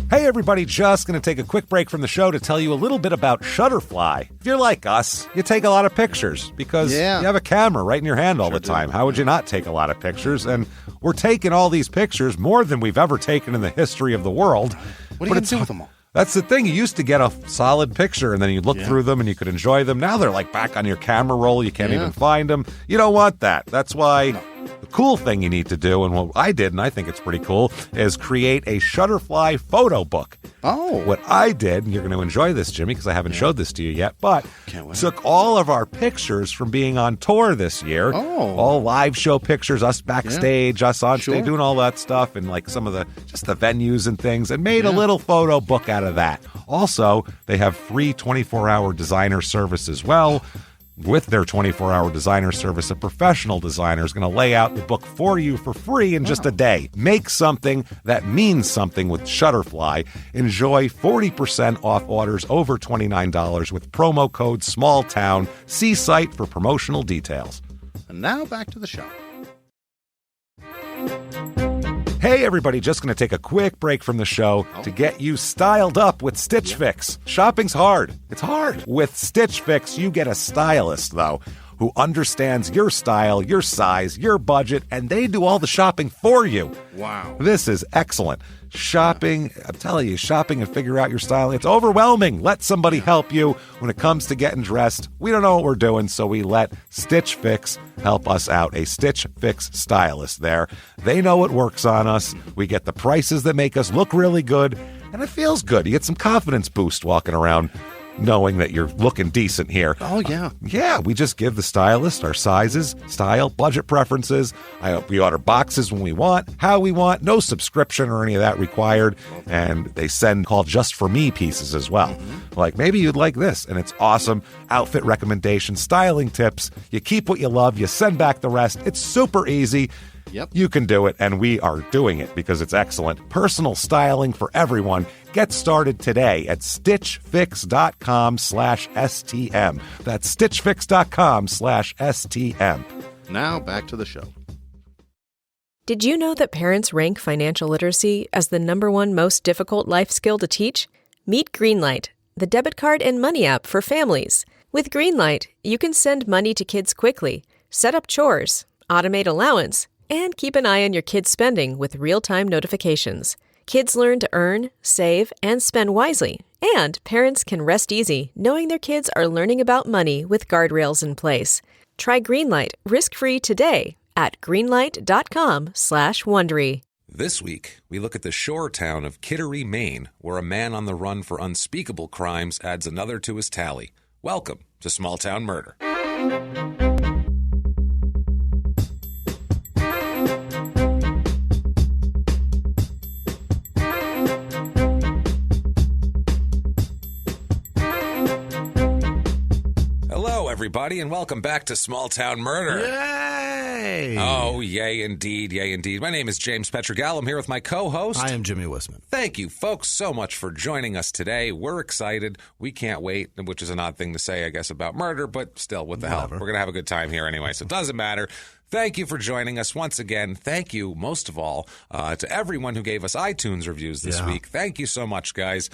Hey everybody, just going to take a quick break from the show to tell you a little bit about Shutterfly. If you're like us, you take a lot of pictures because you have a camera right in your hand all the time. How would you not take a lot of pictures? And we're taking all these pictures, more than we've ever taken in the history of the world. What are you going to do with them all? That's the thing. You used to get a solid picture, and then you'd look through them, and you could enjoy them. Now they're like back on your camera roll. You can't even find them. You don't want that. That's why the cool thing you need to do, and what I did, and I think it's pretty cool, is create a Shutterfly photo book. Oh. What I did, and you're going to enjoy this, Jimmy, because I haven't showed this to you yet, but took all of our pictures from being on tour this year. Oh. All live show pictures, us backstage, us on stage, doing all that stuff, and like some of the, just the venues and things, and made a little photo book out of that. Also, they have free 24-hour designer service as well. With their 24-hour designer service, a professional designer is going to lay out the book for you for free in just a day. Make something that means something with Shutterfly. Enjoy 40% off orders over $29 with promo code SMALLTOWN. See site for promotional details. And now back to the show. Hey everybody, just going to take a quick break from the show to get you styled up with Stitch Fix. Shopping's hard. It's hard. With Stitch Fix, you get a stylist, though, who understands your style, your size, your budget, and they do all the shopping for you. Wow. This is excellent. Shopping, I'm telling you, shopping and figure out your style, it's overwhelming. Let somebody help you when it comes to getting dressed. We don't know what we're doing, so we let Stitch Fix help us out. A Stitch Fix stylist there. They know what works on us. We get the prices that make us look really good, and it feels good. You get some confidence boost walking around knowing that you're looking decent here. Oh, yeah. Yeah, we just give the stylist our sizes, style, budget preferences. We order boxes when we want, how we want, no subscription or any of that required. And they send called Just For Me pieces as well. Like, maybe you'd like this, and it's awesome. Outfit recommendations, styling tips. You keep what you love, you send back the rest. It's super easy. Yep. You can do it, and we are doing it because it's excellent. Personal styling for everyone. Get started today at stitchfix.com/STM. That's stitchfix.com/STM. Now back to the show. Did you know that parents rank financial literacy as the #1 most difficult life skill to teach? Meet Greenlight, the debit card and money app for families. With Greenlight, you can send money to kids quickly, set up chores, automate allowance, and keep an eye on your kids' spending with real-time notifications. Kids learn to earn, save, and spend wisely. And parents can rest easy knowing their kids are learning about money with guardrails in place. Try Greenlight risk-free today at greenlight.com/Wondery. This week, we look at the shore town of Kittery, Maine, where a man on the run for unspeakable crimes adds another to his tally. Welcome to Small Town Murder. Everybody, and welcome back to Small Town Murder. Yay! Oh, yay indeed, yay indeed. My name is James Pietragallo. I'm here with my co-host. I am Jimmy Whisman. Thank you, folks, so much for joining us today. We're excited. We can't wait, which is an odd thing to say, I guess, about murder, but still, what the hell? We're going to have a good time here anyway, so it doesn't matter. Thank you for joining us once again. Thank you, most of all, to everyone who gave us iTunes reviews this week. Thank you so much, guys.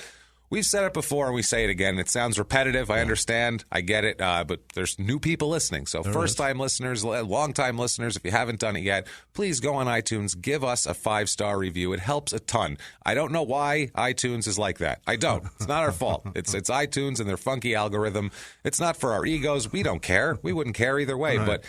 We've said it before, and we say it again. It sounds repetitive. I understand. I get it. But there's new people listening. So first-time listeners, long-time listeners, if you haven't done it yet, please go on iTunes. Give us a 5-star review. It helps a ton. I don't know why iTunes is like that. I don't. It's not our fault. It's iTunes and their funky algorithm. It's not for our egos. We don't care. We wouldn't care either way. Right. But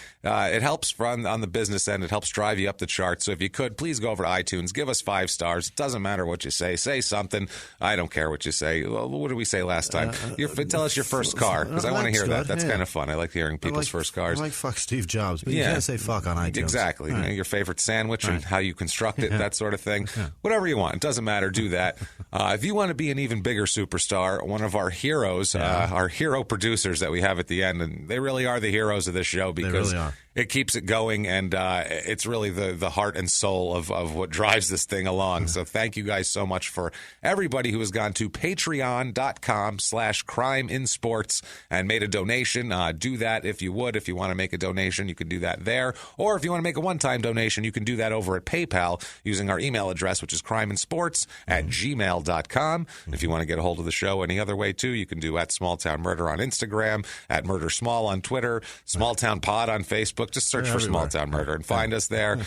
it helps on the business end. It helps drive you up the charts. So if you could, please go over to iTunes. Give us 5 stars. It doesn't matter what you say. Say something. I don't care what you say. Well, what did we say last time? Tell us your first car, because I want to hear that. That's kind of fun. I like hearing people's first cars. I like fuck Steve Jobs, but you can't say fuck on iTunes. Exactly. Right. Your favorite sandwich and how you construct it, that sort of thing. Whatever you want. It doesn't matter. Do that. If you want to be an even bigger superstar, one of our heroes, our hero producers that we have at the end, and they really are the heroes of this show because it keeps it going, and it's really the heart and soul of what drives this thing along. So thank you guys so much for everybody who has gone to patreon.com/crimeinsports and made a donation. Do that if you would. If you want to make a donation, you can do that there. Or if you want to make a one-time donation, you can do that over at PayPal using our email address, which is crimeinsports@gmail.com. If you want to get a hold of the show any other way, too, you can do at Small Town Murder on Instagram, at Murder Small on Twitter, Small Town Pod on Facebook. Just search for Small Town Murder and find us there.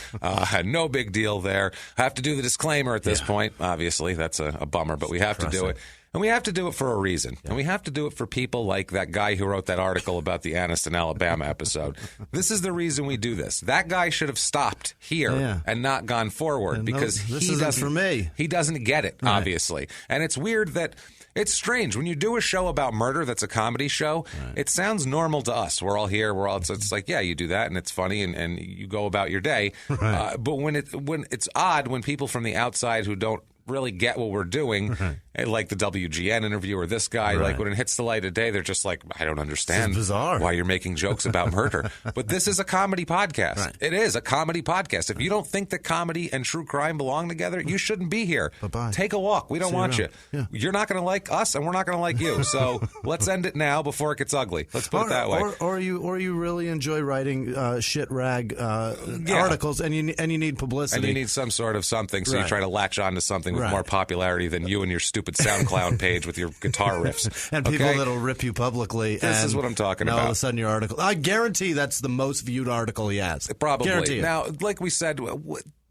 No big deal there. I have to do the disclaimer at this point. Obviously, that's a bummer, but we have to do it. And we have to do it for a reason. And we have to do it for people like that guy who wrote that article about the Anniston, Alabama episode. This is the reason we do this. That guy should have stopped here and not gone forward because he doesn't get it, obviously. And it's weird that it's strange. When you do a show about murder that's a comedy show, it sounds normal to us. We're all here. It's like, yeah, you do that, and it's funny, and you go about your day. But when it's odd when people from the outside who don't really get what we're doing, like the WGN interview or this guy, like when it hits the light of day, they're just like, I don't understand why you're making jokes about murder. But this is a comedy podcast. It is a comedy podcast. If you don't think that comedy and true crime belong together, you shouldn't be here. Bye-bye. Take a walk. We don't want you. Yeah. You're not going to like us, and we're not going to like you. So let's end it now before it gets ugly. Let's put it that way. Or you really enjoy writing shit rag articles, and you need publicity. And you need some sort of something, so you try to latch on to something with more popularity than you and your stupid SoundCloud page with your guitar riffs. And people that'll rip you publicly. This is what I'm talking about. All of a sudden your article, I guarantee that's the most viewed article he has. Probably. Guarantee now, like we said,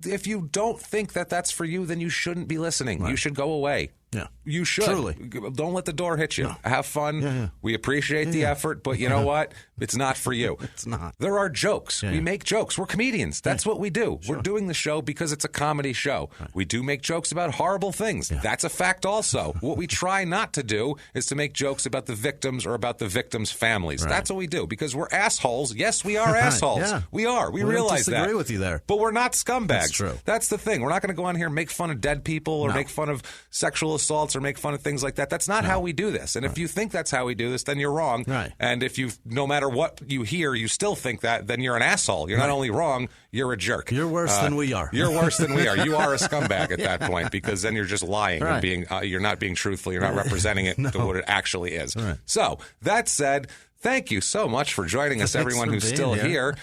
if you don't think that that's for you, then you shouldn't be listening. You should go away. Yeah. You should. Truly. Don't let the door hit you. No. Have fun. We appreciate the effort, but you know what? It's not for you. It's not. There are jokes. We make jokes. We're comedians. That's what we do. Sure. We're doing the show because it's a comedy show. We do make jokes about horrible things. That's a fact also. What we try not to do is to make jokes about the victims or about the victims' families. That's what we do because we're assholes. Yes, we are assholes. We are. We realize that. I disagree with you there. But we're not scumbags. That's true. That's the thing. We're not going to go on here and make fun of dead people or make fun of sexual assaults or make fun of things like that. That's not how we do this. And if you think that's how we do this, then you're wrong. And if no matter what you hear, you still think that, then you're an asshole. You're not only wrong, you're a jerk. You're worse than we are. You're worse than we are. You are a scumbag at that point because then you're just lying and being. You're not being truthful. You're not representing it to what it actually is. So that said, thank you so much for joining us, everyone who's still here.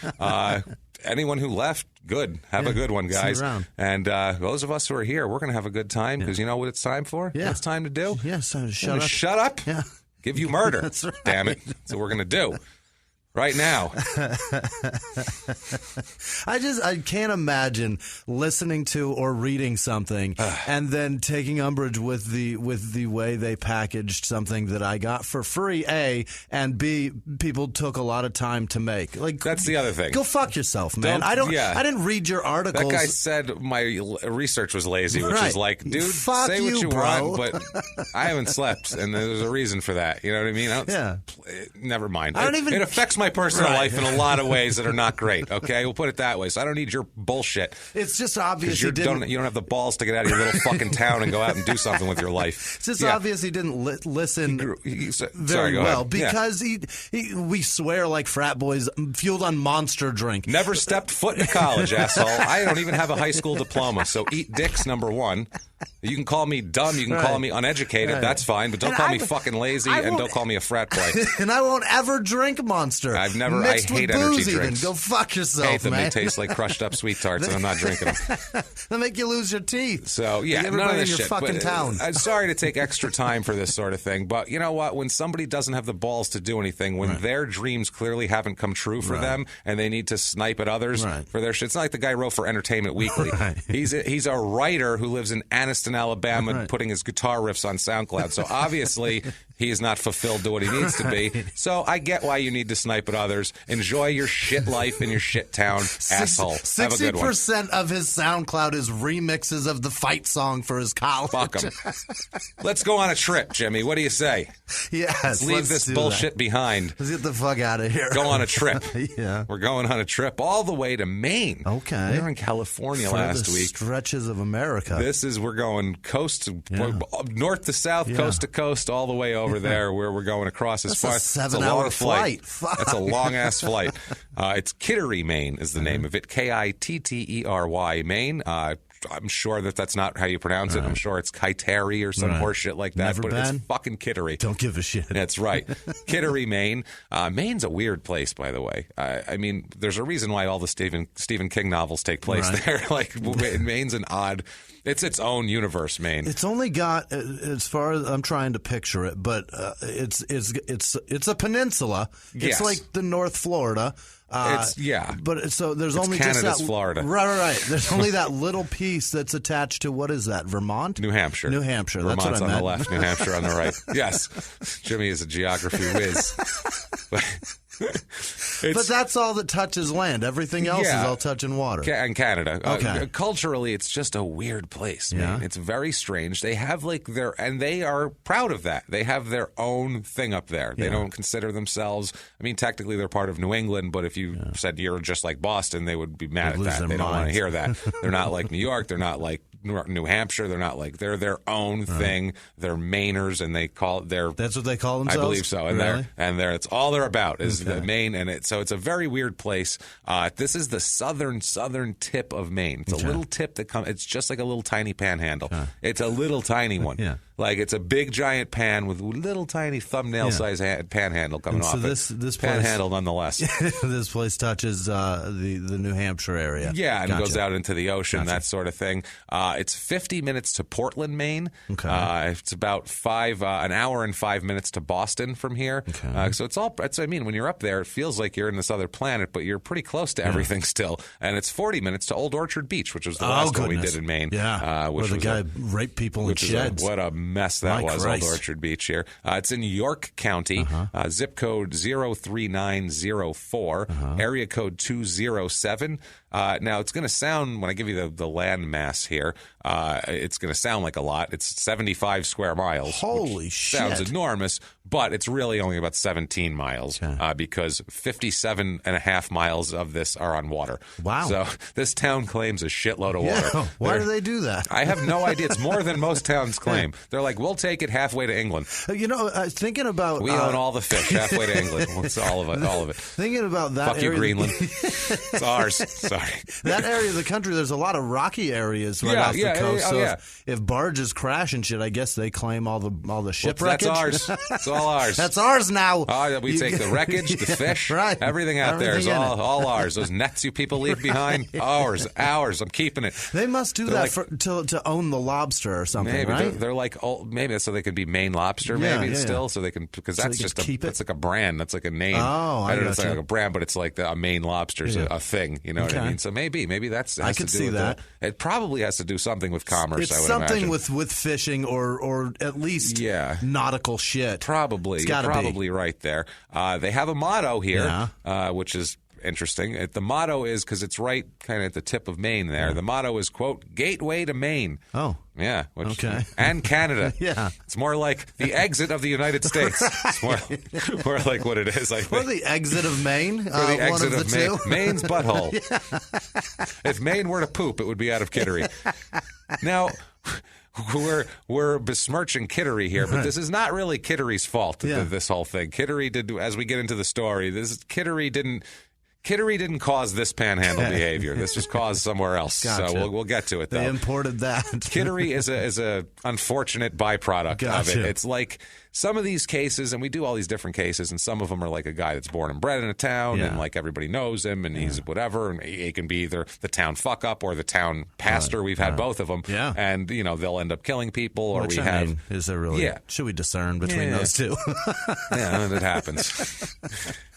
Anyone who left, good. Have a good one, guys. And those of us who are here, we're going to have a good time because you know what it's time for? What it's time to do? Shut up. Shut up? Give you murder. That's right. Damn it. That's what we're going to do. Right now. I can't imagine listening to or reading something and then taking umbrage with the way they packaged something that I got for free, A, and B, people took a lot of time to make. Like, that's the other thing. Go fuck yourself, man. I didn't read your articles. That guy said my research was lazy, which is like, dude, say what you want, but I haven't slept, and there's a reason for that. You know what I mean? Never mind. It affects my personal life in a lot of ways that are not great. Okay, we'll put it that way. So I don't need your bullshit. It's just obvious you don't have the balls to get out of your little fucking town and go out and do something with your life. It's just obvious he didn't listen very well because we swear like frat boys fueled on Monster drink. Never stepped foot in college, asshole. I don't even have a high school diploma. So eat dicks, number one. You can call me dumb. You can call me uneducated. That's fine. But don't call me fucking lazy and don't call me a frat boy. And I won't ever drink Monster. I hate energy drinks. Go fuck yourself, I hate them. Man. They taste like crushed up sweet tarts, and I'm not drinking them. They make you lose your teeth. So yeah, none of this shit. But, I'm sorry to take extra time for this sort of thing, but you know what? When somebody doesn't have the balls to do anything, when their dreams clearly haven't come true for them, and they need to snipe at others for their shit, it's not like the guy wrote for Entertainment Weekly. He's a writer who lives in Anniston, Alabama, putting his guitar riffs on SoundCloud. So obviously he is not fulfilled to what he needs to be. So I get why you need to snipe at others. Enjoy your shit life in your shit town, asshole. Have a good one. 60% of his SoundCloud is remixes of the fight song for his college. Fuck him. Let's go on a trip, Jimmy. What do you say? Yes. Let's leave this bullshit behind. Let's get the fuck out of here. Go on a trip. Yeah. We're going on a trip all the way to Maine. Okay. We were in California last week. Stretches of America. We're going north to south, coast to coast, all the way over. over there where we're going across is far. A 7-hour flight. That's a long-ass flight. It's Kittery, Maine is the name of it. Kittery, Maine. I'm sure that's not how you pronounce it. I'm sure it's Kittery or some horse shit like that. Never It's been. fucking Kittery. Don't give a shit. That's right. Kittery, Maine. Maine's a weird place, by the way. I mean, there's a reason why all the Stephen King novels take place there. Like, Maine's an odd... It's its own universe, Maine. It's only got, as far as I'm trying to picture it, but it's a peninsula. Yes. It's like the North Florida. But so there's only Canada's just that Florida. Right. There's only that little piece that's attached to, what is that? Vermont? New Hampshire. That's Vermont's what I on meant. the left, New Hampshire on the right. Yes. Jimmy is a geography whiz. But that's all that touches land. Everything else is all touching water. And Canada. Okay. Culturally, it's just a weird place, man. Yeah. It's very strange. They have and they are proud of that. They have their own thing up there. They don't consider themselves, I mean, technically they're part of New England, but if you said you're just like Boston, they would be mad at that. They don't want to hear that. They're not like New York. They're not like New Hampshire. They're their own thing. They're Mainers, and they call it That's what they call themselves? I believe so. And really? it's all they're about is the Maine, and so it's a very weird place. This is the southern tip of Maine. It's a little tip that comes. It's just like a little tiny panhandle. It's a little tiny one. Like it's a big giant pan with little tiny thumbnail size panhandle coming off this it. Place, panhandle nonetheless. This place touches the New Hampshire area. Yeah, and goes out into the ocean, Gotcha. that sort of thing. It's 50 minutes to Portland, Maine. Okay. It's about an hour and 5 minutes to Boston from here. Okay. So I mean, when you're up there, it feels like you're in this other planet, but you're pretty close to everything still. And it's 40 minutes to Old Orchard Beach, which was the last one we did in Maine. Yeah, which where the guy raped people in sheds. What a mess that was, Christ. Old Orchard Beach here. It's in York County, zip code 03904, area code 207. Now, it's going to sound, when I give you the land mass here, it's going to sound like a lot. It's 75 square miles. Holy shit. Sounds enormous, but it's really only about 17 miles because 57 and a half miles of this are on water. Wow. So this town claims a shitload of water. Why do they do that? I have no idea. It's more than most towns claim. They're like, we'll take it halfway to England. Thinking about... We own all the fish halfway to England. It's all of it. Thinking about that Fuck area... you, Greenland. It's ours. Sorry. That area of the country, there's a lot of rocky areas off the coast. If barges crash and shit, I guess they claim all the shipwreckage. That's ours. It's all ours. That's ours now. We take the wreckage, the fish, everything out there is all ours. Those nets you people leave behind, ours. I'm keeping it. They must do that to own the lobster or something, maybe, right? They're like, maybe that's so they can be Maine lobster, so they can, because that's just that's like a brand. That's like a name. Oh, I don't know if it's like a brand, but it's like a Maine lobster's a thing. You know what I mean? So maybe that's. I could see that. It probably has to do something with commerce. It's I would something imagine. with fishing or at least nautical shit. Probably. You're probably right there. They have a motto here, which is interesting. The motto is, because it's right kind of at the tip of Maine there, the motto is, quote, "Gateway to Maine." Oh. Yeah. Okay. And Canada. Yeah. It's more like the exit of the United States. It's more like what it is, I think. Or the exit of Maine. Or the exit one of the Maine. two. Maine's butthole. If Maine were to poop, it would be out of Kittery. Now, we're besmirching Kittery here, but this is not really Kittery's fault, this whole thing. Kittery did, as we get into the story, Kittery didn't cause this panhandle behavior. This was caused somewhere else. Gotcha. So we'll get to it, though. They imported that. Kittery is a unfortunate byproduct of it. Gotcha. It's like some of these cases, and we do all these different cases, and some of them are like a guy that's born and bred in a town, and like everybody knows him, and he's whatever, and he can be either the town fuck up or the town pastor. We've had both of them, and they'll end up killing people, or Which, is there really? Should we discern between those two? And it happens.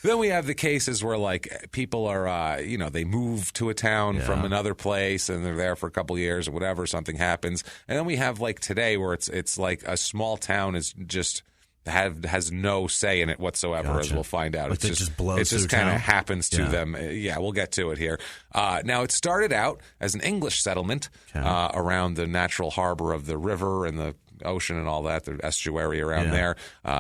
Then we have the cases where like people are, they move to a town from another place, and they're there for a couple of years or whatever. Something happens, and then we have like today where it's like a small town is just has no say in it whatsoever, as we'll find out. Like it just kind of happens to them. Yeah, we'll get to it here. Now, it started out as an English settlement around the natural harbor of the river and the ocean and all that, the estuary around there.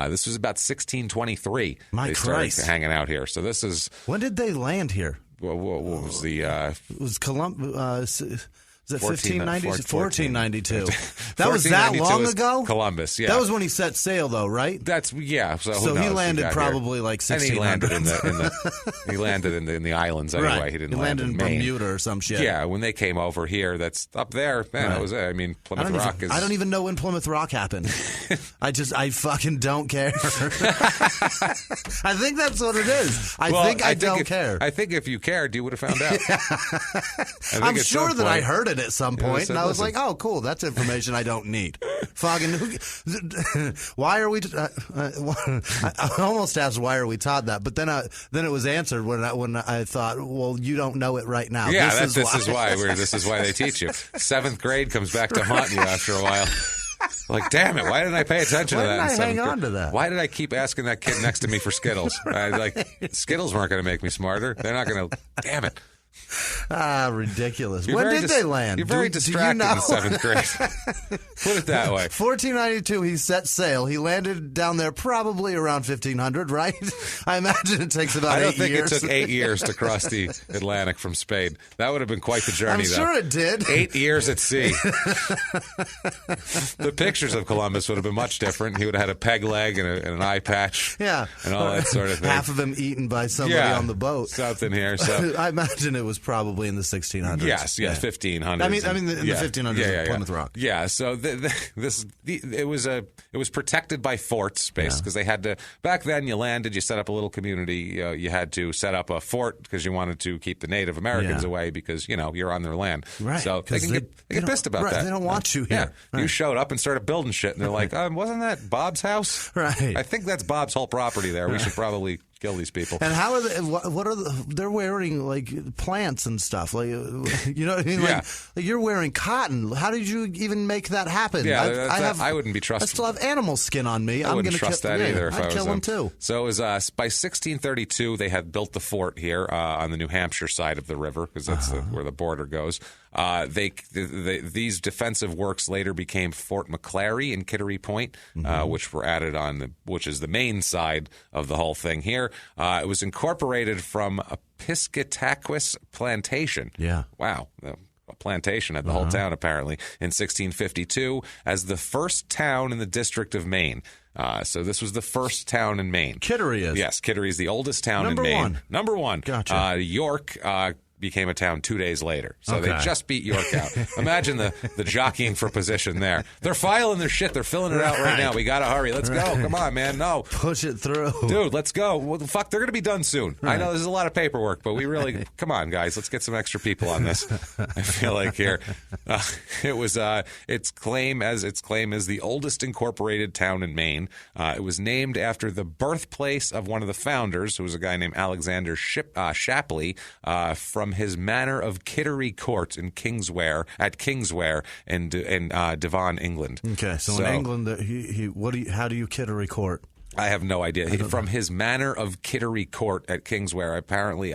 This was about 1623. They started hanging out here. So this is... When did they land here? What was the... Was Columbus... Is it 1492? 1492. That was that long is ago? Columbus, yeah. That was when he set sail, though, right? That's, yeah. So he knows? landed probably here. like 1600. And he landed in the islands anyway. Right. He didn't land in in Maine. Bermuda or some shit. Yeah, when they came over here, that's up there. Man, Right. that was it. I mean, Plymouth Rock is... I don't even know when Plymouth Rock happened. I fucking don't care. I think that's what it is. I don't care. I think if you cared, you would have found out. I'm sure that I heard it at some point, said, and I was like, "Oh, cool, that's information I don't need." Fucking, why are we? I almost asked, "Why are we taught that?" But then it was answered when I thought, "Well, you don't know it right now." Yeah, this is why they teach you. 7th grade comes back to haunt you after a while. Like, damn it, why didn't I pay attention to that? Why did I hang on to that? Why did I keep asking that kid next to me for Skittles? Skittles weren't going to make me smarter. They're not going to. Damn it. Ridiculous. When did they land? You're very distracted in 7th grade. Put it that way. 1492, he set sail. He landed down there probably around 1500, right? I imagine it takes about 8 years. I don't think it took 8 years to cross the Atlantic from Spain. That would have been quite the journey, though. I'm sure it did. 8 years at sea. The pictures of Columbus would have been much different. He would have had a peg leg and an eye patch. Yeah. And all that sort of thing. Half of him eaten by somebody on the boat. Something here. So I imagine it was probably in the 1600s. Yes, 1500s. I mean, in the 1500s of Plymouth Rock. Yeah, so it was protected by forts, basically, because they had to. Back then, you landed, you set up a little community. You had to set up a fort because you wanted to keep the Native Americans away because you're on their land. Right. So they get pissed about that. They don't want you here. Yeah. Right. You showed up and started building shit, and they're like, wasn't that Bob's house? Right. I think that's Bob's whole property there. We should probably kill these people. And how are they? What are they're wearing like plants and stuff? Like you know what I mean? Like you're wearing cotton. How did you even make that happen? Yeah, I wouldn't be trusted. I still have animal skin on me. I wouldn't trust that either. If I'd I was kill them too. So it was by 1632 they had built the fort here on the New Hampshire side of the river because that's where the border goes. These defensive works later became Fort McClary and Kittery Point, which were added on, which is the Maine side of the whole thing here. It was incorporated from a Piscataquis plantation. Yeah. Wow. A plantation had the whole town, apparently, in 1652 as the first town in the District of Maine. So this was the first town in Maine. Kittery is. Yes, Kittery is the oldest town in Maine. Number one. Gotcha. York became a town 2 days later. So they just beat York out. Imagine the jockeying for position there. They're filing their shit. They're filling it out right now. We got to hurry. Let's go. Come on, man. No. Push it through. Dude, let's go. Well, fuck, they're going to be done soon. Right. I know there's a lot of paperwork, but we really, come on, guys. Let's get some extra people on this. I feel like here. It was its claim as the oldest incorporated town in Maine. It was named after the birthplace of one of the founders, who was a guy named Alexander Shapley, from his manor of Kittery Court in Kingsware in Devon, England. Okay, so in England, how do you Kittery Court? I have no idea. From his manor of Kittery Court at Kingsware, apparently.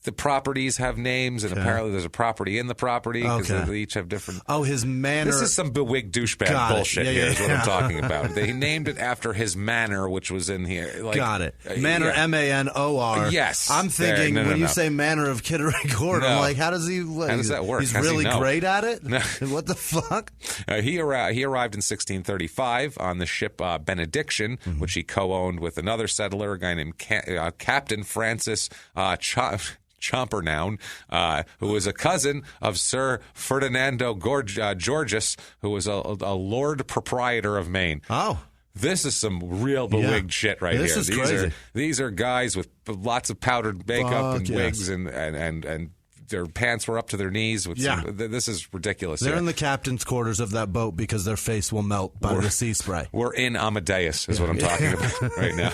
The properties have names, and apparently there's a property in the property because they each have different. Oh, his manor. This is some bewigged douchebag bullshit here. Is what I'm talking about. They named it after his manor, which was in here. Like, got it. Manor, M-A-N-O-R. Yes. I'm thinking when you say manor of Kittery Court, I'm like, how does he? How does that work? He's really great at it. No. What the fuck? He arrived in 1635 on the ship Benediction, which he co-owned with another settler, a guy named Captain Francis Chompernoun, who was a cousin of Sir Ferdinando Gorges, who was a Lord Proprietor of Maine. Oh. This is some real bewigged shit right here. This is crazy. These are guys with lots of powdered makeup and wigs and their pants were up to their knees. This is ridiculous. They're in the captain's quarters of that boat because their face will melt by the sea spray. We're in Amadeus is what I'm talking about right now.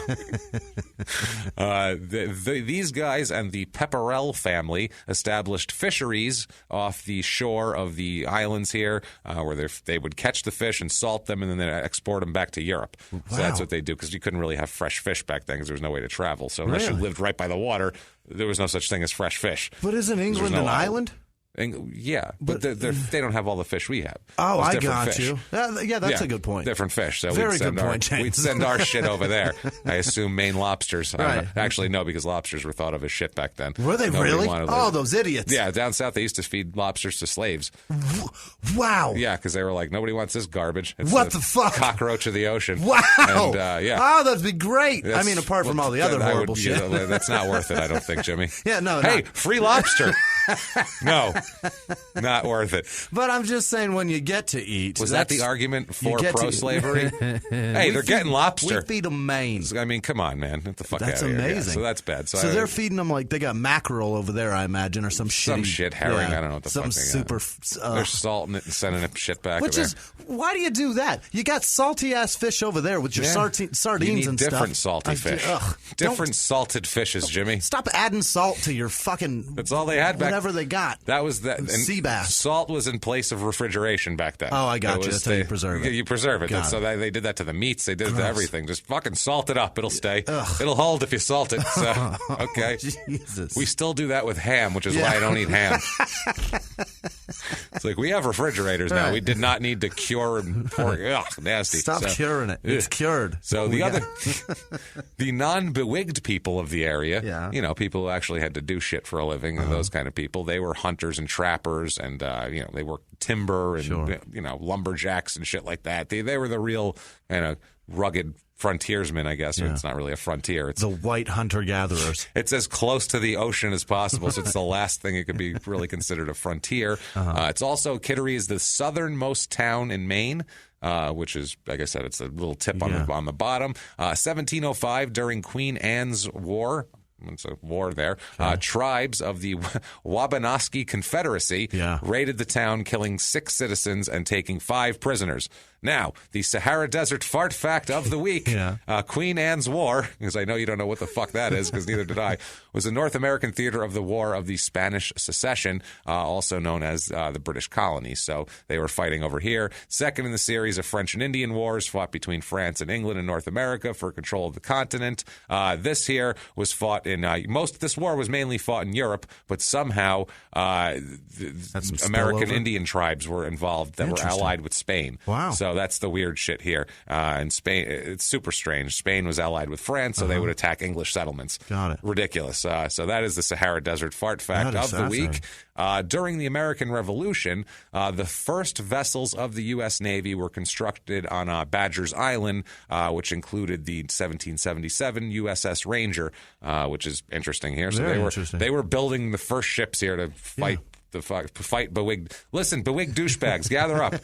These guys and the Pepperell family established fisheries off the shore of the islands here where they would catch the fish and salt them and then they'd export them back to Europe. Wow. So that's what they do because you couldn't really have fresh fish back then because there was no way to travel. So unless you lived right by the water, there was no such thing as fresh fish. But isn't England an island? Yeah, but they don't have all the fish we have. Oh, I got fish. you. That's a good point. Different fish. So Very good point, James. We'd send our shit over there. I assume Maine lobsters. Right. Actually, no, because lobsters were thought of as shit back then. Were they Nobody really? wanted Those idiots. Yeah, down south they used to feed lobsters to slaves. Wow. Yeah, because they were like, nobody wants this garbage. It's What the fuck? Cockroach of the ocean. Wow. And, yeah. Oh, that'd be great. I mean, apart from all the other horrible shit. That's not worth it, I don't think, Jimmy. Yeah, no. Hey, free lobster. No, not worth it. But I'm just saying, when you get to eat. Was that the argument for pro-slavery? Hey, they're getting lobster. We feed them Maine. I mean, come on, man. Get the fuck That's out of here. amazing. Yeah, so that's bad. So they're feeding them like they got mackerel over there, I imagine, or some shit herring. I don't know what the fuck they got. They're salting it and sending it shit back. Why do you do that? You got salty ass fish over there with your sardines you need and different stuff. Salty fish. Different salted fishes, Jimmy. Stop adding salt to your fucking. That's all they had back. Whatever they got. That was that. Sea bass. Salt was in place of refrigeration back then. Oh, I got you. That's how you preserve it. You preserve it. So they did that to the meats. They did it to everything. Just fucking salt it up. It'll stay. It'll hold if you salt it. So, okay. Jesus. We still do that with ham, which is why I don't eat ham. It's like, we have refrigerators now. We did not need to cure and pour. Ugh, nasty. Stop curing it. It's cured. So the non-bewigged people of the area, people who actually had to do shit for a living, and those kind of people, they were hunters and trappers, and they worked timber and lumberjacks and shit like that. They were the real rugged frontiersmen, I guess. It's not really a frontier. It's the white hunter-gatherers. It's as close to the ocean as possible, so it's the last thing it could be really considered a frontier. It's also, Kittery is the southernmost town in Maine, which is, like I said, it's a little tip on the bottom. 1705, during Queen Anne's War. It's a war there. Tribes of the Wabanaki Confederacy raided the town, killing 6 citizens and taking 5 prisoners. Now, the Sahara Desert fart fact of the week, Queen Anne's War, because I know you don't know what the fuck that is, because neither did I, was a North American theater of the War of the Spanish Secession, also known as the British colonies. So they were fighting over here. Second in the series of French and Indian Wars, fought between France and England and North America for control of the continent. This here was fought in, this war was mainly fought in Europe, but somehow American Indian tribes were involved that were allied with Spain. Wow. So that's the weird shit here. In Spain, it's super strange. Spain was allied with France, so they would attack English settlements. Got it. Ridiculous. So that is the Sahara Desert fart fact of the week. During the American Revolution, the first vessels of the U.S. Navy were constructed on Badger's Island, which included the 1777 USS Ranger, which is interesting here. So they were building the first ships here to fight. The fight bewigged. Listen, bewigged douchebags, gather up.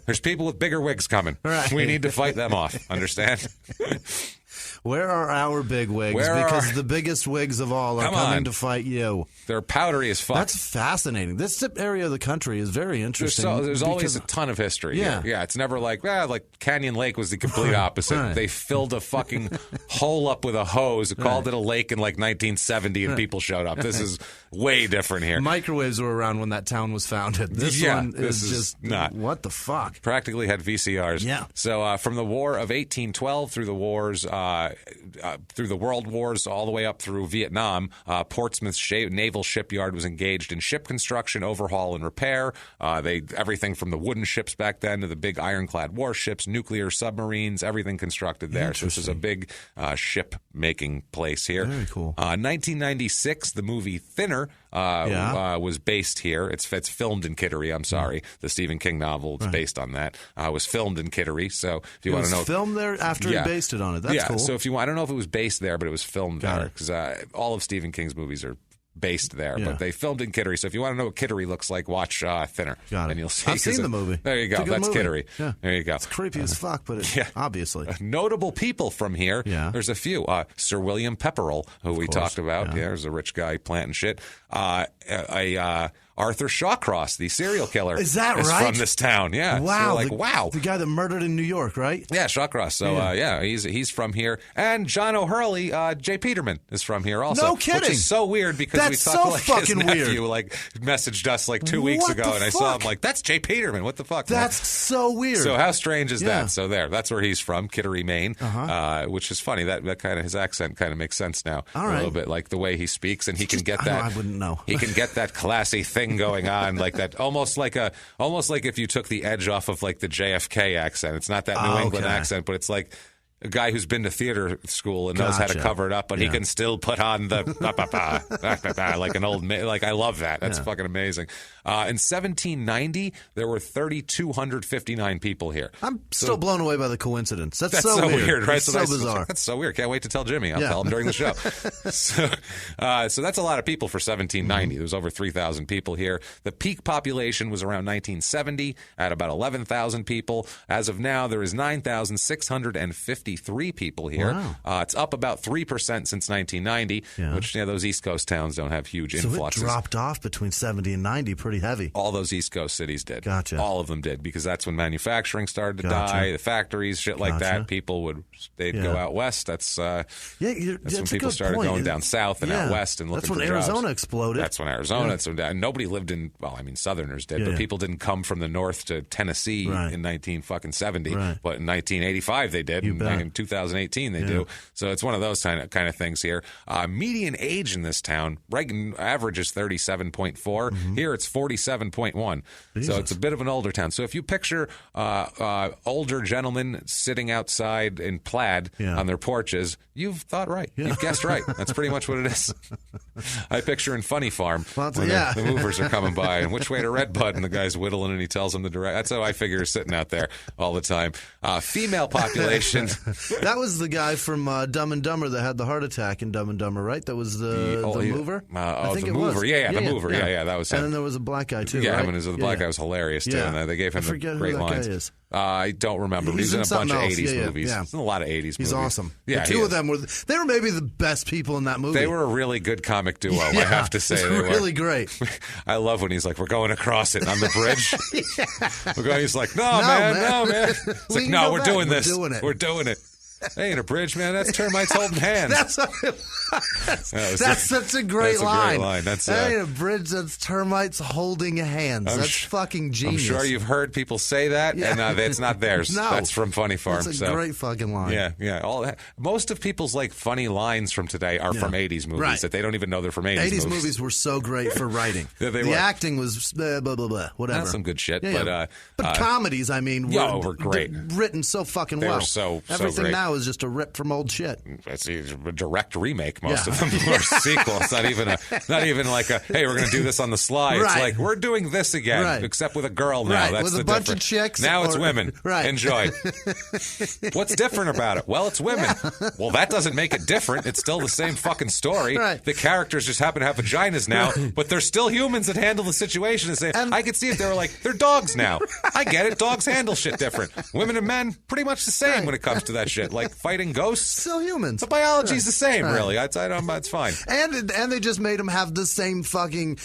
There's people with bigger wigs coming. Right. We need to fight them off. Understand? Where are our big wigs? Because the biggest wigs of all are coming to fight you. They're powdery as fuck. That's fascinating. This area of the country is very interesting. There's always a ton of history. Yeah. It's never like Canyon Lake was the complete opposite. Right. They filled a fucking hole up with a hose, called it a lake in like 1970, and people showed up. This is way different here. Microwaves were around when that town was founded. This one is just not. What the fuck? Practically had VCRs. Yeah. So from the War of 1812 through the wars, through the World Wars, all the way up through Vietnam, Portsmouth's naval shipyard was engaged in ship construction, overhaul, and repair. Everything from the wooden ships back then to the big ironclad warships, nuclear submarines, everything constructed there. So this is a big ship-making place here. Very cool. 1996, the movie Thinner was based here. It's filmed in Kittery. I'm sorry, the Stephen King novel. It's based on that. Was filmed in Kittery. So if you want to know, filmed there after he based it on it. That's cool. So if you want, I don't know if it was based there, but it was filmed there because all of Stephen King's movies are based there, but they filmed in Kittery. So if you want to know what Kittery looks like, watch Thinner, and you'll see. I've seen the movie. There you go. That's movie. Kittery. Yeah. There you go. It's creepy as fuck, but obviously notable people from here. Yeah. There's a few. Sir William Pepperell, who we talked about. Yeah, there's a rich guy planting shit. Arthur Shawcross, the serial killer, is right? From this town. Yeah. Wow. So wow. The guy that murdered in New York, right? Yeah, Shawcross. So he's from here. And John O'Hurley, J. Peterman, is from here also. No kidding. Which is so weird because that's we talked so his nephew messaged us 2 weeks ago, and I saw him that's J. Peterman. What the fuck? That's so weird. So how strange is that? So that's where he's from, Kittery, Maine, which is funny. That kind of his accent kind of makes sense now. A little bit, like the way he speaks, and he can get that. I wouldn't know. He can get that classy thing thing going on, like that, almost like if you took the edge off of like the JFK accent. It's not that New England accent, but it's like a guy who's been to theater school and knows how to cover it up, but he can still put on the like an old man. Like, I love that. That's fucking amazing. In 1790, there were 3,259 people here. I'm still blown away by the coincidence. That's so weird, right? It's so bizarre. That's so weird. Can't wait to tell Jimmy. I'll tell him during the show. So that's a lot of people for 1790. There was over 3,000 people here. The peak population was around 1970 at about 11,000 people. As of now, there is 9,653 people here. Wow. It's up about 3% since 1990, which those East Coast towns don't have huge influxes. So it dropped off between 70 and 90 pretty heavy. All those East Coast cities did. Gotcha. All of them did, because that's when manufacturing started to die, the factories, shit like that. People they'd go out west. That's when people started going down south and out west and looking for jobs. That's when Arizona exploded. That's when Arizona. So nobody lived in, Southerners did, but people didn't come from the north to Tennessee in 1970. Right. But in 1985 they did. In 2018 they do. So it's one of those kind of things here. Median age in this town, average is 37.4. Here it's 47.1. So it's a bit of an older town. So if you picture older gentlemen sitting outside in plaid on their porches, you've thought right. You've guessed right. That's pretty much what it is. I picture in Funny Farm when the movers are coming by and which way to Red Bud, and the guy's whittling and he tells them the direct. That's how I figure sitting out there all the time. Female population. That was the guy from Dumb and Dumber that had the heart attack in Dumb and Dumber, right? That was the mover? I think the mover. The mover. Yeah, that was him. And then there was a black guy, too, right? I mean, the black guy was hilarious, too, and they gave him great lines. I don't remember. He's in a bunch of 80s movies. He's in a lot of 80s movies. He's awesome. Yeah, the two of them were maybe the best people in that movie. They were a really good comic duo, I have to say. They were really great. I love when he's like, we're going across it on the bridge. He's like, no, man. It's like, no, we're doing this. We're doing it. That ain't a bridge, man. That's termites holding hands. That's such a great line. That ain't a bridge. That's termites holding hands. That's fucking genius. I'm sure you've heard people say that, and it's not theirs. No. That's from Funny Farm. That's a great fucking line. Yeah. Most of people's funny lines from today are from 80s movies that they don't even know they're from 80s movies. 80s movies were so great for writing. The acting was blah, blah, blah, whatever. That's some good shit. But comedies, were great. Written so fucking well. They were so Everything great. now is just a rip from old shit. It's a direct remake, most of them, or sequel. It's not even like a, hey, we're going to do this on the sly. It's like, we're doing this again, except with a girl now. That's with a bunch of chicks. Now it's women. Enjoy. What's different about it? Well, it's women. Well, that doesn't make it different. It's still the same fucking story. The characters just happen to have vaginas now, but they're still humans that handle the situation and say, I could see if they were like, they're dogs now. I get it. Dogs handle shit different. Women and men, pretty much the same when it comes to that shit. Like fighting ghosts. Still humans. The biology's the same, really. It's fine. And they just made them have the same fucking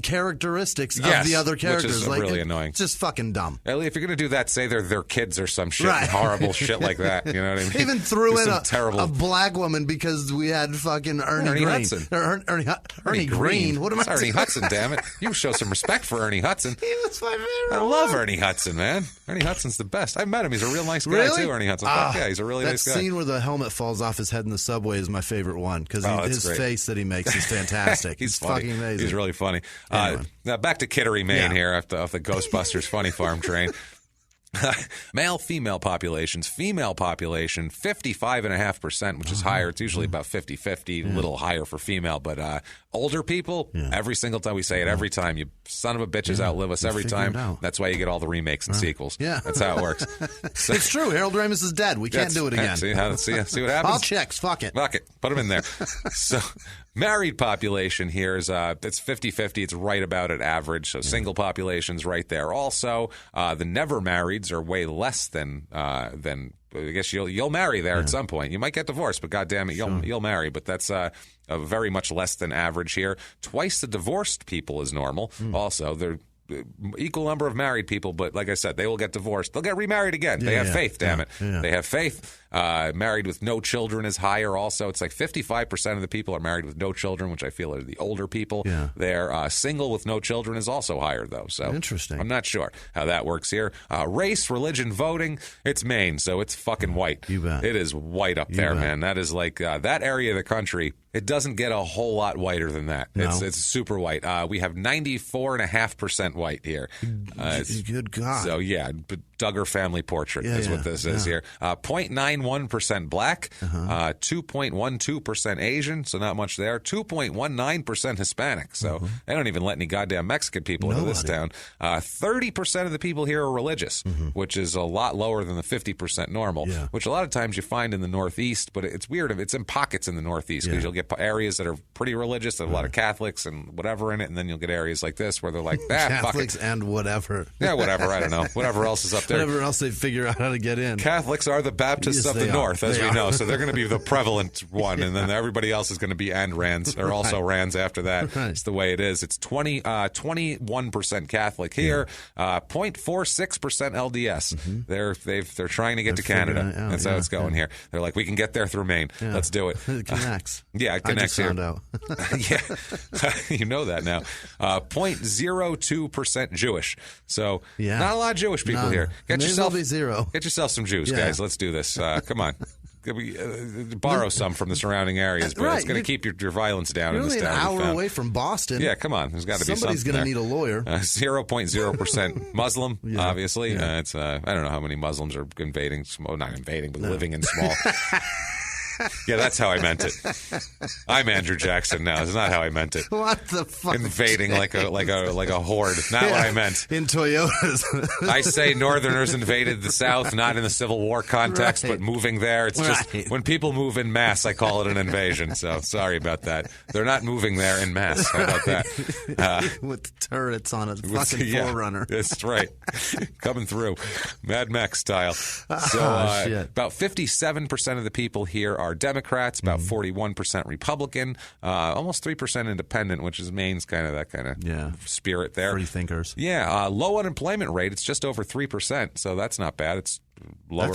characteristics of the other characters. Which is really annoying. It's just fucking dumb. If you're going to do that, say they're their kids or some shit, horrible shit like that. You know what I mean? Even threw in a black woman because we had fucking Ernie Green. Hudson. Ernie Green. What am I saying? Ernie Hudson, damn it. You show some respect for Ernie Hudson. He was my favorite. I love Ernie Hudson, man. Ernie Hudson's the best. I met him. He's a real nice guy, too, Ernie Hudson. Yeah, he's a really nice guy. That scene where the helmet falls off his head in the subway is my favorite one because his face that he makes is fantastic. He's fucking amazing. He's really funny. Anyway. Now back to Kittery, Maine here off the Ghostbusters Funny Farm train. Male-female populations. Female population, 55.5%, which is higher. It's usually about 50-50, a little higher for female. But older people, every single time we say it, every time, you son of a bitches outlive us every time. That's why you get all the remakes and sequels. Yeah. That's how it works. So, it's true. Harold Ramis is dead. We can't do it again. See what happens? All checks. Fuck it. Put them in there. So married population here is it's 50-50. It's right about at average. So single population's right there. Also, the never marrieds are way less than I guess you'll marry there at some point. You might get divorced, but goddamn it, you'll marry. But that's very much less than average here. Twice the divorced people is normal. Also, they're equal number of married people, but like I said, they will get divorced. They'll get remarried again. They have faith, damn it. They have faith. Married with no children is higher also. It's like 55% of the people are married with no children, which I feel are the older people. They're single with no children is also higher, though. So interesting. I'm not sure how that works here. Race, religion, voting, it's Maine, so it's fucking white. You bet. It is white up there, man. That is like that area of the country. It doesn't get a whole lot whiter than that. No. It's super white. We have 94.5% white here. Good God. So, yeah, Duggar family portrait is what this is here. 0.91% black, 2.12% Asian, so not much there. 2.19% Hispanic, so they don't even let any goddamn Mexican people into this town. 30% of the people here are religious, which is a lot lower than the 50% normal, which a lot of times you find in the Northeast, but it's weird. It's in pockets in the Northeast because you'll get areas that are pretty religious, and a lot of Catholics and whatever in it, and then you'll get areas like this where they're like, Catholics and whatever. Yeah, whatever. I don't know. Whatever else is up there. Whatever else they figure out how to get in. Catholics are the Baptists of the North, as we know, so they're going to be the prevalent one, and then everybody else is going to be Rands, or also Rands after that. It's the way it is. It's 21% Catholic here, 0.46% LDS. They're trying to get to Canada. That's how it's going here. They're like, we can get there through Maine. Let's do it. It connects. It connects here. I just found out. You know that now. 0.02% Jewish. So not a lot of Jewish people here. Get yourself some Jews, guys. Let's do this. Come on. Borrow some from the surrounding areas, but it's going to keep your violence down in this town. You're only an hour away from Boston. Yeah, come on. There's got to be something. Somebody's going to need a lawyer. 0.0% Muslim, obviously. It's I don't know how many Muslims are invading, not invading, but living in small. Yeah, that's how I meant it. I'm Andrew Jackson now. It's not how I meant it. What the fuck? Invading like a horde. Not what I meant. In Toyotas. I say Northerners invaded the South, not in the Civil War context, but moving there. It's just when people move in mass, I call it an invasion. So sorry about that. They're not moving there in mass. How about that? With the turrets on a fucking Forerunner. That's right. Coming through. Mad Max style. So about 57% of the people here are Democrats, about 41% Republican, almost 3% Independent, which is Maine's kind of that kind of spirit there. Free thinkers. Yeah, low unemployment rate. It's just over 3%, so that's not bad. It's lower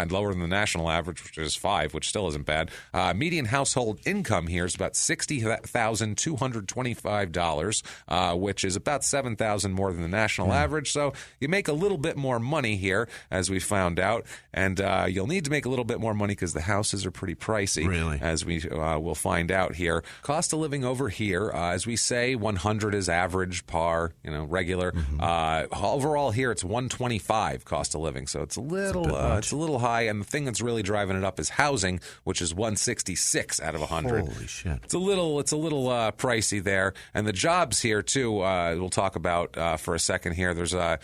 lower than the national average, which is 5%, which still isn't bad. Median household income here is about $60,225, which is about $7,000 more than the national average. So you make a little bit more money here, as we found out, and you'll need to make a little bit more money because the houses are pretty pricey, as we will find out here. Cost of living over here, as we say, 100 is average, par, regular. Overall here, it's 125 cost of living, so it's a little high, and the thing that's really driving it up is housing, which is 166 out of 100. Holy shit! It's a little pricey there, and the jobs here too. We'll talk about for a second here. There's a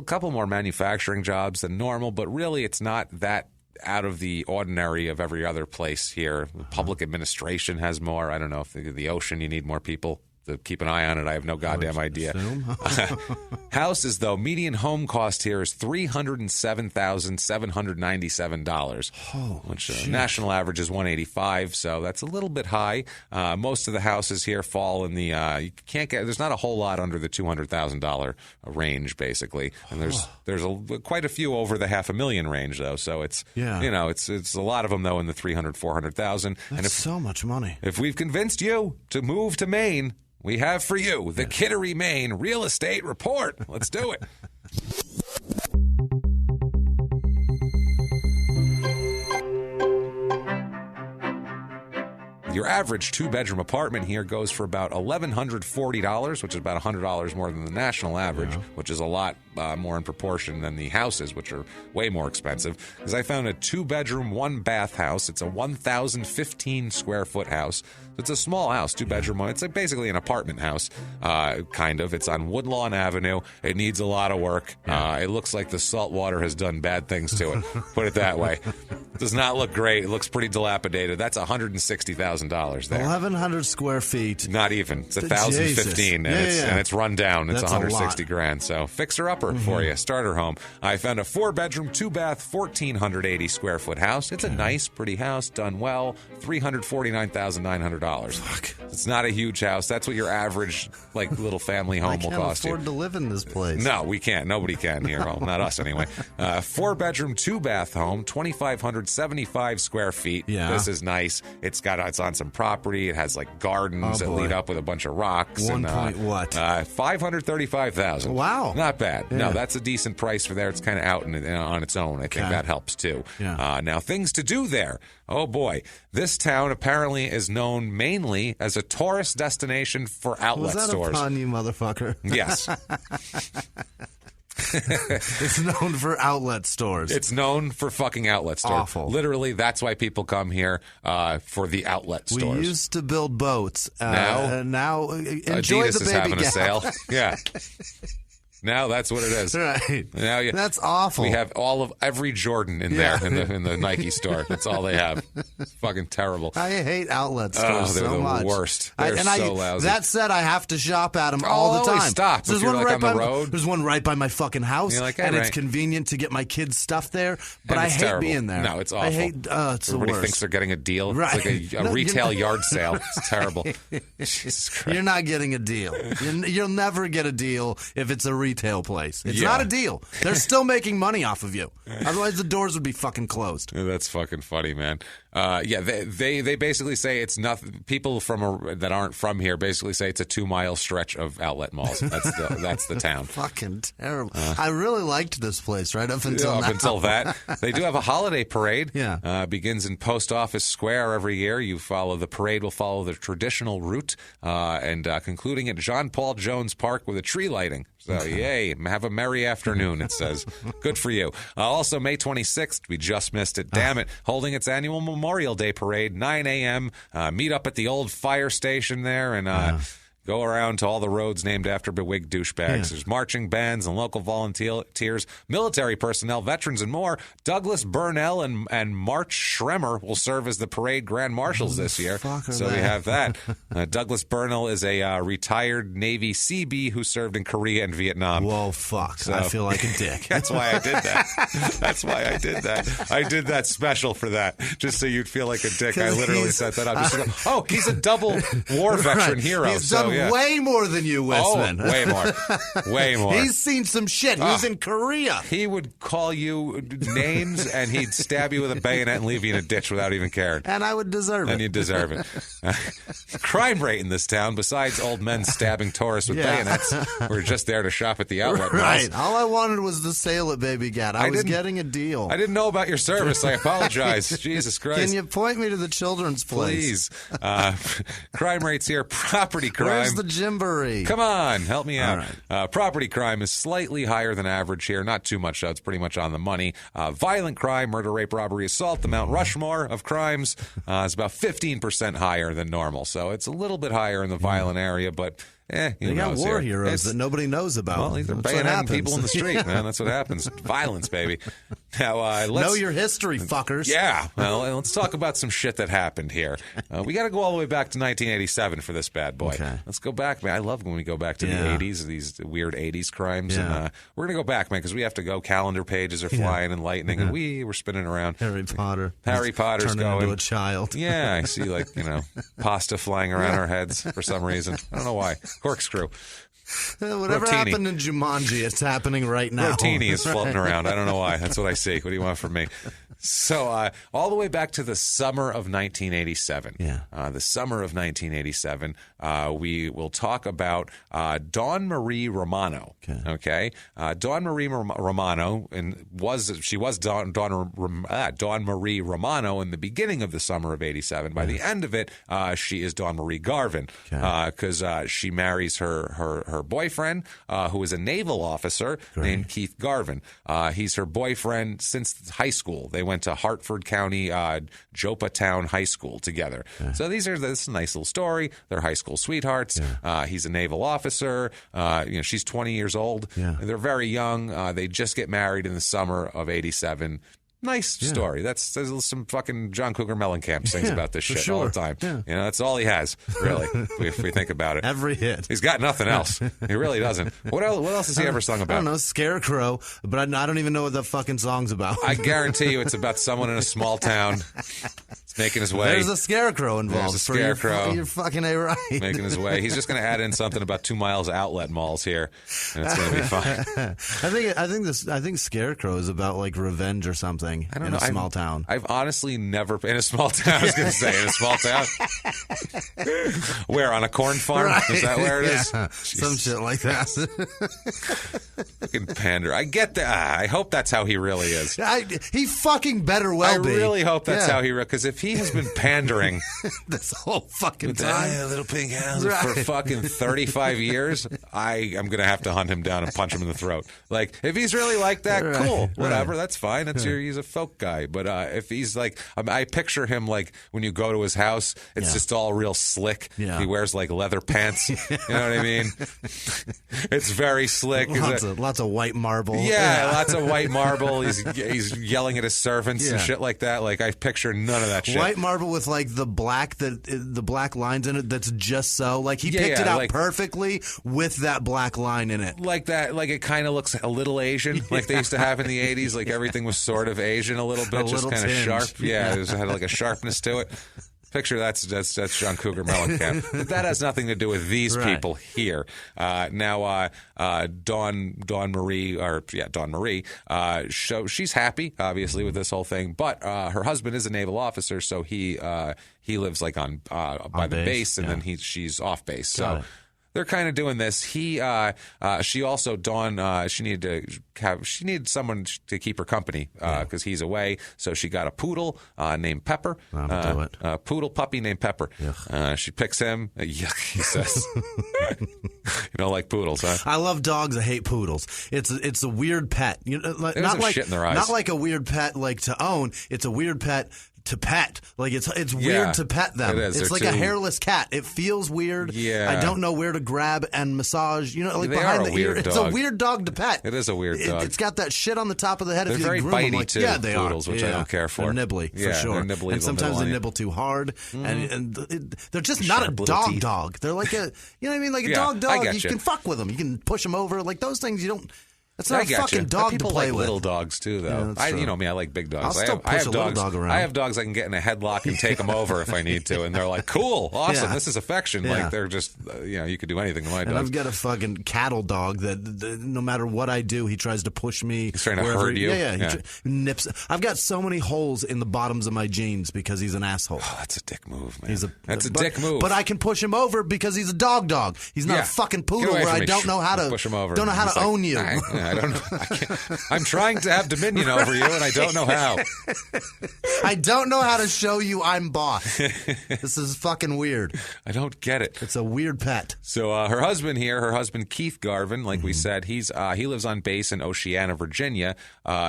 couple more manufacturing jobs than normal, but really it's not that out of the ordinary of every other place here. Public administration has more. I don't know if the ocean, you need more people to keep an eye on it. I have no goddamn idea. Houses, though, median home cost here is $307,797, which national average is $185, so that's a little bit high. Most of the houses here fall in the there's not a whole lot under the $200,000 range, basically, and there's quite a few over the $500,000 range, though. So it's it's a lot of them though in the 300,000, 400,000. That's so much money. If we've convinced you to move to Maine, we have for you the Kittery, Maine Real Estate Report. Let's do it. Your average two-bedroom apartment here goes for about $1,140, which is about $100 more than the national average, which is a lot more in proportion than the houses, which are way more expensive. Because I found a two-bedroom, one-bath house. It's a 1,015-square-foot house. It's a small house, two-bedroom. It's basically an apartment house, kind of. It's on Woodlawn Avenue. It needs a lot of work. It looks like the salt water has done bad things to it. Put it that way. It does not look great. It looks pretty dilapidated. That's $160,000 there. 1,100 square feet. Not even. It's 1,015, and it's run down. It's $160,000. So fixer-upper for you. Starter home. I found a 4-bedroom, 2-bath, 1,480 square foot house. It's a nice, pretty house, done well. $349,900. Fuck. It's not a huge house. That's what your average little family home will cost you. I can't afford to live in this place. No, we can't. Nobody can here. Well, not us anyway. 4-bedroom, 2-bath home, $2,500 675 square feet. Yeah. This is nice. It's on some property. It has like gardens that lead up with a bunch of rocks. 535,000. Wow. Not bad. Yeah. No, that's a decent price for there. It's kind of out on its own. I think that helps too. Yeah. Now, things to do there. Oh, boy. This town apparently is known mainly as a tourist destination for outlet stores. Was that a pun, you motherfucker? Yes. It's known for outlet stores. It's known for fucking outlet stores. Awful. Literally, that's why people come here for the outlet stores. We used to build boats. Now enjoy Adidas the is baby having gap. a sale. Yeah. Now that's what it is. Right. Now, that's awful. We have every Jordan in there in the Nike store. That's all they have. It's fucking terrible. I hate outlet stores they're so the much. Worst. They're so lousy. That said, I have to shop at them all the time. Stop. There's if you're one like right on the road. There's one right by my fucking house, you're like, and it's convenient to get my kids' stuff there. But I hate terrible. being there. No, it's awful. I hate. It's Everybody the worst. thinks they're getting a deal. Right. It's like a retail yard sale. It's terrible. Jesus Christ. You're not getting a deal. You'll never get a deal if it's a retail place. It's not a deal. They're still making money off of you. Otherwise, the doors would be fucking closed. That's fucking funny, man. They basically say it's nothing. People that aren't from here basically say it's a 2-mile stretch of outlet malls. That's the town. Fucking terrible. I really liked this place right up until now. Up until that, they do have a holiday parade. Yeah, begins in Post Office Square every year. The parade will follow the traditional route, and concluding at John Paul Jones Park with a tree lighting. So, yay, have a merry afternoon, it says. Good for you. Also, May 26th, we just missed it. Damn it. Holding its annual Memorial Day parade, 9 a.m. Meet up at the old fire station there and go around to all the roads named after bewigged douchebags. Yeah. There's marching bands and local volunteers, military personnel, veterans, and more. Douglas Burnell and March Schremer will serve as the parade grand marshals this year. So we have that. Douglas Burnell is a retired Navy Seabee who served in Korea and Vietnam. Whoa, fuck. So, I feel like a dick. That's why I did that. I did that special for that, just so you'd feel like a dick. I literally set that up. He's a double war veteran hero. He's done way more than you, Whisman. Way more. He's seen some shit. He was in Korea. He would call you names, and he'd stab you with a bayonet and leave you in a ditch without even caring. And I would deserve it. And you'd deserve it. Crime rate in this town, besides old men stabbing tourists with bayonets, we're just there to shop at the outlet malls. Right. All I wanted was the sale at Baby Gat. I was getting a deal. I didn't know about your service. I apologize. Jesus Christ. Can you point me to the children's place? Please. Crime rates here. Property crime. Where's the Gymboree? Come on, help me out. Right. Property crime is slightly higher than average here. Not too much, though. It's pretty much on the money. Violent crime, murder, rape, robbery, assault, the Mount Rushmore of crimes is about 15% higher than normal. So it's a little bit higher in the violent area, but they got war heroes that nobody knows about. Well, they're bayoneting people in the street, man. That's what happens. Violence, baby. Now, let's know your history, fuckers. Yeah. Well, let's talk about some shit that happened here. We got to go all the way back to 1987 for this bad boy. Okay. Let's go back, man. I love when we go back to the 80s, these weird 80s crimes. Yeah. And we're going to go back, man, because we have to go. Calendar pages are flying and lightning, and we're spinning around. Harry Potter's turning going into a child. Yeah, I see, pasta flying around our heads for some reason. I don't know why. Corkscrew. Whatever Rotini. Happened in Jumanji, it's happening right now. Rotini is floating around. I don't know why. That's what I see. What do you want from me? So all the way back to the summer of 1987. Yeah. The summer of 1987, we will talk about Dawn Marie Romano. Okay. Dawn Marie Romano was Dawn Marie Romano in the beginning of the summer of 87. By the end of it, she is Dawn Marie Garvin because she marries her boyfriend, who is a naval officer named Keith Garvin. He's her boyfriend since high school. They went to Hartford County Jopatown High School together. So this is a nice little story. They're high school sweethearts. He's a naval officer. She's 20 years old. They're very young. They just get married in the summer of 87. Nice story. There's some fucking John Cougar Mellencamp sings about this shit all the time. That's all he has, really, if we think about it. Every hit. He's got nothing else. He really doesn't. What else has he ever sung about? I don't know, Scarecrow, but I don't even know what the fucking song's about. I guarantee you it's about someone in a small town. It's making his way. There's a scarecrow involved. There's a scarecrow. You're fucking right. Making his way. He's just going to add in something about 2 miles of outlet malls here, and it's going to be fine. I think Scarecrow is about like revenge or something in a small town. I've honestly never in a small town. I was going to say in a small town. Where, on a corn farm? Right. Is that where it is? Some shit like that. Fucking pander. I get that. I hope that's how he really is. He fucking better well be. I really hope that's how he, because if he has been pandering this whole fucking time, little pink house for fucking 35 years, I am going to have to hunt him down and punch him in the throat. Like, if he's really like that, cool, whatever, that's fine. He's a folk guy. But if he's like, I picture him like when you go to his house, it's just all real slick. Yeah. He wears like leather pants. You know what I mean? It's very slick. Lots of white marble. Yeah, lots of white marble. He's yelling at his servants and shit like that. Like, I picture none of that shit. White marble with like the black lines in it. That's just so like he picked it out like, perfectly with that black line in it. Like that. Like it kind of looks a little Asian, like they used to have in the 80s. Like everything was sort of Asian a little bit, just kind of sharp. Yeah, it had like a sharpness to it. Picture that's John Cougar Mellencamp. But that has nothing to do with these people here. Now, Dawn Marie, she's happy, obviously, with this whole thing. But her husband is a naval officer, so he lives like on by the base, and then she's off base. So they're kind of doing this. She also, Dawn, she needed someone to keep her company because he's away. So she got a poodle named Pepper. A poodle puppy named Pepper. She picks him. Yuck, he says. You don't like poodles, huh? I love dogs. I hate poodles. It's a weird pet. Not like shit in their eyes. Not like a weird pet like to own. It's a weird pet to pet. Like it's weird to pet them. It is. It's like a hairless cat. It feels weird. Yeah. I don't know where to grab and massage. Like they behind are the ear. Dog. It's a weird dog to pet. It is a weird dog. It's got that shit on the top of the head. They're if you very groom bitey them. Like, too. Yeah, they poodles, are. Which I don't care for. They're nibbly for sure. They're nibbly, and sometimes they nibble too hard. And they're just not a dog. They're like a what I mean, like a dog. You can fuck with them. You can push them over. Like those things you don't. That's not a fucking dog to play with. Little dogs too, though. Yeah, you know me, I like big dogs. I'll still push a little dog around. I have dogs I can get in a headlock and take them over if I need to, and they're like, "Cool, awesome, this is affection." Yeah. Like they're just, you could do anything to my dogs. And I've got a fucking cattle dog that no matter what I do, he tries to push me. He's trying to herd you. Yeah. He nips. I've got so many holes in the bottoms of my jeans because he's an asshole. Oh, that's a dick move, man. That's a dick move. But I can push him over because he's a dog. He's not a fucking poodle where I don't know how to push him over. Don't know how to own you. I don't know. I'm trying to have dominion over you, and I don't know how. I don't know how to show you I'm boss. This is fucking weird. I don't get it. It's a weird pet. So her husband Keith Garvin, like we said, he lives on base in Oceana, Virginia.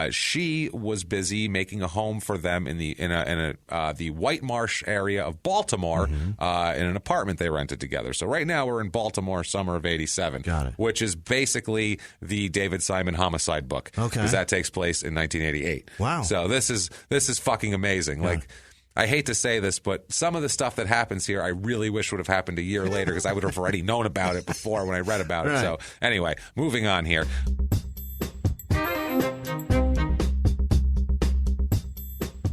She was busy making a home for them in the White Marsh area of Baltimore in an apartment they rented together. So right now we're in Baltimore, summer of '87, which is basically the David Simon homicide book, because that takes place in 1988. Wow! So this is fucking amazing. Yeah. Like, I hate to say this, but some of the stuff that happens here, I really wish would have happened a year later, because I would have already known about it before when I read about it. So anyway, moving on here.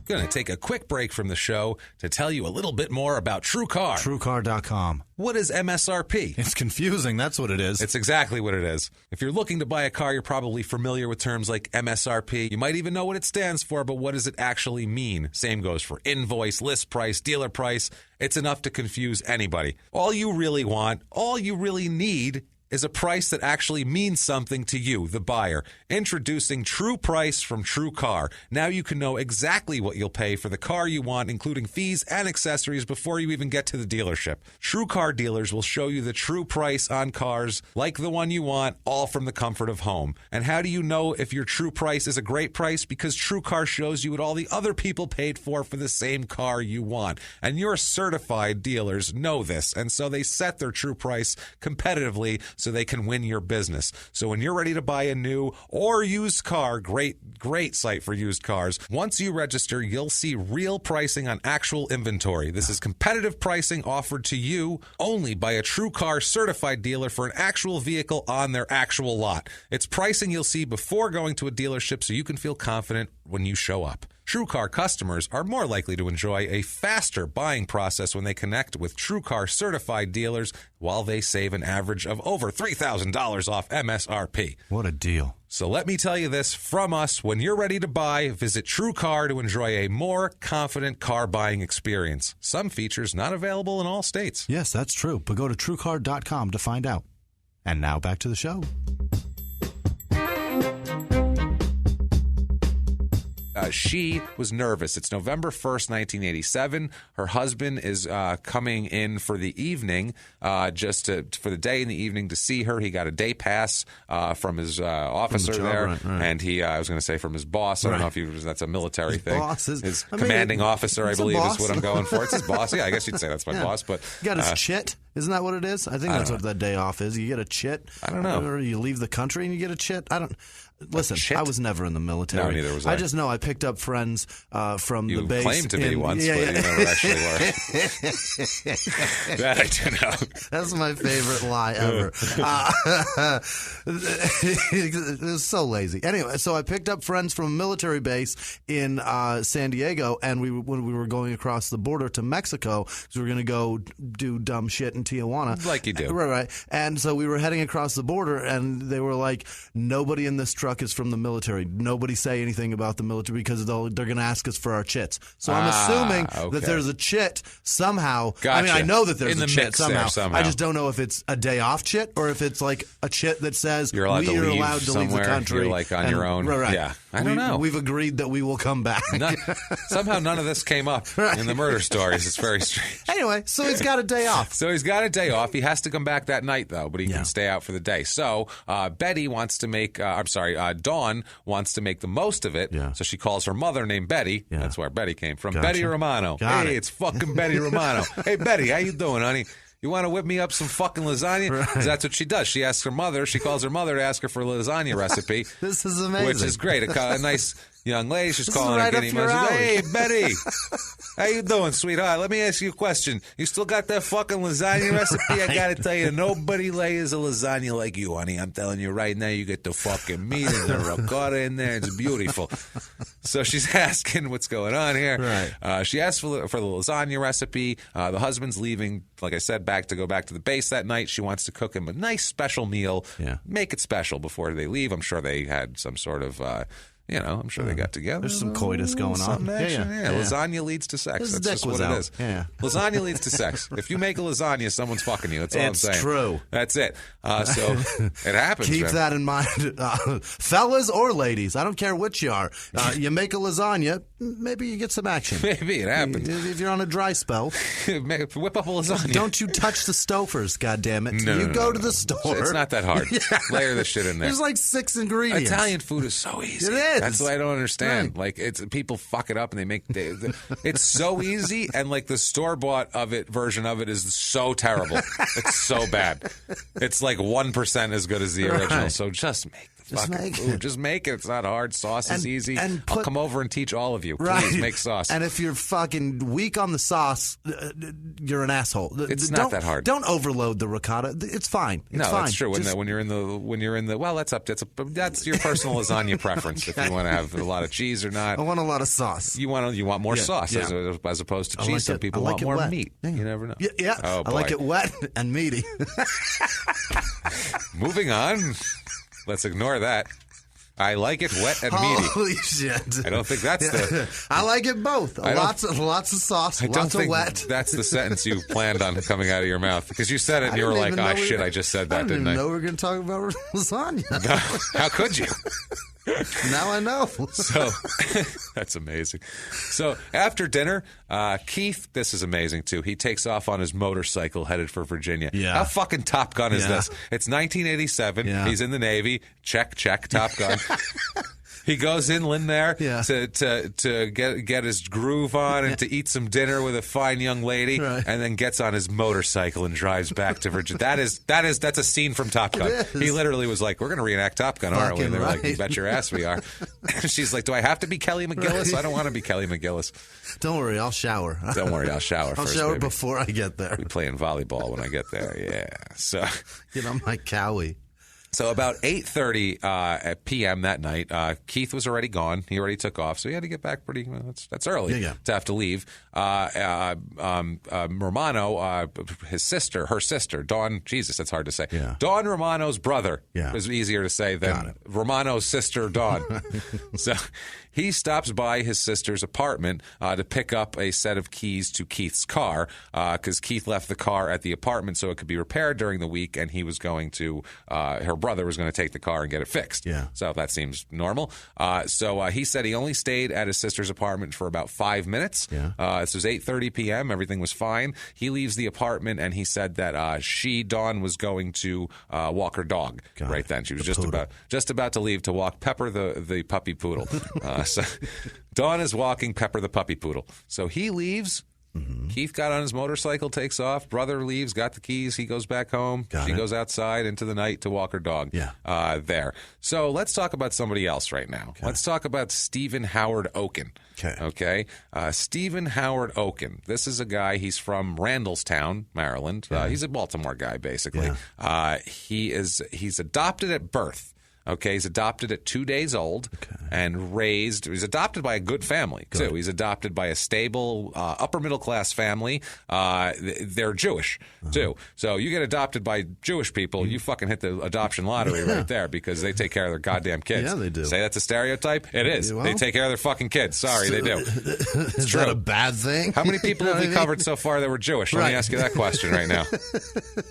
Going to take a quick break from the show to tell you a little bit more about TrueCar. TrueCar.com. What is MSRP? It's confusing. That's what it is. It's exactly what it is. If you're looking to buy a car, you're probably familiar with terms like MSRP. You might even know what it stands for, but what does it actually mean? Same goes for invoice, list price, dealer price. It's enough to confuse anybody. All you really want, all you really need is a price that actually means something to you, the buyer. Introducing True Price from TrueCar. Now you can know exactly what you'll pay for the car you want, including fees and accessories, before you even get to the dealership. TrueCar dealers will show you the true price on cars like the one you want, all from the comfort of home. And how do you know if your true price is a great price? Because TrueCar shows you what all the other people paid for the same car you want. And your certified dealers know this, and so they set their true price competitively so they can win your business. So when you're ready to buy a new or used car, great site for used cars. Once you register, you'll see real pricing on actual inventory. This is competitive pricing offered to you only by a TrueCar certified dealer for an actual vehicle on their actual lot. It's pricing you'll see before going to a dealership, so you can feel confident when you show up. TrueCar customers are more likely to enjoy a faster buying process when they connect with TrueCar certified dealers, while they save an average of over $3,000 off MSRP. What a deal. So let me tell you this from us. When you're ready to buy, visit TrueCar to enjoy a more confident car buying experience. Some features not available in all states. Yes, that's true. But go to TrueCar.com to find out. And now back to the show. She was nervous. It's November 1st, 1987. Her husband is coming in for the evening, for the day in the evening to see her. He got a day pass from his officer there. Right. And I was going to say from his boss. I don't know if that's a military thing. His commanding officer, I believe, is what I'm going for. It's his boss. Yeah, I guess you'd say that's my boss. But you got his chit. Isn't that what it is? I think that's what that day off is. You get a chit. I don't know. Or you leave the country and you get a chit. Listen, I was never in the military. No, neither was I. I just know I picked up friends from the base. You claimed to be once, but you never actually were. That I do know. That's my favorite lie ever. It was so lazy. Anyway, so I picked up friends from a military base in San Diego, and when we were going across the border to Mexico, because we were going to go do dumb shit in Tijuana. Like you do. Right. And so we were heading across the border, and they were like, nobody in this truck is from the military. Nobody say anything about the military because they're going to ask us for our chits. So I'm assuming that there's a chit somehow. Gotcha. I mean, I know that there's in a the chit somehow. I just don't know if it's a day off chit or if it's like a chit that says you're allowed we are allowed to leave the country. You're like on your own. Right. Yeah. I don't know. We've agreed that we will come back. Somehow none of this came up in the murder stories. It's very strange. Anyway, so he's got a day off. He has to come back that night, though, but he can stay out for the day. So Betty wants to make, Dawn wants to make the most of it. Yeah. So she calls her mother named Betty. Yeah. That's where Betty came from. Gotcha. Betty Romano. It's fucking Betty Romano. Hey, Betty, how you doing, honey? You want to whip me up some fucking lasagna? Right. 'Cause that's what she does. She asks her mother. She calls her mother to ask her for a lasagna recipe. This is amazing. Which is great. A nice young lady. She's this calling her right Guinea up your Mustard. alley. Hey, Betty. How you doing, sweetheart? Let me ask you a question. You still got that fucking lasagna recipe? I got to tell you, nobody layers a lasagna like you, honey. I'm telling you right now, you get the fucking meat and the ricotta in there. It's beautiful. So she's asking what's going on here. Right. She asked for the lasagna recipe. The husband's leaving, like I said, to go back to the base that night. She wants to cook him a nice special meal. Yeah. Make it special before they leave. I'm sure they had some sort of... I'm sure they got together. There's some coitus going on. Yeah. Lasagna leads to sex. That's just what it is. Yeah. Lasagna leads to sex. If you make a lasagna, someone's fucking you. That's all I'm saying. It's true. That's it. So it happens. Keep man. that in mind. Fellas or ladies, I don't care which you are. You make a lasagna, maybe you get some action. Maybe it happens. If you're on a dry spell. Whip up a lasagna. Don't you touch the stofers, goddammit. No, go to the store. It's not that hard. Layer the shit in there. There's like 6 ingredients. Italian food is so easy. It is. That's what I don't understand. Right. Like it's people fuck it up and they make it's so easy, and like the store-bought version of it is so terrible. It's so bad. It's like 1% as good as the original. Right. So just make the fucking food. Just make it. It's not hard. Sauce is easy. I'll come over and teach all of you. Please make sauce. And if you're fucking weak on the sauce, you're an asshole. It's not that hard. Don't overload the ricotta. It's fine. It's fine. That's true. When you're in the well, that's your personal lasagna preference. If you want to have a lot of cheese or not. I want a lot of sauce. You want more sauce as opposed to cheese. Like Some people want more meat. Yeah. You never know. Yeah. Oh, I like it wet and meaty. Moving on. Let's ignore that. I like it wet and meaty. Holy shit! I don't think that's the. I like it both. Lots of sauce. Lots of wet. That's the sentence you planned on coming out of your mouth because you said it and you were like, "Ah, shit! I just said that, didn't I?" I didn't know we were going to talk about lasagna. No, how could you? Now I know. So that's amazing. So after dinner, Keith, this is amazing too. He takes off on his motorcycle headed for Virginia. Yeah. How fucking Top Gun is this? It's 1987. Yeah. He's in the Navy. Check, Top Gun. He goes inland there to get his groove on and to eat some dinner with a fine young lady, and then gets on his motorcycle and drives back to Virginia. That's a scene from Top Gun. He literally was like, "We're going to reenact Top Gun, aren't we?" And they're like, "You bet your ass we are." She's like, "Do I have to be Kelly McGillis? I don't want to be Kelly McGillis." Don't worry, I'll shower. Don't worry, I'll shower I'll first. shower baby. before I get there. I'll be playing volleyball when I get there. Yeah. So Get on my cowie. So about 8:30 p.m. that night, Keith was already gone. He already took off, so he had to get back pretty. That's early to have to leave. Romano, her sister, Dawn. Jesus, that's hard to say. Yeah. Dawn Romano's brother is easier to say than Romano's sister, Dawn. So he stops by his sister's apartment to pick up a set of keys to Keith's car because Keith left the car at the apartment so it could be repaired during the week, and he was going to her brother was going to take the car and get it fixed. Yeah. So that seems normal. So he said he only stayed at his sister's apartment for about 5 minutes. Yeah. This was 8:30 p.m. Everything was fine. He leaves the apartment, and he said that Dawn was going to walk her dog right then. She was just about to leave to walk Pepper the puppy poodle. So Dawn is walking Pepper the puppy poodle. So he leaves. Mm-hmm. Keith got on his motorcycle, takes off. Brother leaves, got the keys. He goes back home. She goes outside into the night to walk her dog. There. So let's talk about somebody else right now. Okay. Let's talk about Stephen Howard Oken. Okay. Stephen Howard Oken. This is a guy. He's from Randallstown, Maryland. He's a Baltimore guy, basically. Yeah. He's adopted at birth. Okay, he's adopted at 2 days old and raised. He's adopted by a good family, too. He's adopted by a stable, upper-middle-class family. They're Jewish, too. So you get adopted by Jewish people, you fucking hit the adoption lottery right there because they take care of their goddamn kids. Yeah, they do. Say that's a stereotype? It is. Well, they take care of their fucking kids. Sorry, they do. Is that a bad thing? How many people have we covered so far that were Jewish? Let me ask you that question right now.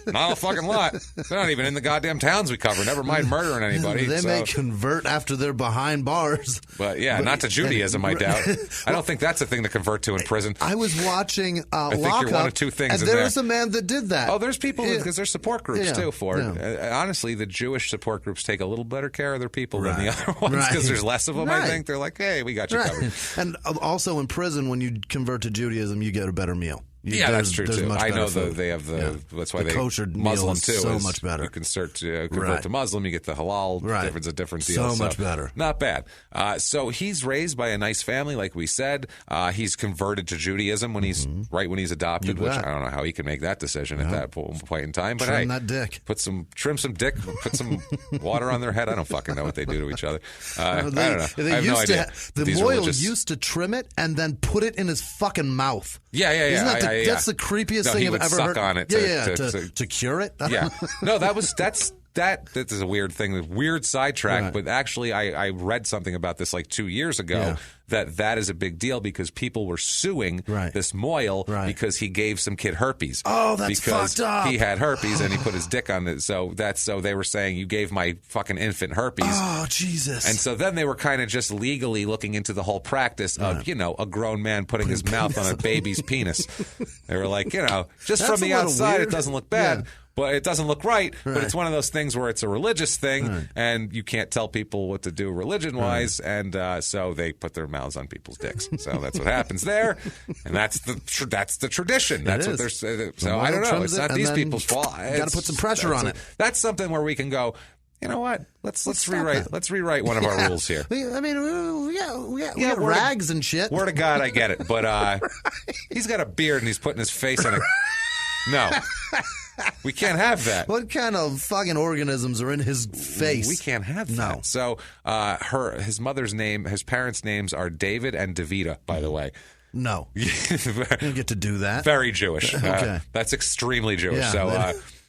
Not a fucking lot. They're not even in the goddamn towns we cover. Never mind murdering anybody. They may convert after they're behind bars. But not to Judaism, I doubt. I don't think that's a thing to convert to in prison. I was watching I think Lockup, you're one of two things and there was a man that did that. Oh, there's people, because there's support groups, too, for it. Honestly, the Jewish support groups take a little better care of their people than the other ones, because there's less of them, I think. They're like, hey, we got you covered. And also in prison, when you convert to Judaism, you get a better meal. That's true too. I know they have that's why the they kosher Muslim too. So much better. You can convert to Muslim, you get the halal. It's a different deal. So much better. Not bad. So he's raised by a nice family, like we said. He's converted to Judaism when he's when he's adopted, which I don't know how he can make that decision at that point in time. But trim that dick. Trim some dick. Put some water on their head. I don't fucking know what they do to each other. I don't know. I have no idea. The Moyle used to trim it and then put it in his fucking mouth. Yeah. That's the creepiest thing I've ever heard. On it to cure it. No, that is a weird thing, a weird sidetrack. But actually, I read something about this like 2 years ago. That is a big deal because people were suing this Moyle because he gave some kid herpes. Oh, that's because fucked up. He had herpes and he put his dick on it. So they were saying you gave my fucking infant herpes. Oh, Jesus. And so then they were kind of just legally looking into the whole practice of, a grown man putting his mouth on a baby's penis. They were like, just from the outside, it doesn't look bad. Yeah. But it doesn't look right. But it's one of those things where it's a religious thing, and you can't tell people what to do religion-wise, and so they put their mouths on people's dicks. So that's what happens there, and that's the tradition. That's what they're saying. So I don't know. It's not these people's fault. Got to put some pressure on it. That's something where we can go, you know what? Let's rewrite. Let's rewrite one of our rules here. I mean, we got rags and shit. Word of God, I get it. But he's got a beard and he's putting his face on it. No. We can't have that. What kind of fucking organisms are in his face? We can't have that. No. So his parents' names are David and Davida, by the way. No. You don't get to do that. Very Jewish. Okay. That's extremely Jewish.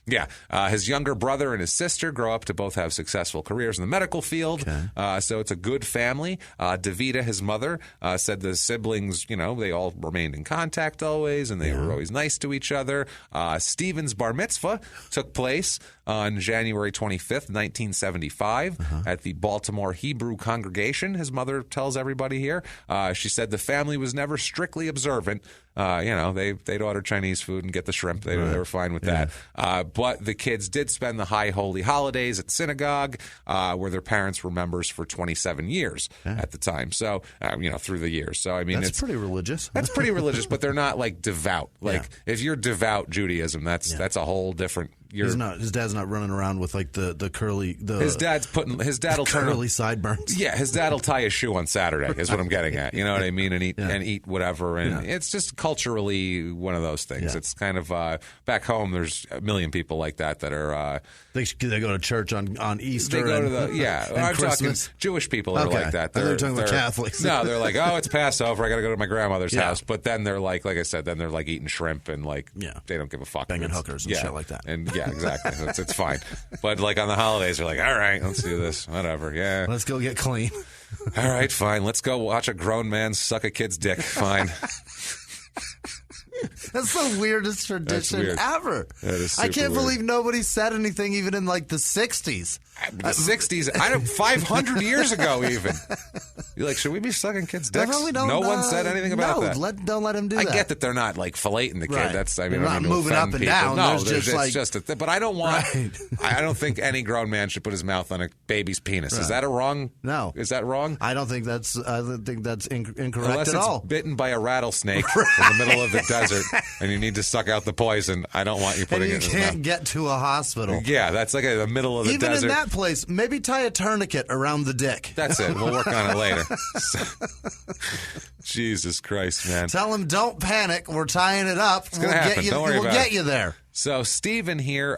His younger brother and his sister grow up to both have successful careers in the medical field. Okay. So it's a good family. Davida, his mother, said the siblings, they all remained in contact always, and they were always nice to each other. Stephen's bar mitzvah took place on January 25th, 1975, at the Baltimore Hebrew congregation. His mother tells everybody here. She said the family was never strictly observant. They'd order Chinese food and get the shrimp. They were fine with that. But the kids did spend the high holy holidays at synagogue, where their parents were members for 27 years at the time. So, through the years. So, I mean, it's pretty religious. That's pretty religious, but they're not like devout. If you're devout Judaism, that's a whole different. His dad's not running around with like the curly. His dad'll turn curly sideburns. Yeah, his dad'll tie his shoe on Saturday. Is what I'm getting at. You know what I mean? And eat whatever. And it's just culturally one of those things. Yeah. It's kind of back home. There's a million people like that are. They go to church on Easter. They go to and I'm Christmas. talking Jewish people are like that. They're talking about Catholics. No, they're like, oh, it's Passover. I got to go to my grandmother's house. But then they're like I said, then they're like eating shrimp and like they don't give a fuck. Banging hookers and shit like that. And exactly. It's fine. But like on the holidays, they're like, all right, let's do this. Whatever. Yeah. Let's go get clean. All right, fine. Let's go watch a grown man suck a kid's dick. Fine. That's the weirdest tradition ever. I can't believe nobody said anything even in like the 60s. The 60s, 500 years ago even. You're like, should we be sucking kids' dicks? No one said anything about that. Don't let him do that. I get that they're not like filleting the kid. Right. That's they're not moving up and down. No, it's just a thing. But I don't want. I don't think any grown man should put his mouth on a baby's penis. Is that a wrong? No. Is that wrong? I don't think that's. Incorrect Unless at it's all. bitten by a rattlesnake in the middle of the desert, and you need to suck out the poison. I don't want you putting it in his mouth. You can't get to a hospital. Yeah, that's like in the middle of the desert. Even in that place, maybe tie a tourniquet around the dick. That's it. We'll work on it later. Jesus Christ, man. Tell him don't panic. We're tying it up. It's going to happen. Don't worry about it. We'll get you there. So Stephen here,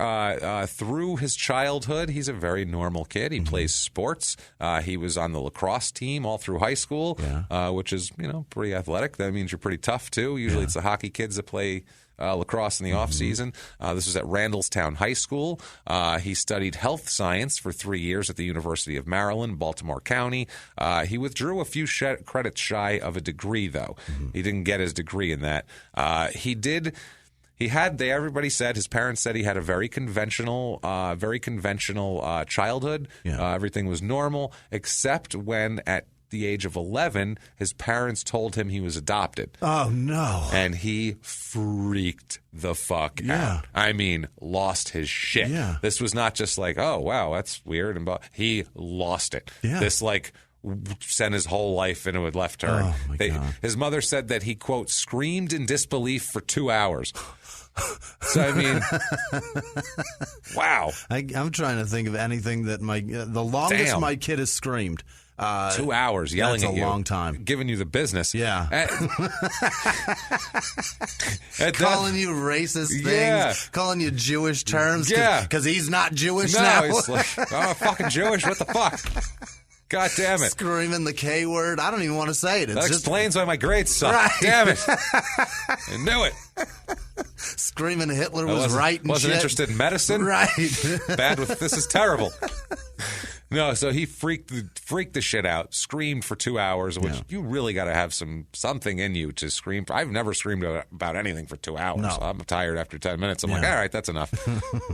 through his childhood, he's a very normal kid. He plays sports. He was on the lacrosse team all through high school, which is, pretty athletic. That means you're pretty tough, too. Usually it's the hockey kids that play lacrosse in the off season. This was at Randallstown High School. He studied health science for 3 years at the University of Maryland, Baltimore County. He withdrew a few credits shy of a degree, though. He didn't get his degree in that. Everybody said, his parents said he had a very conventional childhood. Everything was normal, except when at the age of 11, his parents told him he was adopted. Oh, no. And he freaked the fuck out. I mean, lost his shit. Yeah. This was not just like, oh, wow, that's weird. He lost it. Yeah. This, sent his whole life into a left turn. Oh, my God. His mother said that he, quote, screamed in disbelief for 2 hours. So, I mean, wow. I'm trying to think of anything that the longest my kid has screamed. 2 hours yelling at you. That's a long time. Giving you the business. Yeah. Calling you racist things. Yeah. Calling you Jewish terms. Yeah. Because he's not Jewish now. He's like, oh, I'm fucking Jewish. What the fuck? God damn it. Screaming the K word. I don't even want to say it. That explains why my grades suck. Right. Damn it. I knew it. Screaming Hitler was right and wasn't shit. Interested in medicine. Right. Bad with this is terrible. No, so he freaked the shit out, screamed for 2 hours, which you really got to have something in you to scream. I've never screamed about anything for 2 hours. No. I'm tired after 10 minutes. I'm like, all right, that's enough.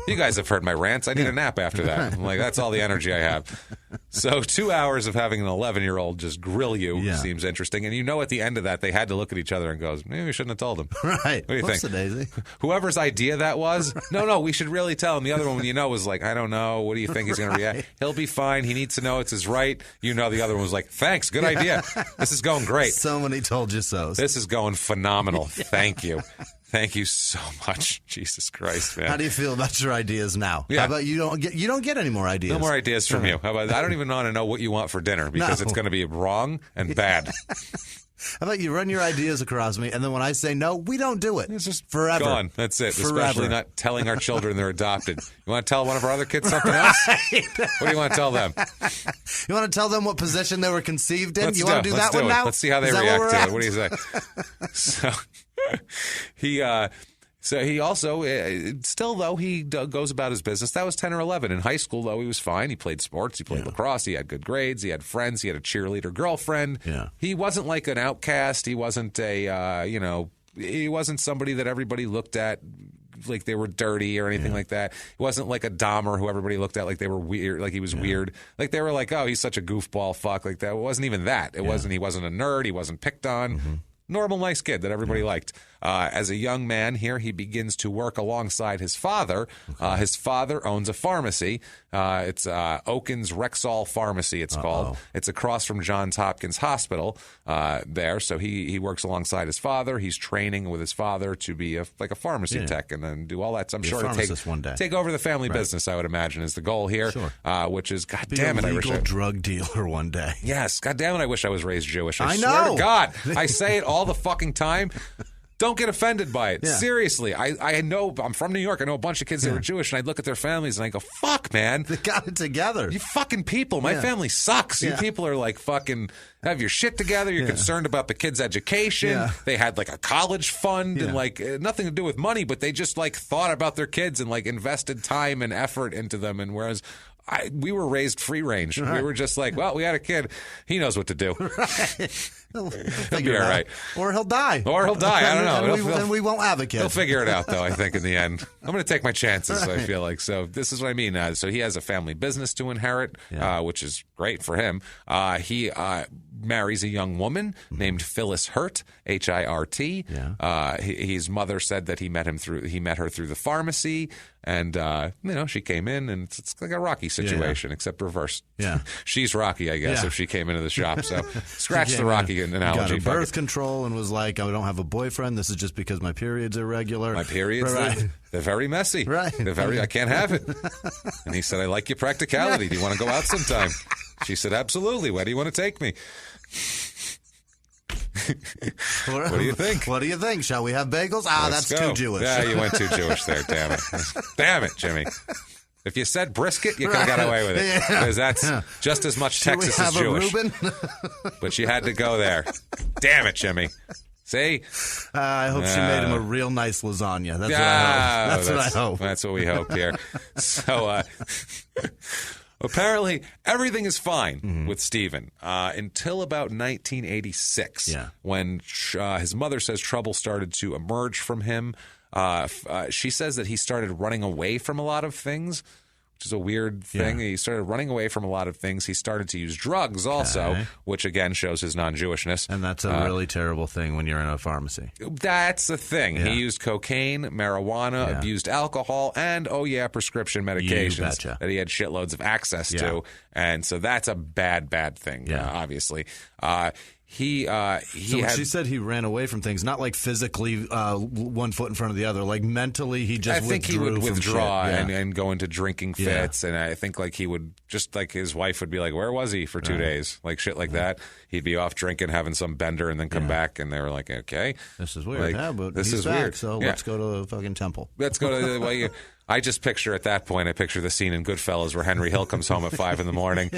You guys have heard my rants. I need a nap after that. I'm like, that's all the energy I have. So 2 hours of having an 11-year-old just grill you seems interesting. And at the end of that, they had to look at each other and go, maybe we shouldn't have told him. Right. What do you think? Daisy. Whoever's idea that was, no, we should really tell him. The other one, was like, I don't know. What do you think he's going to react? He'll be fine. He needs to know it's his right. The other one was like, thanks. Good idea. This is going great. So many told you so. This is going phenomenal. Thank you. Thank you so much. Jesus Christ, man. How do you feel about your ideas now? Yeah. How about you don't get any more ideas? No more ideas from you. How about I don't even want to know what you want for dinner because it's going to be wrong and bad. How about you run your ideas across me, and then when I say no, we don't do it. It's just forever. Gone. That's it. Forever. Especially not telling our children they're adopted. You want to tell one of our other kids something else? What do you want to tell them? You want to tell them what position they were conceived in? Let's you want to do that one now? Let's see how they react to it. What do you say? So he also, still though, he goes about his business. That was 10 or 11. In high school, though, he was fine. He played sports. He played lacrosse. He had good grades. He had friends. He had a cheerleader girlfriend. Yeah. He wasn't like an outcast. He wasn't he wasn't somebody that everybody looked at like they were dirty or anything like that. He wasn't like a Dahmer who everybody looked at like they were weird, like he was weird. Like they were like, oh, he's such a goofball fuck. Like that. It wasn't even that. It wasn't. He wasn't a nerd. He wasn't picked on. normal, nice kid that everybody liked. As a young man here, he begins to work alongside his father. His father owns a pharmacy. It's Oakens Rexall Pharmacy, it's called. It's across from Johns Hopkins Hospital there. So he works alongside his father. He's training with his father to be a pharmacy tech and then do all that. So I'm sure to take over the family business, I would imagine, is the goal here, which is, God damn it, I wish I drug dealer one day. Yes, God damn it, I wish I was raised Jewish. I know. swear to God, I say it all the fucking time. Don't get offended by it. Yeah. Seriously, I know, I'm from New York. I know a bunch of kids that were Jewish, and I look at their families and I go, fuck, man. They got it together. You fucking people. My family sucks. You people are like fucking have your shit together. You're concerned about the kids' education. Yeah. They had like a college fund and like nothing to do with money, but they just like thought about their kids and like invested time and effort into them. And whereas we were raised free range. Right. We were just like, well, we had a kid. He knows what to do. Right. He'll be all right. Or he'll die. I don't know. And we won't have a kid. He'll figure it out, though, I think, in the end. I'm going to take my chances, I feel like. So this is what I mean. So he has a family business to inherit, which is great for him. He marries a young woman named Phyllis Hirt, Hirt. Yeah. His mother said that he met her through the pharmacy. And, she came in, and it's like a Rocky situation, except reversed. Yeah. She's Rocky, I guess, if she came into the shop. So scratch the Rocky analogy. Got a birth control and was like, I don't have a boyfriend. This is just because my period's irregular. My periods, they're very messy. Right. I can't have it. And he said, I like your practicality. Do you want to go out sometime? She said, absolutely. Where do you want to take me? What do you think? What do you think? Shall we have bagels? That's too Jewish. Yeah, you went too Jewish there. Damn it. Damn it, Jimmy. If you said brisket, you could have got away with it. Because that's just as much Texas as Jewish. But you had to go there. Damn it, Jimmy. See? I hope she made him a real nice lasagna. That's what I hope. That's what we hope here. So, apparently, everything is fine with Stephen until about 1986, when his mother says trouble started to emerge from him. She says that he started running away from a lot of things, which is a weird thing. He started running away from a lot of things. He started to use drugs also, which again shows his non-Jewishness. And that's a really terrible thing when you're in a pharmacy. That's the thing. Yeah. He used cocaine, marijuana, abused alcohol, and, prescription medications that he had shitloads of access to. And so that's a bad thing, obviously. She said he ran away from things, not like physically 1 foot in front of the other, like mentally he just withdrew. I think he would withdraw and go into drinking fits, and I think like he would just like his wife would be like, where was he for 2 days? Like shit like that. He'd be off drinking, having some bender, and then come back, and they were like, okay. This is weird. But this is back, weird. So let's go to the fucking temple. Let's go to the I just picture at that point, I picture the scene in Goodfellas where Henry Hill comes home at 5 a.m,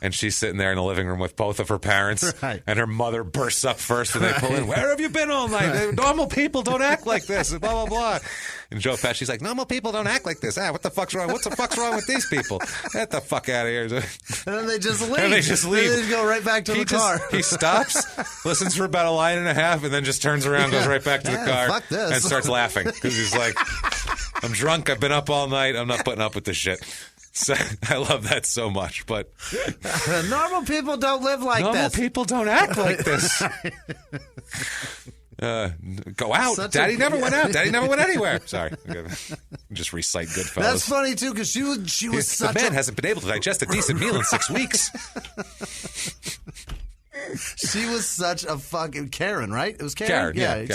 and she's sitting there in the living room with both of her parents, and her mother bursts up first, and they pull in, where have you been all night? Normal people don't act like this, and blah, blah, blah. And Joe Pesci's like, normal people don't act like this. What the fuck's wrong? What's the fuck's wrong with these people? Get the fuck out of here. And then they just leave. And they just leave. They just go right back to the car. He stops, listens for about a line and a half, and then just turns around, goes right back to the car, fuck this. And starts laughing. Because he's like, I'm drunk, I've been up all night, I'm not putting up with this shit. So, I love that so much, but normal people don't live like this. Normal people don't act like this. Go out. Daddy never went out. Daddy never went anywhere. Sorry. Just recite Goodfellas. That's funny, too, because she was such a... The man hasn't been able to digest a decent meal in 6 weeks. She was such a fucking Karen, right? It was Karen. Karen.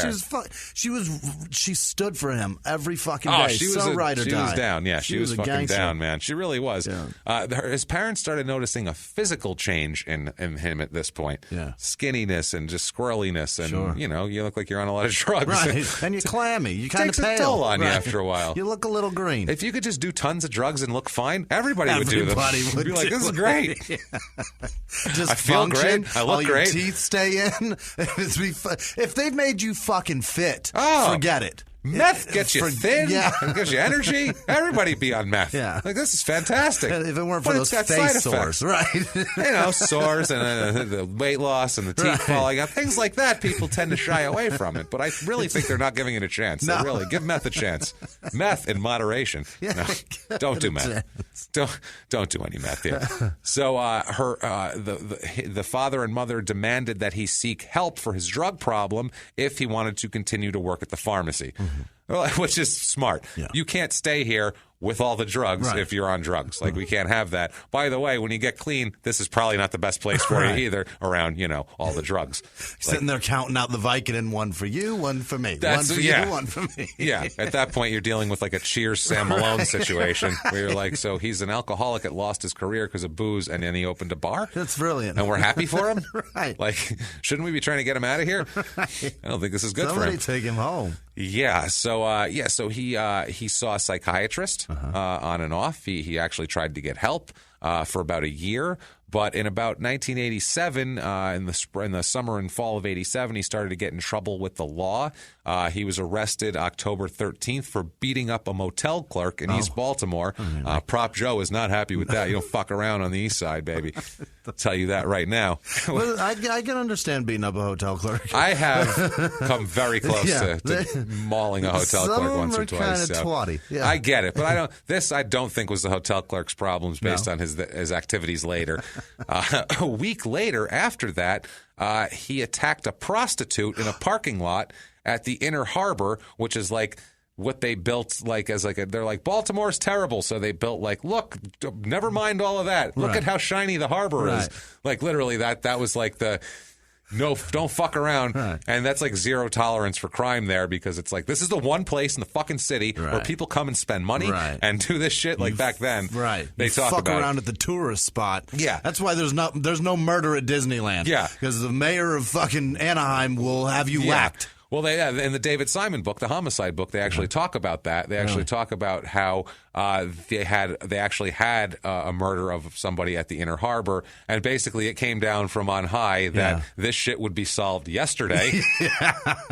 She stood for him every fucking day. She was down. Yeah, she was fucking down, man. She really was. Yeah. His parents started noticing a physical change in him at this point. Yeah, skinniness and just squirreliness, and you look like you're on a lot of drugs. Right, and you're clammy. You kind of pale. Takes a toll on you after a while. You look a little green. If you could just do tons of drugs and look fine, everybody would do them. Would be like, this is great. Just I feel great. I look great. Your teeth stay in. If they've made you fucking fit, forget it. Meth gets you thin. Yeah. It gives you energy. Everybody be on meth. Yeah. Like, this is fantastic. If it weren't for But those it's got face side effects. sores, right? You know, sores and the weight loss and the teeth falling out. Things like that, people tend to shy away from it. But I really think they're not giving it a chance. No. They really give meth a chance. Meth in moderation. Yeah, No, don't do meth. Don't do any meth here. So the father and mother demanded that he seek help for his drug problem if he wanted to continue to work at the pharmacy. Well, which is smart. Yeah. You can't stay here with all the drugs if you're on drugs. Like, we can't have that. By the way, when you get clean, this is probably not the best place for you either, around, all the drugs. Sitting there counting out the Vicodin, one for you, one for me. One for you, one for me. Yeah, at that point, you're dealing with like a Cheers Sam Malone situation where you're like, so he's an alcoholic that lost his career because of booze, and then he opened a bar? That's brilliant. And we're happy for him? Right. Like, shouldn't we be trying to get him out of here? Right. I don't think this is good Somebody for him. take him home. Yeah, so he saw a psychiatrist on and off. He actually tried to get help for about a year, but in about 1987, in the summer and fall of '87, he started to get in trouble with the law. He was arrested October 13th for beating up a motel clerk in East Baltimore. Prop Joe is not happy with that. You don't fuck around on the East Side, baby. I'll tell you that right now. Well, I can understand beating up a hotel clerk. I have come very close to mauling a hotel clerk once or twice. Kind of twatty. Yeah. I get it, but I don't think was the hotel clerk's problems based on his activities later. A week later, after that, he attacked a prostitute in a parking lot at the Inner Harbor, which is like what they built they're like, Baltimore's terrible, so they built look, never mind all of that. Look at how shiny the harbor is. Like, literally that was like the no, don't fuck around. Right. And that's like zero tolerance for crime there, because it's like, this is the one place in the fucking city where people come and spend money and do this shit. Like, back then, they talk fuck about around at the tourist spot. Yeah. That's why there's no murder at Disneyland. Yeah. Because the mayor of fucking Anaheim will have you whacked. Well, in the David Simon book, the homicide book, they actually talk about that. They actually talk about how they actually had a murder of somebody at the Inner Harbor, and basically it came down from on high that this shit would be solved yesterday.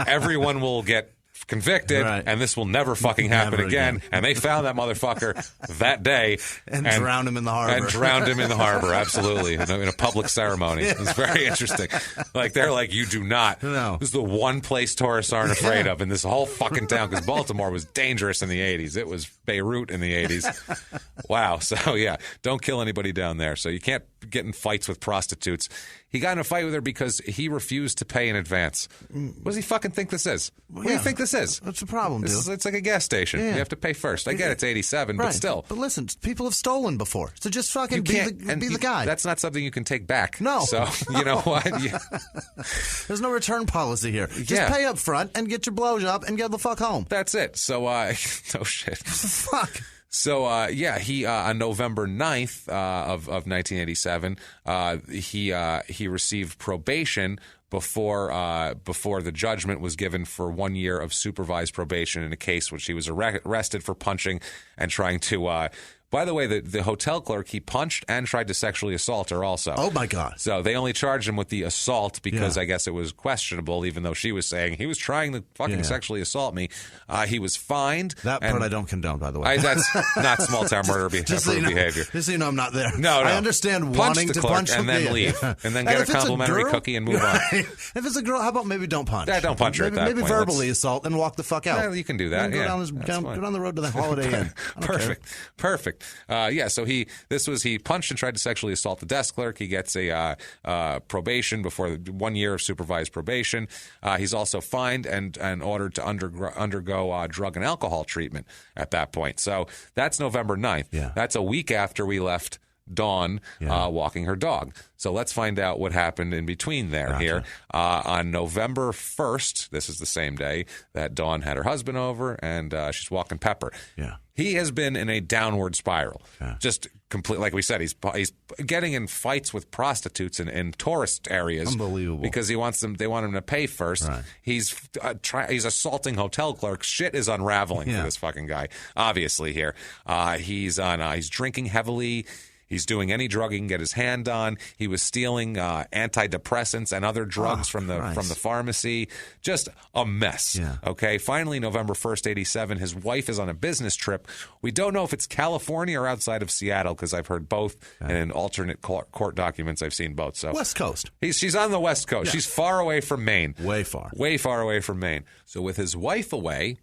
Everyone will get convicted, and this will never fucking happen again. And they found that motherfucker that day and drowned him in the harbor. Absolutely, in a public ceremony. It was very interesting. Like, they're like, you do not. No. This is the one place tourists aren't afraid of in this whole fucking town, because Baltimore was dangerous in the 80s. It was Beirut in the 80s. Wow. So, yeah, don't kill anybody down there. So you can't get in fights with prostitutes. He got in a fight with her because he refused to pay in advance. What does he fucking think this is? What do you think this is? What's the problem, dude? It's like a gas station. You have to pay first. I get it's 87, but still. But listen, people have stolen before, so just fucking be the guy. That's not something you can take back. No. So, you know what? There's no return policy here. Just pay up front and get your blowjob and get the fuck home. That's it. So, no shit. Fuck. So, he on November 9th of 1987, he received probation before the judgment was given for 1 year of supervised probation in a case which he was arrested for punching and trying to. By the way, the hotel clerk, he punched and tried to sexually assault her also. Oh, my God. So they only charged him with the assault because I guess it was questionable, even though she was saying he was trying to fucking sexually assault me. He was fined. That part I don't condone, by the way. That's not small-town murder behavior. Just so you know, I'm not there. No. I understand wanting to punch and then leave. And then get a complimentary cookie and move on. If it's a girl, how about maybe don't punch? Yeah, don't punch her at that point. Maybe verbally Let's assault and walk the fuck out. Yeah, you can do that. Go down the road to the Holiday Inn. Perfect. So he punched and tried to sexually assault the desk clerk. He gets a probation before 1 year of supervised probation. He's also fined and ordered to undergo drug and alcohol treatment at that point. So that's November 9th. Yeah. That's a week after we left Dawn walking her dog. So let's find out what happened in between there. Here on November 1st, this is the same day that Dawn had her husband over, and she's walking Pepper. Yeah. He has been in a downward spiral. Just complete, like we said, he's getting in fights with prostitutes in tourist areas. Unbelievable. Because they want him to pay first. Right. He's assaulting hotel clerks. Shit is unraveling for this fucking guy. Obviously, here he's drinking heavily. He's doing any drug he can get his hand on. He was stealing antidepressants and other drugs from the pharmacy. Just a mess. Yeah. Okay. Finally, November 1st, 87, his wife is on a business trip. We don't know if it's California or outside of Seattle because I've heard both, and in alternate court documents I've seen both. So West Coast. She's on the West Coast. Yeah. She's far away from Maine. Way far. Way far away from Maine. So with his wife away,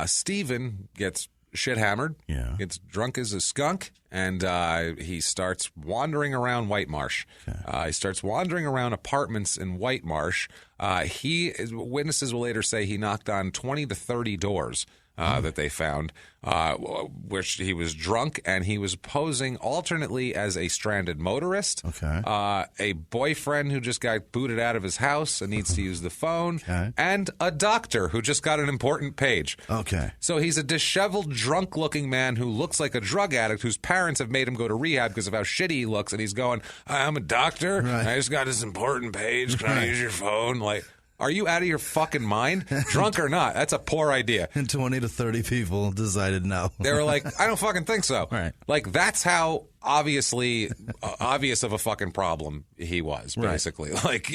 Stephen gets shit hammered, gets drunk as a skunk, and he starts wandering around White Marsh. He starts wandering around apartments in White Marsh. Witnesses will later say he knocked on 20 to 30 doors that they found, which he was drunk, and he was posing alternately as a stranded motorist, a boyfriend who just got booted out of his house and needs to use the phone, and a doctor who just got an important page. So he's a disheveled, drunk-looking man who looks like a drug addict whose parents have made him go to rehab because of how shitty he looks, and he's going, I'm a doctor, I just got this important page, can I use your phone? Like, are you out of your fucking mind? Drunk or not, that's a poor idea. And 20 to 30 people decided no. They were like, I don't fucking think so. Right. Like, that's how obvious of a fucking problem he was, basically. Like,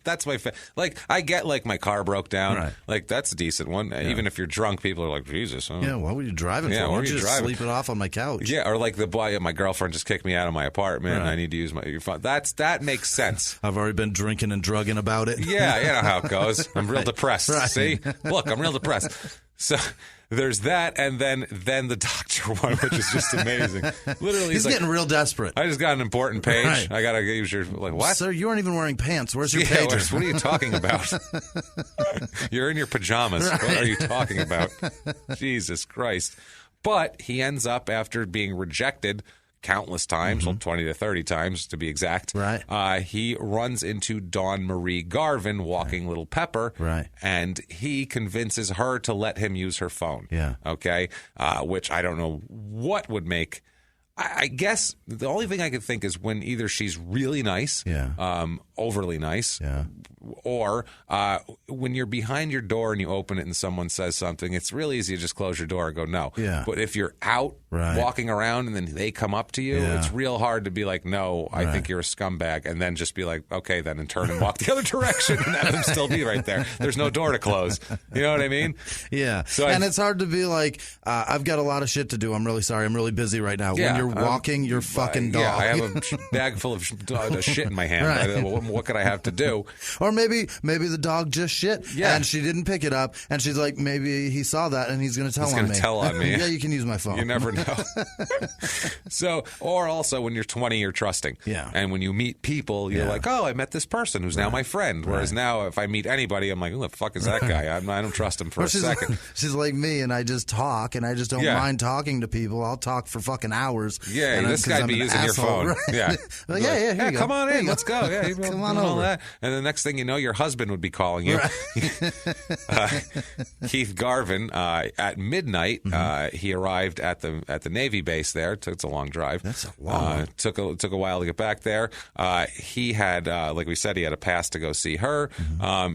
that's my like, I get, like, my car broke down. Like, that's a decent one. Even if you're drunk, people are like, Jesus. Yeah, what were you driving for? Why don't you just sleep it off on my couch? Yeah, or like my girlfriend just kicked me out of my apartment and I need to use your phone. That makes sense. I've already been drinking and drugging about it. Yeah, you know how it goes. I'm real depressed. See? Look, I'm real depressed. So there's that, and then the doctor one, which is just amazing. Literally, he's getting real desperate. I just got an important page. I got to use your, like, what? Sir, you aren't even wearing pants. Where's your pager? What are you talking about? You're in your pajamas. What are you talking about? Jesus Christ. But he ends up, after being rejected countless times, well, 20 to 30 times to be exact. He runs into Dawn Marie Garvin walking Little Pepper, and he convinces her to let him use her phone. Okay, which I don't know what would make. I guess the only thing I could think is when either she's really nice, overly nice, or when you're behind your door and you open it and someone says something, it's really easy to just close your door and go no. But if you're out walking around and then they come up to you, it's real hard to be like, no, I think you're a scumbag, and then just be like, okay, then, and turn and walk the other direction and have them still be right there. There's no door to close. You know what I mean? Yeah. So it's hard to be like, I've got a lot of shit to do. I'm really sorry. I'm really busy right now. When you're walking your fucking dog. Yeah, I have a bag full of shit in my hand. What could I have to do? Or maybe the dog just shit and she didn't pick it up, and she's like, maybe he saw that and he's going to tell on me. He's going to tell on me. Yeah, you can use my phone. You never know. So, or also when you're 20, you're trusting. And when you meet people, you're like, oh, I met this person who's now my friend. Whereas now, if I meet anybody, I'm like, who the fuck is that guy? I don't trust him for a second. She's like me, and I just talk, and I just don't mind talking to people. I'll talk for fucking hours. Yeah, this guy'd be using your phone. Right? Yeah. Like, here you come go. on in. Let's go. Yeah, come on over. That. And the next thing you know, your husband would be calling you. Keith Garvin, at midnight, he arrived at the Navy base there. It's a long drive. That's a long took a while to get back there. He had, like we said, he had a pass to go see her.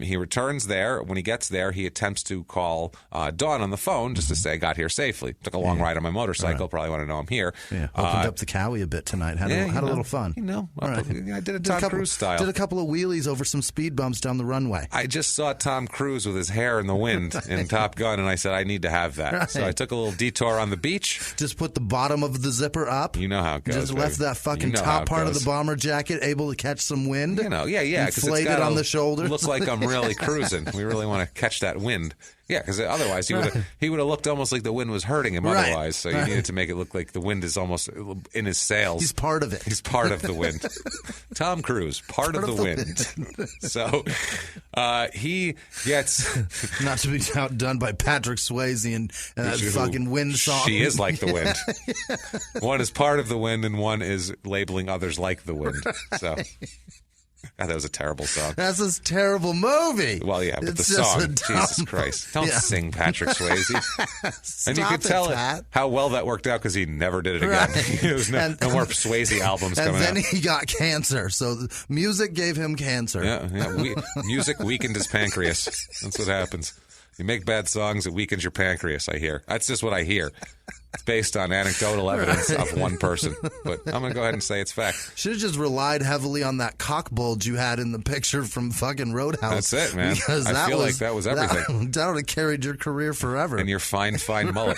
He returns there. When he gets there, he attempts to call Dawn on the phone just to say, I got here safely. Took a long ride on my motorcycle. Probably want to know I'm here. Opened up the Cowie a bit tonight. Had a little fun. I did a Tom Cruise style. Did a couple of wheelies over some speed bumps down the runway. I just saw Tom Cruise with his hair in the wind in Top Gun, and I said, I need to have that. So I took a little detour on the beach. Just put the bottom of the zipper up. You know how it goes. Just left that fucking top part of the bomber jacket able to catch some wind. Inflated on the shoulders. Looks like I'm really cruising. We really want to catch that wind. Yeah, because otherwise he would have looked almost like the wind was hurting him otherwise. So you needed to make it look like the wind is almost in his sails. He's part of it. He's part of the wind. Tom Cruise, part of the wind. So he gets... Not to be outdone by Patrick Swayze and that fucking wind song. She is like the wind. One is part of the wind and one is labeling others like the wind. So... God, that was a terrible song. That's a terrible movie. Well, yeah, but the song, Jesus Christ. Don't sing Patrick Swayze. And you could tell how well that worked out because he never did it again. There was no more Swayze albums coming out. And then he got cancer. So music gave him cancer. Music weakened his pancreas. That's what happens. You make bad songs, it weakens your pancreas, I hear. That's just what I hear. It's based on anecdotal evidence of one person, but I'm going to go ahead and say it's fact. Should have just relied heavily on that cock bulge you had in the picture from fucking Roadhouse. That's it, man. Because I feel like that was everything. That would have carried your career forever. And your fine mullet.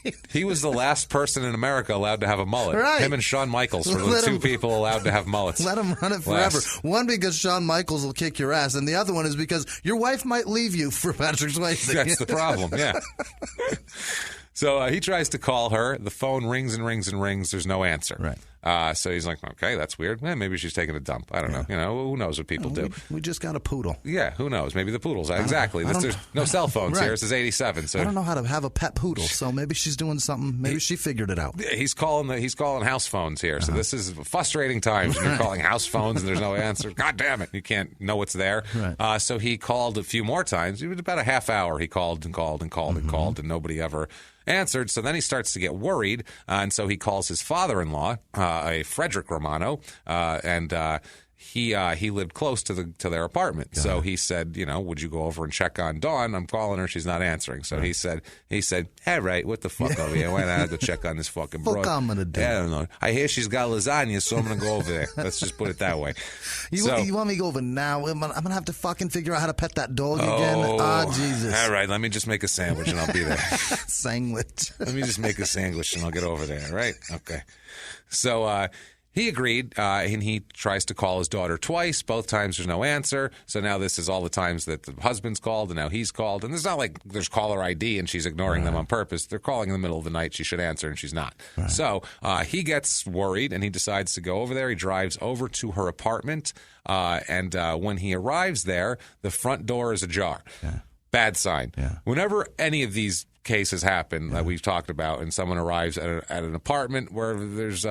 Right. He was the last person in America allowed to have a mullet. Right. Him and Shawn Michaels were the two people allowed to have mullets. Let him run it forever. One, because Shawn Michaels will kick your ass, and the other one is because your wife might leave you for Patrick Swayze. That's the problem, yeah. So he tries to call her. The phone rings and rings and rings. There's no answer. Right. So he's like, okay, that's weird. Maybe she's taking a dump. I don't know. You know, who knows what people do? We just got a poodle. Yeah, who knows? Maybe the poodles. Exactly. There's no cell phones here. This is 87. So I don't know how to have a pet poodle, so maybe she's doing something. Maybe she figured it out. He's calling house phones here. So this is frustrating times when you're calling house phones and there's no answer. God damn it. You can't know what's there. Right. So he called a few more times. It was about a half hour. He called and called and called and called, and nobody ever answered. So then he starts to get worried, and so he calls his father-in-law, a Frederick Romano, and he lived close to their apartment. So he said, would you go over and check on Dawn? I'm calling her, she's not answering. So he said, hey, right, what the fuck over here? Why not have to check on this fucking broad? Fuck I'm gonna do? Yeah, I don't know. I hear she's got lasagna, so I'm gonna go over there. Let's just put it that way. You want me to go over now? I'm gonna have to fucking figure out how to pet that dog again. Oh, Jesus! All right, let me just make a sandwich and I'll be there. Sandwich. Let me just make a sandwich and I'll get over there. Right? Okay. So he agreed, and he tries to call his daughter twice. Both times there's no answer. So now this is all the times that the husband's called, and now he's called. And it's not like there's caller ID and she's ignoring them on purpose. They're calling in the middle of the night. She should answer, and she's not. Right. So he gets worried, and he decides to go over there. He drives over to her apartment, and when he arrives there, the front door is ajar. Yeah. Bad sign. Yeah. Whenever any of these cases happen that we've talked about, and someone arrives at an apartment where there's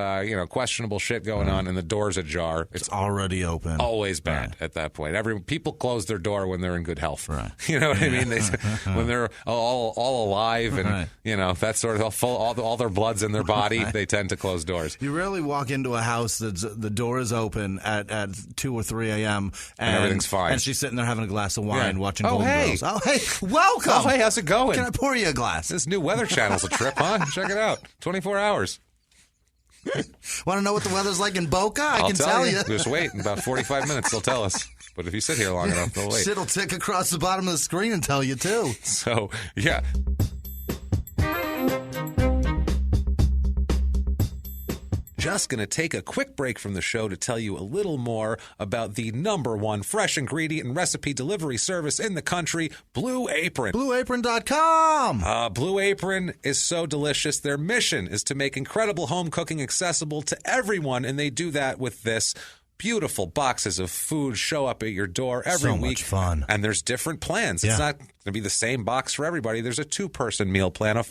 questionable shit going on and the door's ajar, it's already open. Always bad at that point. People close their door when they're in good health. Right. You know what I mean? When they're all alive and that sort of all their blood's in their body, they tend to close doors. You rarely walk into a house that's the door is open at 2 or 3 a.m. and everything's fine, and she's sitting there having a glass of wine watching Golden Girls. Oh hey, welcome. Oh hey, how's it going? Can I pour you a glass? This new Weather Channel's a trip, huh? Check it out. 24 hours. Want to know what the weather's like in Boca? I I'll can tell you. Just wait. In about 45 minutes, they'll tell us. But if you sit here long enough, they'll wait. Shit'll tick across the bottom of the screen and tell you, too. So, yeah. Just going to take a quick break from the show to tell you a little more about the #1 fresh ingredient and recipe delivery service in the country, Blue Apron. BlueApron.com. Blue Apron is so delicious. Their mission is to make incredible home cooking accessible to everyone, and they do that with this. Beautiful boxes of food show up at your door every week. So much fun. And there's different plans. It's not going to be the same box for everybody. There's a 2-person meal plan, a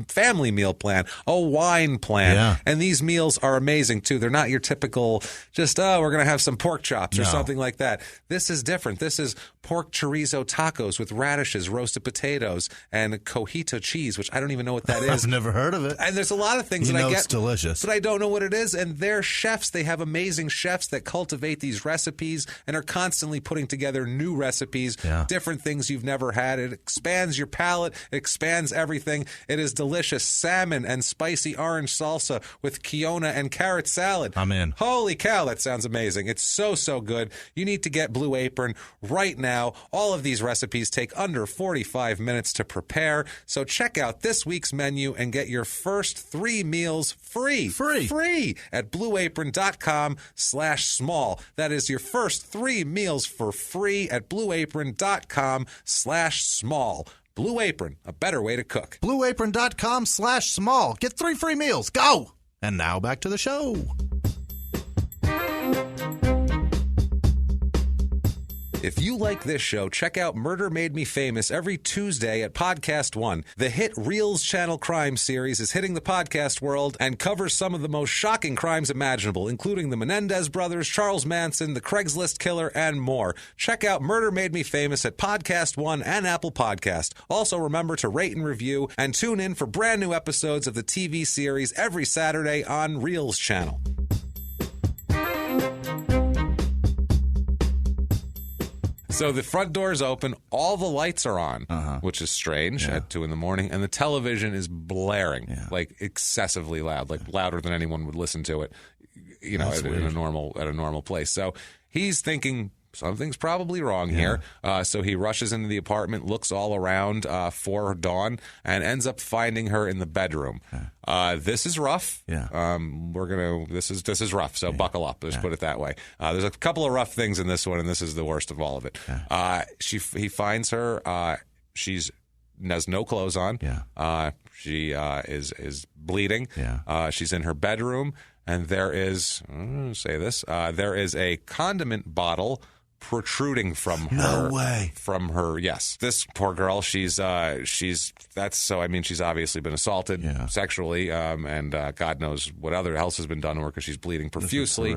family meal plan, a wine plan. Yeah. And these meals are amazing, too. They're not your typical just, we're going to have some pork chops or something like that. This is different. This is pork chorizo tacos with radishes, roasted potatoes, and cojito cheese, which I don't even know what that is. I've never heard of it. And there's a lot of things that I get. It's delicious. But I don't know what it is. And they're chefs. They have amazing chefs that cultivate these recipes and are constantly putting together new recipes, different things you've never had. It expands your palate, expands everything. It is delicious. Salmon and spicy orange salsa with Kiona and carrot salad. I'm in. Holy cow, that sounds amazing. It's so, so good. You need to get Blue Apron right now. All of these recipes take under 45 minutes to prepare. So check out this week's menu and get your first 3 meals free. Free at blueapron.com/small. That is your first 3 meals for free at blueapron.com/small. Blue Apron, a better way to cook. blueapron.com/small. Get 3 free meals. Go! And now back to the show. If you like this show, check out Murder Made Me Famous every Tuesday at Podcast One. The hit Reels Channel crime series is hitting the podcast world and covers some of the most shocking crimes imaginable, including the Menendez brothers, Charles Manson, the Craigslist killer, and more. Check out Murder Made Me Famous at Podcast One and Apple Podcast. Also, remember to rate and review and tune in for brand new episodes of the TV series every Saturday on Reels Channel. So the front door is open. All the lights are on, which is strange at 2 a.m, and the television is blaring, like excessively loud, like louder than anyone would listen to it, in a normal place. So he's thinking something's probably wrong here. So he rushes into the apartment, looks all around for Dawn, and ends up finding her in the bedroom. This is rough. This is rough. So buckle up. Let's put it that way. There's a couple of rough things in this one, and this is the worst of all of it. He finds her. She's has no clothes on. She is bleeding. She's in her bedroom, and there is there is a condiment bottle protruding from her. No way. From her, yes. This poor girl, she's obviously been assaulted sexually, and God knows what else has been done to her because she's bleeding profusely.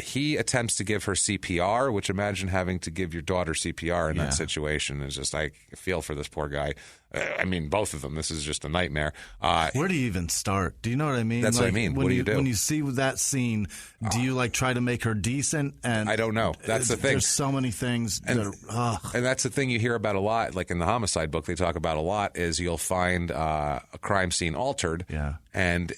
He attempts to give her CPR, which imagine having to give your daughter CPR in that situation is just, I feel for this poor guy. I mean, both of them. This is just a nightmare. Where do you even start? Do you know what I mean? That's what I mean. What do you do? When you see that scene, do you try to make her decent? And I don't know. That's the thing. There's so many things. And that's the thing you hear about a lot. Like in the homicide book, they talk about a lot is you'll find a crime scene altered. And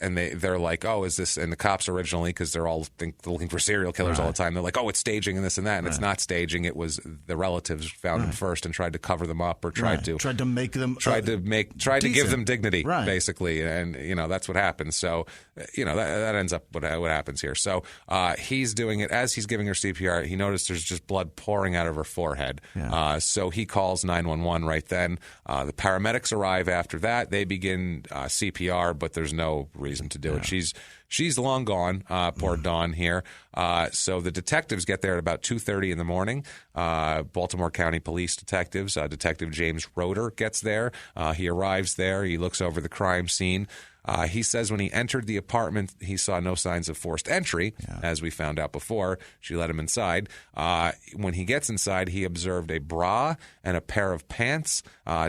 they're like, oh, is this? And the cops originally, because they're all looking for serial killers all the time, they're like, oh, it's staging and this and that, and it's not staging. It was the relatives found them first and tried to cover them up or tried to make them tried to give them dignity, basically, and that's what happens. So that ends up what happens here. So he's doing it as he's giving her CPR. He noticed there's just blood pouring out of her forehead. So he calls 911 right then. The paramedics arrive after that. They begin CPR. But there's no reason to do it. She's long gone, poor Dawn here. So the detectives get there at about 2:30 in the morning. Baltimore County Police detectives, Detective James Roeder gets there. He arrives there. He looks over the crime scene. He says when he entered the apartment, he saw no signs of forced entry, as we found out before. She let him inside. When he gets inside, he observed a bra and a pair of pants,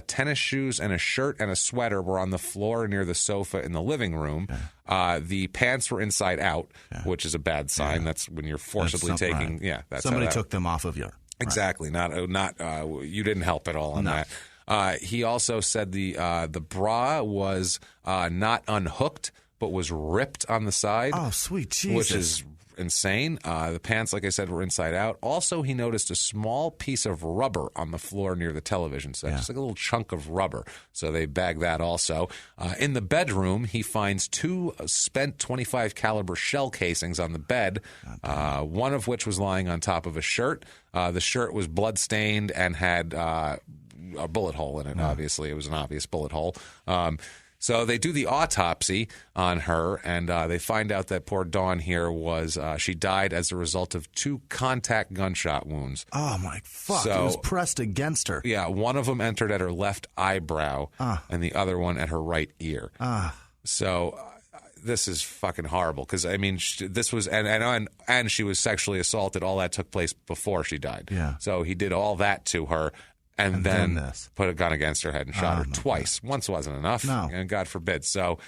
tennis shoes, and a shirt and a sweater were on the floor near the sofa in the living room. The pants were inside out, which is a bad sign. That's when you're forcibly taking. That's somebody took them off of you. Exactly. Not you didn't help at all on that. He also said the bra was not unhooked, but was ripped on the side. Oh, sweet Jesus. Which is insane. The pants, like I said, were inside out. Also, he noticed a small piece of rubber on the floor near the television set, just like a little chunk of rubber. So they bagged that also. In the bedroom, he finds 2 spent .25 caliber shell casings on the bed, one of which was lying on top of a shirt. The shirt was bloodstained and had a bullet hole in it, obviously. It was an obvious bullet hole. So they do the autopsy on her, and they find out that poor Dawn here she died as a result of 2 contact gunshot wounds. Oh, my fuck. So, it was pressed against her. Yeah, one of them entered at her left eyebrow, and the other one at her right ear. So this is fucking horrible, because, I mean, this was, and she was sexually assaulted. All that took place before she died. So he did all that to her. And then put a gun against her head and shot her twice. God. Once wasn't enough, and God forbid. So,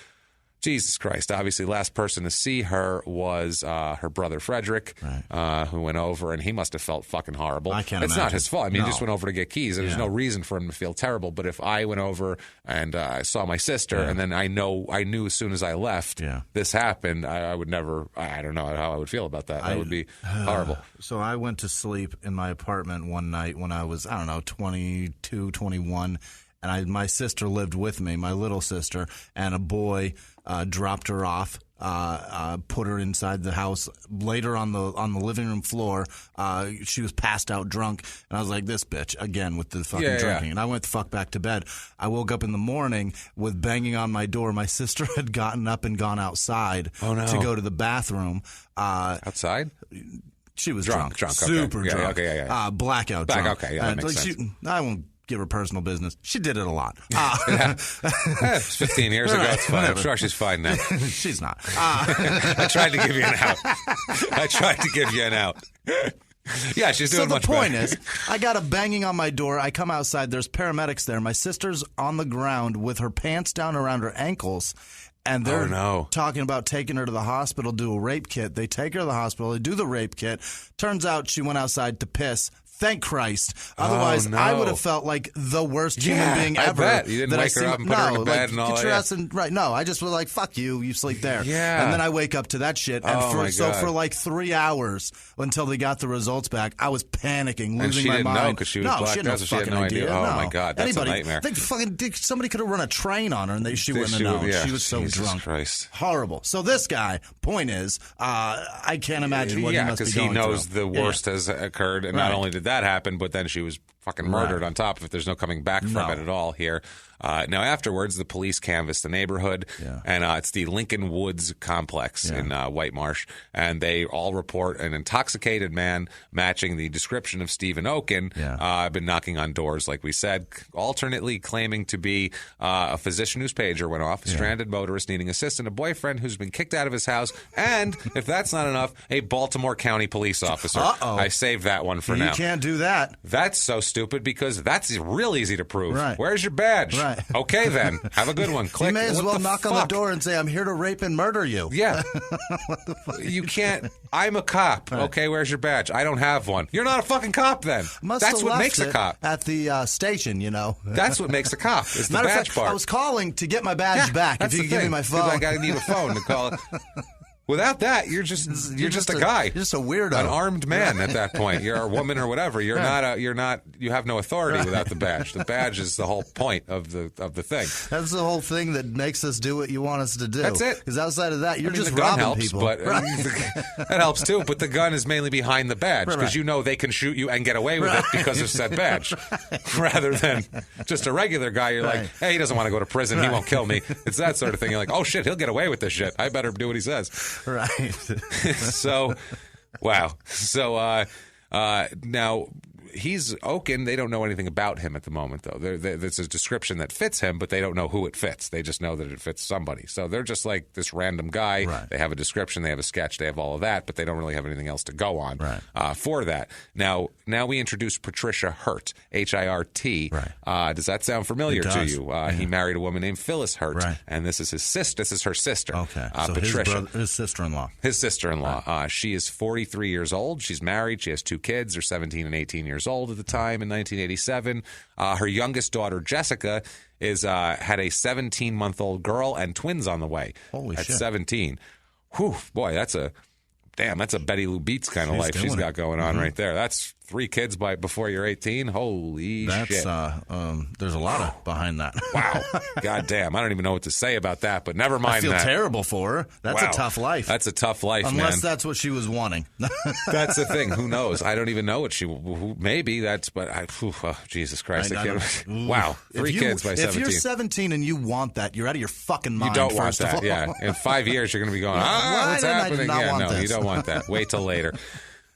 Jesus Christ. Obviously, last person to see her was her brother Frederick, who went over, and he must have felt fucking horrible. I can't imagine. It's not his fault. I mean, he just went over to get keys, and there's no reason for him to feel terrible. But if I went over and I saw my sister, and then I knew as soon as I left this happened, I would never, I don't know how I would feel about that. That would be horrible. So I went to sleep in my apartment one night when I was, 22, 21, and my sister lived with me, my little sister, and a boy dropped her off, put her inside the house. Later on the living room floor, she was passed out drunk, and I was like, this bitch, again with the fucking drinking. And I went the fuck back to bed. I woke up in the morning with banging on my door. My sister had gotten up and gone outside to go to the bathroom. Outside? She was drunk. Super drunk. Blackout drunk. Okay, that makes sense. I won't give her personal business. She did it a lot. It's 15 years ago. It's fine. I'm sure she's fine now. She's not. I tried to give you an out. Yeah, she's doing much better. So the point is, I got a banging on my door. I come outside. There's paramedics there. My sister's on the ground with her pants down around her ankles. And they're talking about taking her to the hospital, do a rape kit. They take her to the hospital. They do the rape kit. Turns out she went outside to piss, Thank Christ. Otherwise, no. I would have felt like the worst human being I ever. bet. You didn't wake her up and put her in bed and all get that. your ass in, right. No, I just was like, fuck you. You sleep there. Yeah. And then I wake up to that shit. And for like 3 hours until they got the results back, I was panicking, losing my mind. And she didn't know because she was blacked out, so she had no idea. Oh, my God. That's a nightmare. Somebody could have run a train on her and she wouldn't have known. Yeah. She was so Jesus drunk. Christ. Horrible. So this guy, point is, I can't imagine what he must be going because he knows through. the worst has occurred, and not only did that happen, but then she was fucking murdered on top of it. There's no coming back from it at all here. Now, afterwards, the police canvassed the neighborhood, and it's the Lincoln Woods complex in White Marsh, and they all report an intoxicated man matching the description of Stephen Oken. Been knocking on doors, like we said, alternately claiming to be a physician whose pager went off, a stranded motorist needing assistance, a boyfriend who's been kicked out of his house, and, if that's not enough, a Baltimore County police officer. I saved that one for now. You can't do that. That's so stupid because that's real easy to prove. Right. Where's your badge? Right. Okay, then. Have a good one. Click. You may as What well the knock fuck? on the door and say, I'm here to rape and murder you. Yeah. What the fuck? You can't. I'm a cop. Right. Okay, where's your badge? I don't have one. You're not a fucking cop then. That's what makes a cop. At the station, you know. That's what makes a cop. Is the Matter of badge fact, part. I was calling to get my badge back. That's If you the could give me thing. my 'Cause phone. I need a phone to call. Without that, you're just a guy. You're just a weirdo. An armed man at that point. You're a woman or whatever. You have no authority without the badge. The badge is the whole point of the thing. That's the whole thing that makes us do what you want us to do. That's it. Because outside of that, you're just the gun robbing helps, people. but that helps too. But the gun is mainly behind the badge because you know they can shoot you and get away with it because of said badge, rather than just a regular guy. You're like, hey, he doesn't want to go to prison. He won't kill me. It's that sort of thing. You're like, oh shit, he'll get away with this shit. I better do what he says. Right. So, wow. So now he's Oken. They don't know anything about him at the moment, though. There's a description that fits him, but they don't know who it fits. They just know that it fits somebody. So they're just like this random guy. Right. They have a description, they have a sketch, they have all of that, but they don't really have anything else to go on for that. Now we introduce Patricia Hurt, Hirt. Right. Does that sound familiar to you? He married a woman named Phyllis Hurt, and this is his sister. This is her sister. Okay. So Patricia. his sister-in-law. His sister-in-law. Right. She is 43 years old. She's married. She has two kids. They're 17 and 18 years old at the time in 1987. Her youngest daughter, Jessica, had a 17-month-old girl and twins on the way. Holy at shit. 17. Whew, boy, that's a Betty Lou Beats kind of life she's got going on right there. That's 3 kids before you're 18. Holy shit. There's a lot behind that. Wow. God damn. I don't even know what to say about that, but never mind I feel that. terrible for her. That's a tough life. That's a tough life, Unless man. that's what she was wanting. That's the thing. Who knows? I don't even know what maybe that's, but Jesus Christ. Wow. 3 kids by 17. If you're 17 and you want that, you're out of your fucking mind. You don't want first of that, all. yeah. In 5 years, you're going to be going, Why what's did I happening? not want No, this? you don't want that. Wait till later.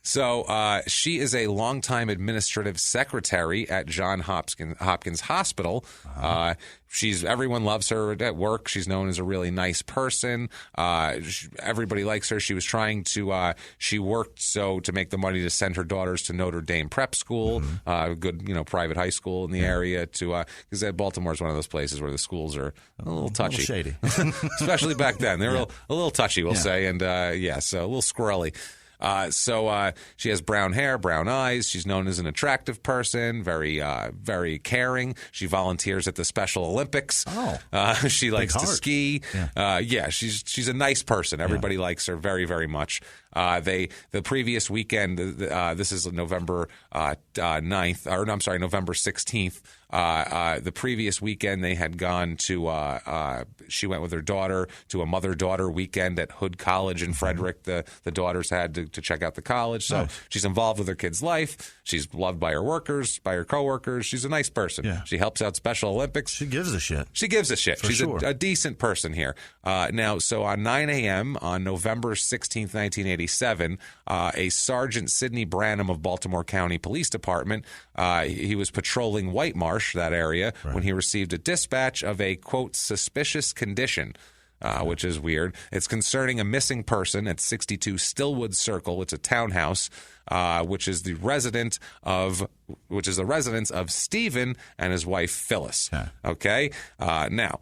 So she is a longtime administrative secretary at Johns Hopkins Hospital. Everyone loves her at work. She's known as a really nice person. Everybody likes her. She was trying to. She worked to make the money to send her daughters to Notre Dame Prep School, a good private high school in the area. Because Baltimore is one of those places where the schools are a little touchy, a little shady, especially back then. They were a little touchy, we'll say, and so a little squirrely. So she has brown hair, brown eyes. She's known as an attractive person, very, very caring. She volunteers at the Special Olympics. She likes to ski. She's a nice person. Everybody likes her very, very much. The previous weekend, this is November 9th, or I'm sorry, November 16th. The previous weekend, they had gone to. She went with her daughter to a mother-daughter weekend at Hood College in Frederick. The daughters had to check out the college, so she's involved with her kid's life. She's loved by her workers, by her coworkers. She's a nice person. Yeah. She helps out Special Olympics. She gives a shit. She's sure. a decent person here. So on 9 a.m. on November 16th, 1987, a Sergeant Sidney Branham of Baltimore County Police Department, he was patrolling White Marsh, that area, when he received a dispatch of a, quote, suspicious condition. which is weird. It's concerning a missing person at 62 Stillwood Circle. It's a townhouse, which is the residence of Stephen and his wife Phyllis. Okay. Now,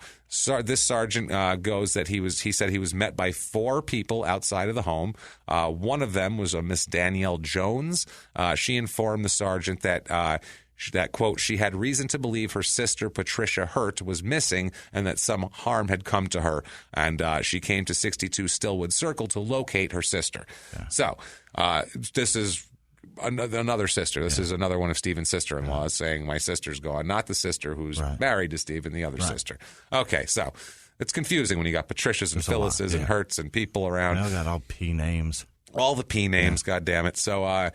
this sergeant goes that he said he was met by 4 people outside of the home. One of them was a Miss Danielle Jones. She informed the sergeant that quote, she had reason to believe her sister Patricia Hurt was missing and that some harm had come to her. And she came to 62 Stillwood Circle to locate her sister. So this is another sister. This is another one of Stephen's sister-in-laws saying my sister's gone, not the sister who's married to Stephen, the other sister. Okay, so it's confusing when you got Patricias and Phyllis's and Hurts and people around. I got all P names. All the P names, God damn it. So,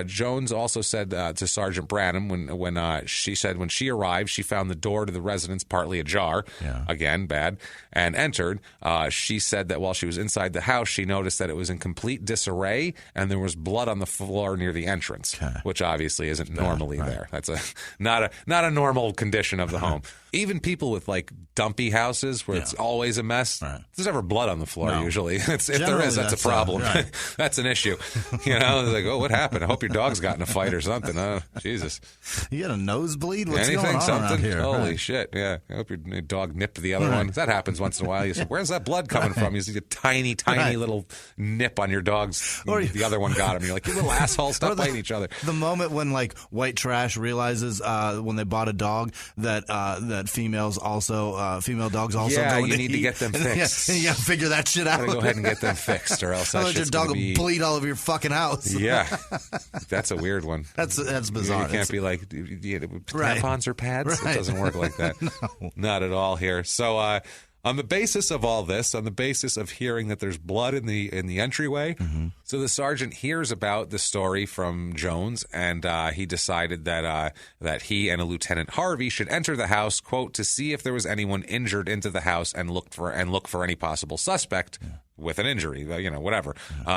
Jones also said to Sergeant Branham when she said when she arrived, she found the door to the residence partly ajar. Again, bad. And entered. She said that while she was inside the house, she noticed that it was in complete disarray and there was blood on the floor near the entrance, which obviously isn't normally there. That's not a normal condition of the home. Even people with like dumpy houses where it's always a mess, there's never blood on the floor usually. If there is, that's a problem. That's an issue. You know, like, oh, what happened? I hope your dog's got in a fight or something. Oh, Jesus. You got a nosebleed? What's going on around here? Holy shit, yeah. I hope your dog nipped the other one. That happens once in a while. You say, where's that blood coming from? You see a tiny little nip on your dog's. The other one got him. You're like, you little asshole, stop biting each other. The moment when like white trash realizes when they bought a dog that female dogs also go into need to get them fixed. You got to figure that shit out. Go ahead and get them fixed, or else that your dog will bleed all over your fucking house. Yeah, that's a weird one. That's bizarre. You can't be like tampons or pads. It doesn't work like that. No. Not at all here. So on the basis of all this, on the basis of hearing that there's blood in the entryway, so the sergeant hears about the story from Jones, and he decided that he and a Lieutenant Harvey should enter the house, quote, to see if there was anyone injured into the house and look for any possible suspect with an injury, whatever.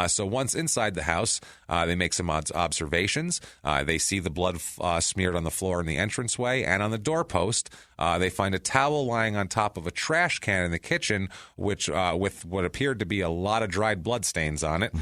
So once inside the house, they make some observations. They see the blood smeared on the floor in the entranceway and on the doorpost. They find a towel lying on top of a trash can in the kitchen, which with what appeared to be a lot of dried blood stains on it.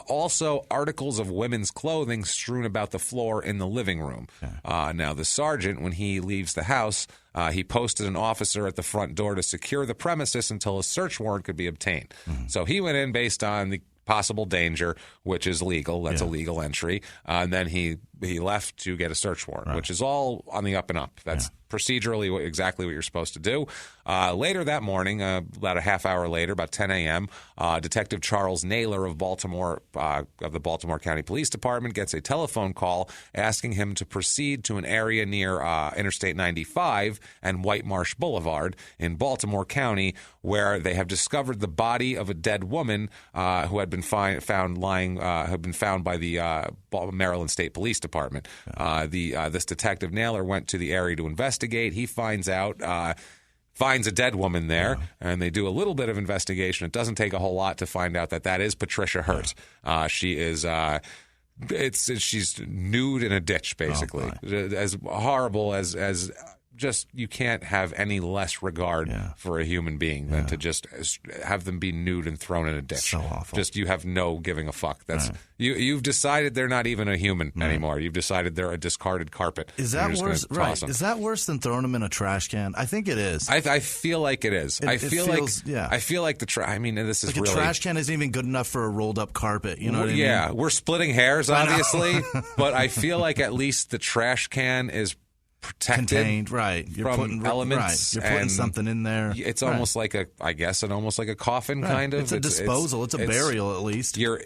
Also, articles of women's clothing strewn about the floor in the living room. Now, the sergeant, when he leaves the house, he posted an officer at the front door to secure the premises until a search warrant could be obtained. So he went in based on the possible danger, which is legal. That's a legal entry. And then he left to get a search warrant, which is all on the up and up. That's procedurally exactly what you're supposed to do. Later that morning, about a half hour later, about 10 a.m., Detective Charles Naylor of the Baltimore County Police Department gets a telephone call asking him to proceed to an area near Interstate 95 and White Marsh Boulevard in Baltimore County, where they have discovered the body of a dead woman who had been found by the Maryland State Police Department. This Detective Naylor went to the area to investigate. He finds a dead woman there, and they do a little bit of investigation. It doesn't take a whole lot to find out that is Patricia Hurt. She is she's nude in a ditch, basically. As horrible as just, you can't have any less regard for a human being than to just have them be nude and thrown in a ditch. So awful. Just, you have no giving a fuck. That's you've decided they're not even a human anymore. You've decided they're a discarded carpet. Is that worse? Right? Is that worse than throwing them in a trash can? I think it is. I feel like it is. I feel like the trash. I mean, this is like really, a trash can isn't even good enough for a rolled up carpet. You know what I mean? Yeah, we're splitting hairs, obviously, but I feel like at least the trash can is protected, contained, right? You're from elements. You're putting something in there. It's almost like a coffin, kind of. It's a disposal. It's a burial, at least. You're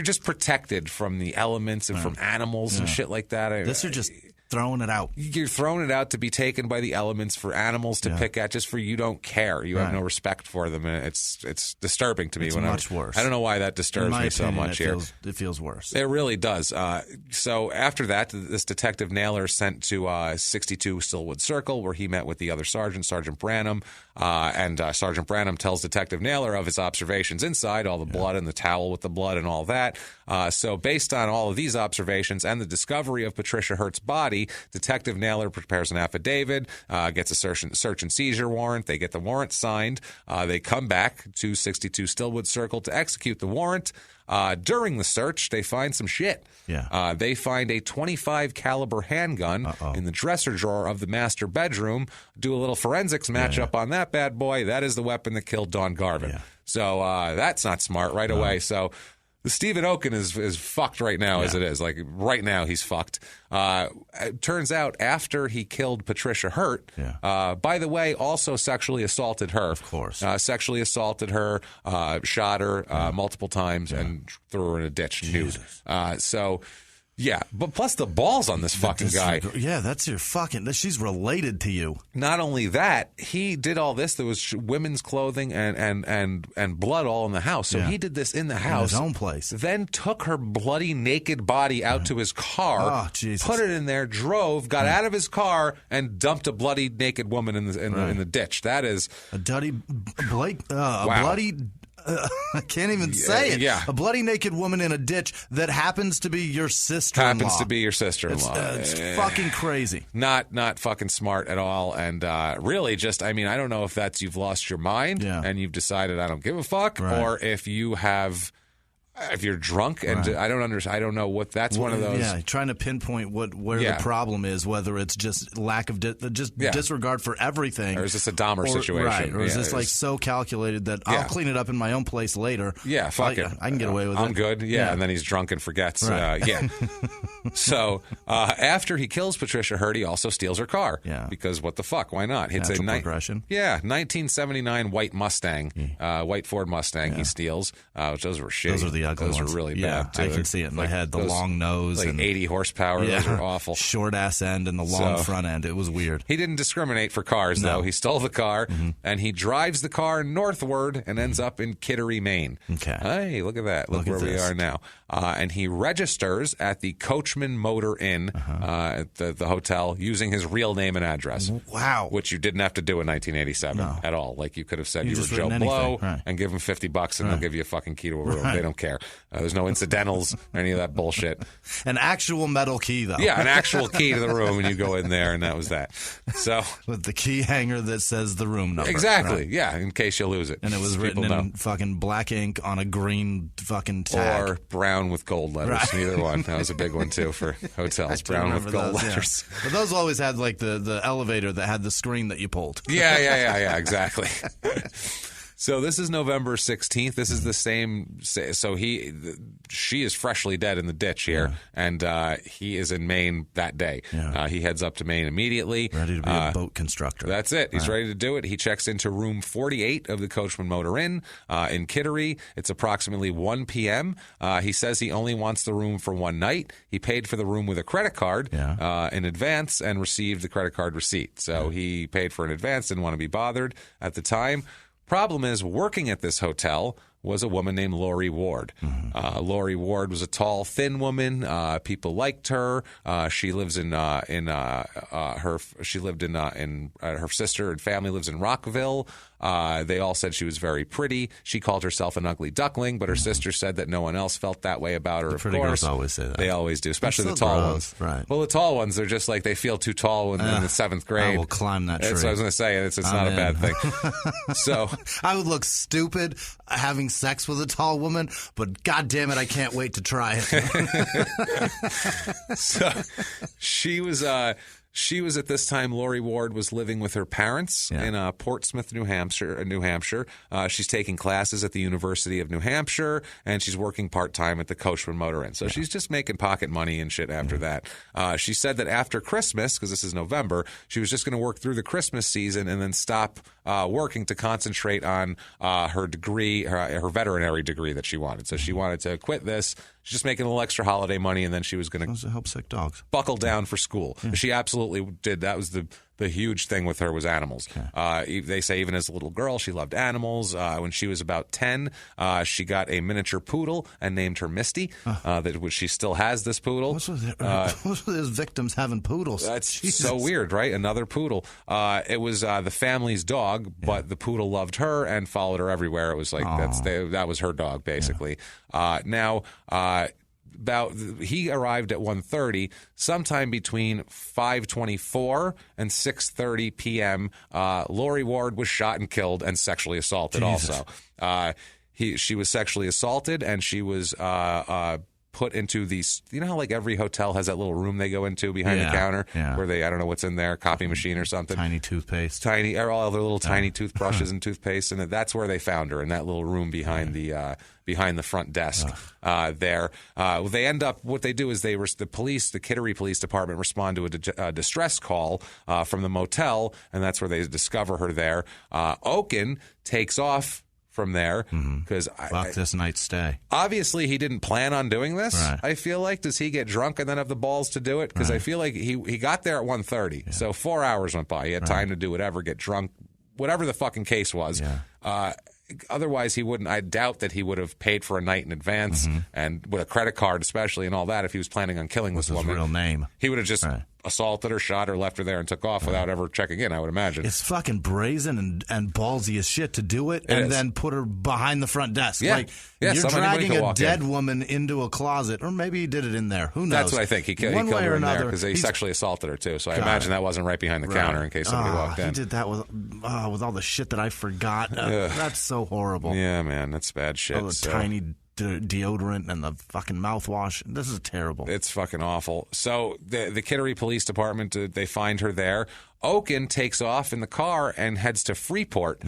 just protected from the elements and from animals and shit like that. This are just throwing it out. You're throwing it out to be taken by the elements for animals to pick at, just for you don't care. You have no respect for them, and it's disturbing to me. It's much worse. I don't know why that disturbs me so much here. It feels worse. It really does. So after that, this Detective Naylor sent to 62 Stillwood Circle, where he met with the other sergeant, Sergeant Branham, and Sergeant Branham tells Detective Naylor of his observations inside, all the blood and the towel with the blood and all that. So based on all of these observations and the discovery of Patricia Hurt's body, body. Detective Naylor prepares an affidavit, gets a search and seizure warrant. They get the warrant signed. They come back to 62 Stillwood Circle to execute the warrant. During the search, they find some shit. Yeah. They find a .25 caliber handgun in the dresser drawer of the master bedroom. Do a little forensics matchup on that bad boy. That is the weapon that killed Dawn Garvin. Yeah. So that's not smart right away. So the Stephen Oken is fucked right now as it is. Like right now he's fucked. It turns out after he killed Patricia Hurt, by the way, also sexually assaulted her. Of course. Sexually assaulted her, shot her multiple times and threw her in a ditch nude. Yeah, but plus the balls on this fucking guy. Yeah, that's your fucking... She's related to you. Not only that, he did all this. There was women's clothing and blood all in the house. So he did this in the house. In his own place. Then took her bloody naked body out to his car, put it in there, drove, got out of his car, and dumped a bloody naked woman in the ditch. That is... A bloody... I can't even say it. Yeah. A bloody naked woman in a ditch that happens to be your sister-in-law. Happens to be your sister-in-law. It's fucking crazy. Not fucking smart at all. And really just, I mean, I don't know if that's you've lost your mind and you've decided I don't give a fuck, or if you have... If you're drunk and I don't know what that's one of those. Yeah, trying to pinpoint where the problem is, whether it's just lack of disregard for everything, or is this a Dahmer situation, right? Or is this like so calculated that I'll clean it up in my own place later? Yeah, fuck it, I can get away with it. I'm good. Yeah, and then he's drunk and forgets. Right. So after he kills Patricia Hurt, he also steals her car. Yeah, because what the fuck? Why not? It's Natural progression. Yeah, 1979 white Mustang, white Ford Mustang. He steals. Which those were shitty. Those are the ugly Those ones. are really bad, too. I can see it in my head. The long nose. Like and 80 horsepower. Those are awful. Short-ass end and the long front end. It was weird. He didn't discriminate for cars, though. He stole the car, and he drives the car northward and ends up in Kittery, Maine. Okay. Hey, look at that. Look where we are now. And he registers at the Coachman Motor Inn at the hotel using his real name and address. Wow. Which you didn't have to do in 1987 at all. Like, you could have said you were Joe Blow and give him $50 and they'll give you a fucking key to a room. They don't care. There's no incidentals or any of that bullshit. An actual metal key, though. Yeah, an actual key to the room, and you go in there, and that was that. So with the key hanger that says the room number. Exactly, yeah, in case you lose it. And it was written in fucking black ink on a green fucking tag. Or brown with gold letters, neither one. That was a big one, too, for hotels, brown with gold letters. Yeah. But those always had, like, the elevator that had the screen that you pulled. Yeah, exactly. So this is November 16th. This is the same. So she is freshly dead in the ditch here, and he is in Maine that day. Yeah. He heads up to Maine immediately. Ready to be a boat constructor. That's it. He's ready to do it. He checks into room 48 of the Coachman Motor Inn in Kittery. It's approximately 1 p.m. He says he only wants the room for one night. He paid for the room with a credit card in advance and received the credit card receipt. So he paid for it in advance, didn't want to be bothered at the time. Problem is, working at this hotel was a woman named Lori Ward. Lori Ward was a tall, thin woman. People liked her. She lives her sister and family lives in Rockville. They all said she was very pretty. She called herself an ugly duckling, but her sister said that no one else felt that way about her. The pretty girls always say that. They always do, especially the tall ones. Right. Well, the tall ones, they're just like they feel too tall in the seventh grade. I will climb that tree. That's what I was going to say. It's not a bad thing. So I would look stupid having sex with a tall woman, but God damn it, I can't wait to try it. So she was at this time, Lori Ward was living with her parents in Portsmouth, New Hampshire. She's taking classes at the University of New Hampshire, and she's working part-time at the Coachman Motor Inn. So she's just making pocket money and shit after that. She said that after Christmas, because this is November, she was just going to work through the Christmas season and then stop working to concentrate on her degree, her veterinary degree that she wanted. So she wanted to quit this. She's just making a little extra holiday money, and then she was going to help sick dogs. Buckle down for school. Yeah. She absolutely did. That was the huge thing with her was animals. Okay. They say even as a little girl, she loved animals. When she was about 10, she got a miniature poodle and named her Misty. She still has this poodle. What's with his victims having poodles? That's so weird, right? Another poodle. It was the family's dog, but the poodle loved her and followed her everywhere. It was like that was her dog, basically. Now, he arrived at 1:30. Sometime between 5:24 and 6:30 p.m., Lori Ward was shot and killed and sexually assaulted. Jesus. Also, she was sexually assaulted, and she was put into these, you know how like every hotel has that little room they go into behind the counter where they, I don't know what's in there, copy machine or something. Tiny toothpaste. All their little tiny toothbrushes and toothpaste, and that's where they found her, in that little room behind the front desk there. They end up, what they do is the Kittery Police Department respond to a distress call from the motel, and that's where they discover her there. Oken takes off from there because fuck this night's stay. Obviously, he didn't plan on doing this. Right. I feel like, does he get drunk and then have the balls to do it? Because I feel like he got there at 1:30, so 4 hours went by. He had time to do whatever, get drunk, whatever the fucking case was. Otherwise, he wouldn't. I doubt that he would have paid for a night in advance and with a credit card, especially, and all that. If he was planning on killing this woman, real name, he would have just assaulted her, shot her, left her there, and took off without ever checking in, I would imagine. It's fucking brazen and ballsy as shit to do it and then put her behind the front desk. Yeah. Like, Yeah, you're dragging a dead in. woman into a closet, or maybe he did it in there. Who knows? That's what I think. He killed her in there because he sexually assaulted her, too. So I imagine that wasn't right behind the counter in case somebody walked in. He did that with all the shit that I forgot. That's so horrible. Yeah, man, that's bad shit. All the tiny deodorant and the fucking mouthwash. This is terrible. It's fucking awful. So the Kittery Police Department, they find her there. Oken takes off in the car and heads to Freeport.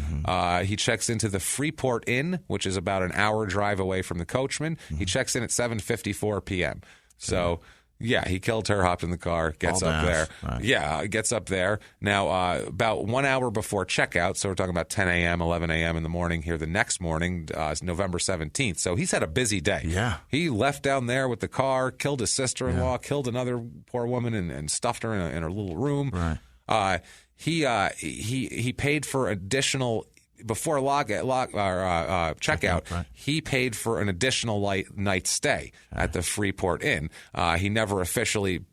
He checks into the Freeport Inn, which is about an hour drive away from the Coachman. He checks in at 7:54 p.m. So... yeah, he killed her, hopped in the car, gets up there. Right. Yeah, gets up there. Now, about 1 hour before checkout, so we're talking about 10 a.m., 11 a.m. in the morning here the next morning, November 17th. So he's had a busy day. Yeah. He left down there with the car, killed his sister-in-law, killed another poor woman, and stuffed her in her little room. Right. He paid for additional... Before checkout, he paid for an additional night stay at the Freeport Inn. He never officially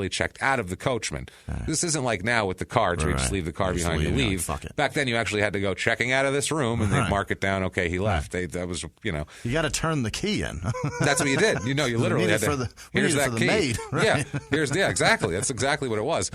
checked out of the Coachman. This isn't like now with the cards where you just leave the car behind and leave. Back then, you actually had to go checking out of this room, and they'd mark it down. Okay, he left. That was, you got to turn the key in. That's what you did. You literally had to. Here's that key. Maid, right? Yeah. Exactly. That's exactly what it was.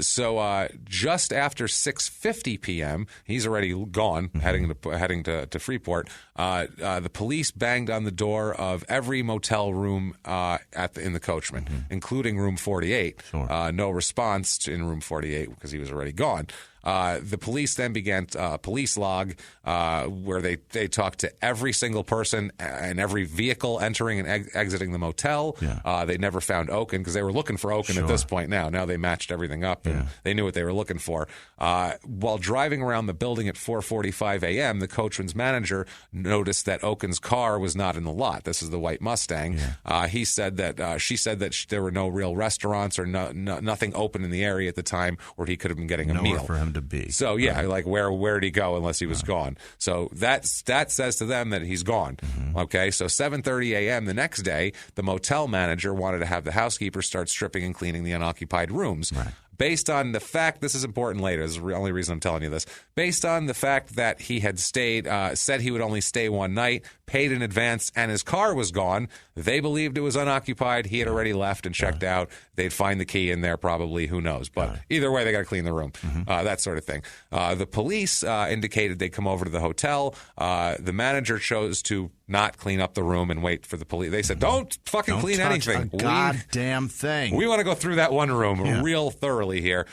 So just after 6:50 p.m., he's already gone, heading to Freeport. The police banged on the door of every motel room in the Coachman, including room 48. Sure. No response in room 48 because he was already gone. The police then began a police log where they talked to every single person and every vehicle entering and exiting the motel. Yeah. They never found Oken because they were looking for Oken at this point now. Now they matched everything up and they knew what they were looking for. While driving around the building at 4:45 a.m., the Coachman's manager noticed that Oken's car was not in the lot. This is the white Mustang. Yeah. She said that there were no real restaurants or nothing open in the area at the time where he could have been getting a meal for him to be. So like where did he go unless he was gone? So that says to them that he's gone. Okay, so 7:30 a.m. the next day, the motel manager wanted to have the housekeeper start stripping and cleaning the unoccupied rooms. Right. Based on the fact, this is important later, this is the only reason I'm telling you this, based on the fact that he had said he would only stay one night, paid in advance, and his car was gone, they believed it was unoccupied. He had already left and checked out. They'd find the key in there probably, who knows. But either way, they got to clean the room, that sort of thing. The police indicated they'd come over to the hotel. The manager chose to not clean up the room and wait for the police. They said, don't fucking clean anything. A goddamn thing. We want to go through that one room real thoroughly here.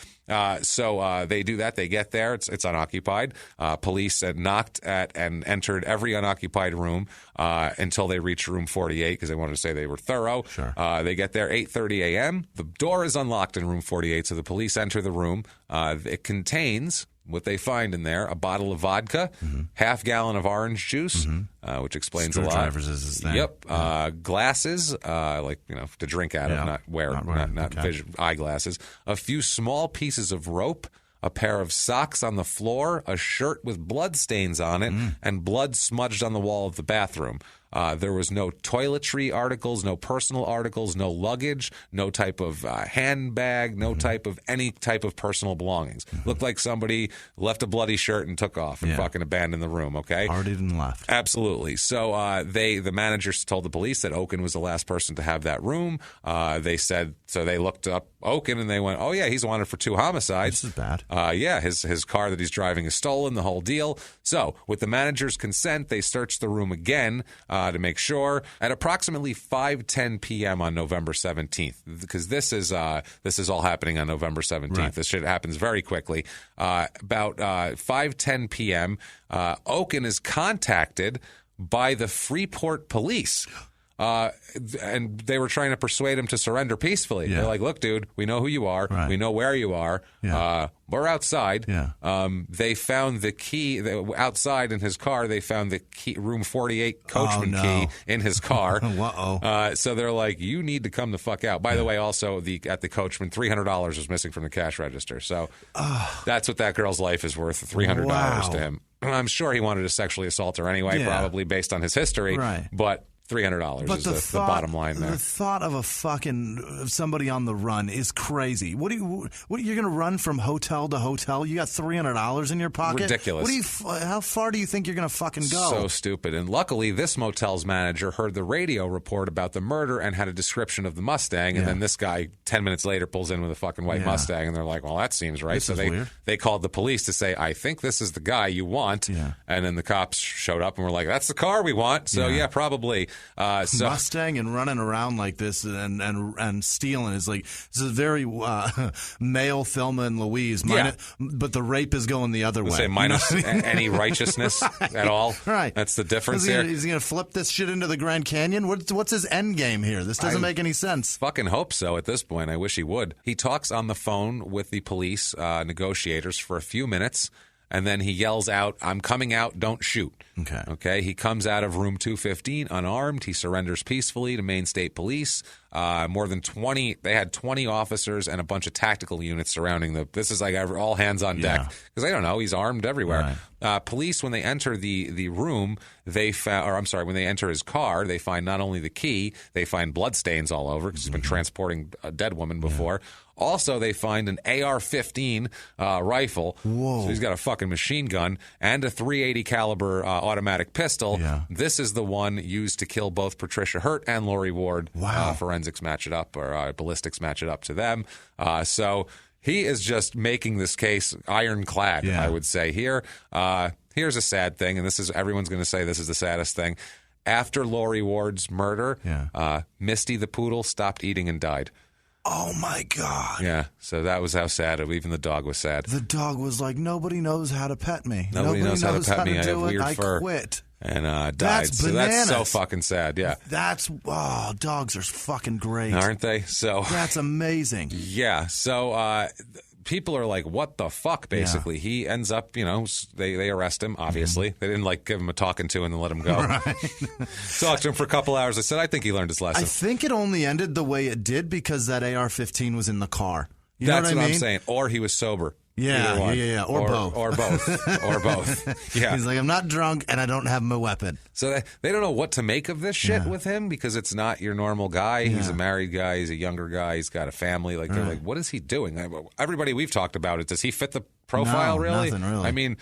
So they do that. They get there. It's unoccupied. Police had knocked at and entered every unoccupied room until they reached room 48 because they wanted to say they were thorough. Sure. They get there 8:30 a.m. The door is unlocked in room 48, so the police enter the room. It contains what they find in there: a bottle of vodka, half-gallon of orange juice, which explains a lot. Screwdrivers is his thing. Yep. Glasses, to drink out of, not wear, not eyeglasses. A few small pieces of rope, a pair of socks on the floor, a shirt with blood stains on it, and blood smudged on the wall of the bathroom. There was no toiletry articles, no personal articles, no luggage, no type of handbag, no type of any type of personal belongings. Looked like somebody left a bloody shirt and took off and fucking abandoned the room, okay? Partied and left. Absolutely. So the managers told the police that Oken was the last person to have that room. They said, so they looked up Oken and they went, oh, yeah, he's wanted for 2 homicides. This is bad. Yeah, his car that he's driving is stolen, the whole deal. So with the manager's consent, they searched the room again to make sure at approximately 5:10 p.m. on November 17th, because this is all happening on November 17th. Right. This shit happens very quickly. About 5:10 p.m., Oken is contacted by the Freeport police. And they were trying to persuade him to surrender peacefully. Yeah. They're like, look, dude, we know who you are. Right. We know where you are. Yeah. We're outside. Yeah. They found the key outside in his car. They found the key, room 48 coachman key in his car. So they're like, you need to come the fuck out. By the way, also at the coachman, $300 was missing from the cash register. So that's what that girl's life is worth, $300 to him. I'm sure he wanted to sexually assault her anyway, probably based on his history. Right. But $300 is the bottom line there. The thought of somebody on the run is crazy. What you're going to run from hotel to hotel? You got $300 in your pocket? Ridiculous. How far do you think you're going to fucking go? So stupid. And luckily, this motel's manager heard the radio report about the murder and had a description of the Mustang. And then this guy, 10 minutes later, pulls in with a fucking white Mustang. And they're like, well, that seems right. So they called the police to say, I think this is the guy you want. Yeah. And then the cops showed up and were like, that's the car we want. So yeah probably. Mustang and running around like this and stealing is like, this is very male Thelma and Louise. But the rape is going the other way. Say minus any righteousness at all. Right. That's the difference here. Is he going to flip this shit into the Grand Canyon? What's his end game here? This doesn't make any sense. Fucking hope so at this point. I wish he would. He talks on the phone with the police negotiators for a few minutes. And then he yells out, I'm coming out, don't shoot. Okay. He comes out of room 215 unarmed. He surrenders peacefully to Maine State Police. More than 20, they had 20 officers and a bunch of tactical units surrounding this is like all hands on deck. Because I don't know, he's armed everywhere. Right. Police, when they enter the room, when they enter his car, they find not only the key, they find bloodstains all over because he's been transporting a dead woman before. Also, they find an AR-15 rifle. Whoa. So he's got a fucking machine gun and a .380 caliber automatic pistol. Yeah. This is the one used to kill both Patricia Hurt and Lori Ward. Wow. Forensics match it up, or ballistics match it up to them. So he is just making this case ironclad, I would say. Here's a sad thing, and everyone's going to say this is the saddest thing. After Lori Ward's murder, Misty the poodle stopped eating and died. Oh, my God. Yeah, so that was how sad even the dog was sad. The dog was like, nobody knows how to pet me. Nobody knows how to pet me. I have weird fur. I quit. And died. That's bananas. So that's so fucking sad, yeah. Dogs are fucking great. Aren't they? So that's amazing. Yeah, so people are like, what the fuck, basically. Yeah. He ends up, they arrest him, obviously. They didn't, give him a talking to and then let him go. Right. Talked to him for a couple hours. I said, I think he learned his lesson. I think it only ended the way it did because that AR-15 was in the car. That's what I'm saying. Or he was sober. Yeah. Or both. Or both. Yeah. He's like, I'm not drunk and I don't have my weapon. So they don't know what to make of this shit with him because it's not your normal guy. Yeah. He's a married guy. He's a younger guy. He's got a family. They're like, what is he doing? Everybody we've talked about it. Does he fit the profile really? Nothing really. I mean,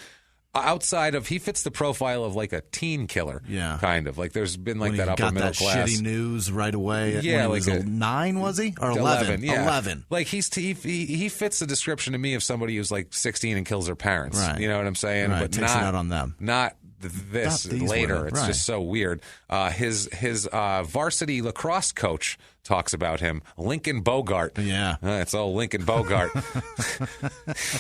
outside of, he fits the profile of like a teen killer, kind of. Like there's been like that upper middle class. Shitty news right away. Yeah, when he was 9, was he? Or 11? Yeah. 11. Like he fits the description to me of somebody who's like 16 and kills their parents. Right. You know what I'm saying? Right. But takes it out on them. Not this later. Women. It's just so weird. His varsity lacrosse coach talks about him, Lincoln Bogart. Yeah. It's old Lincoln Bogart.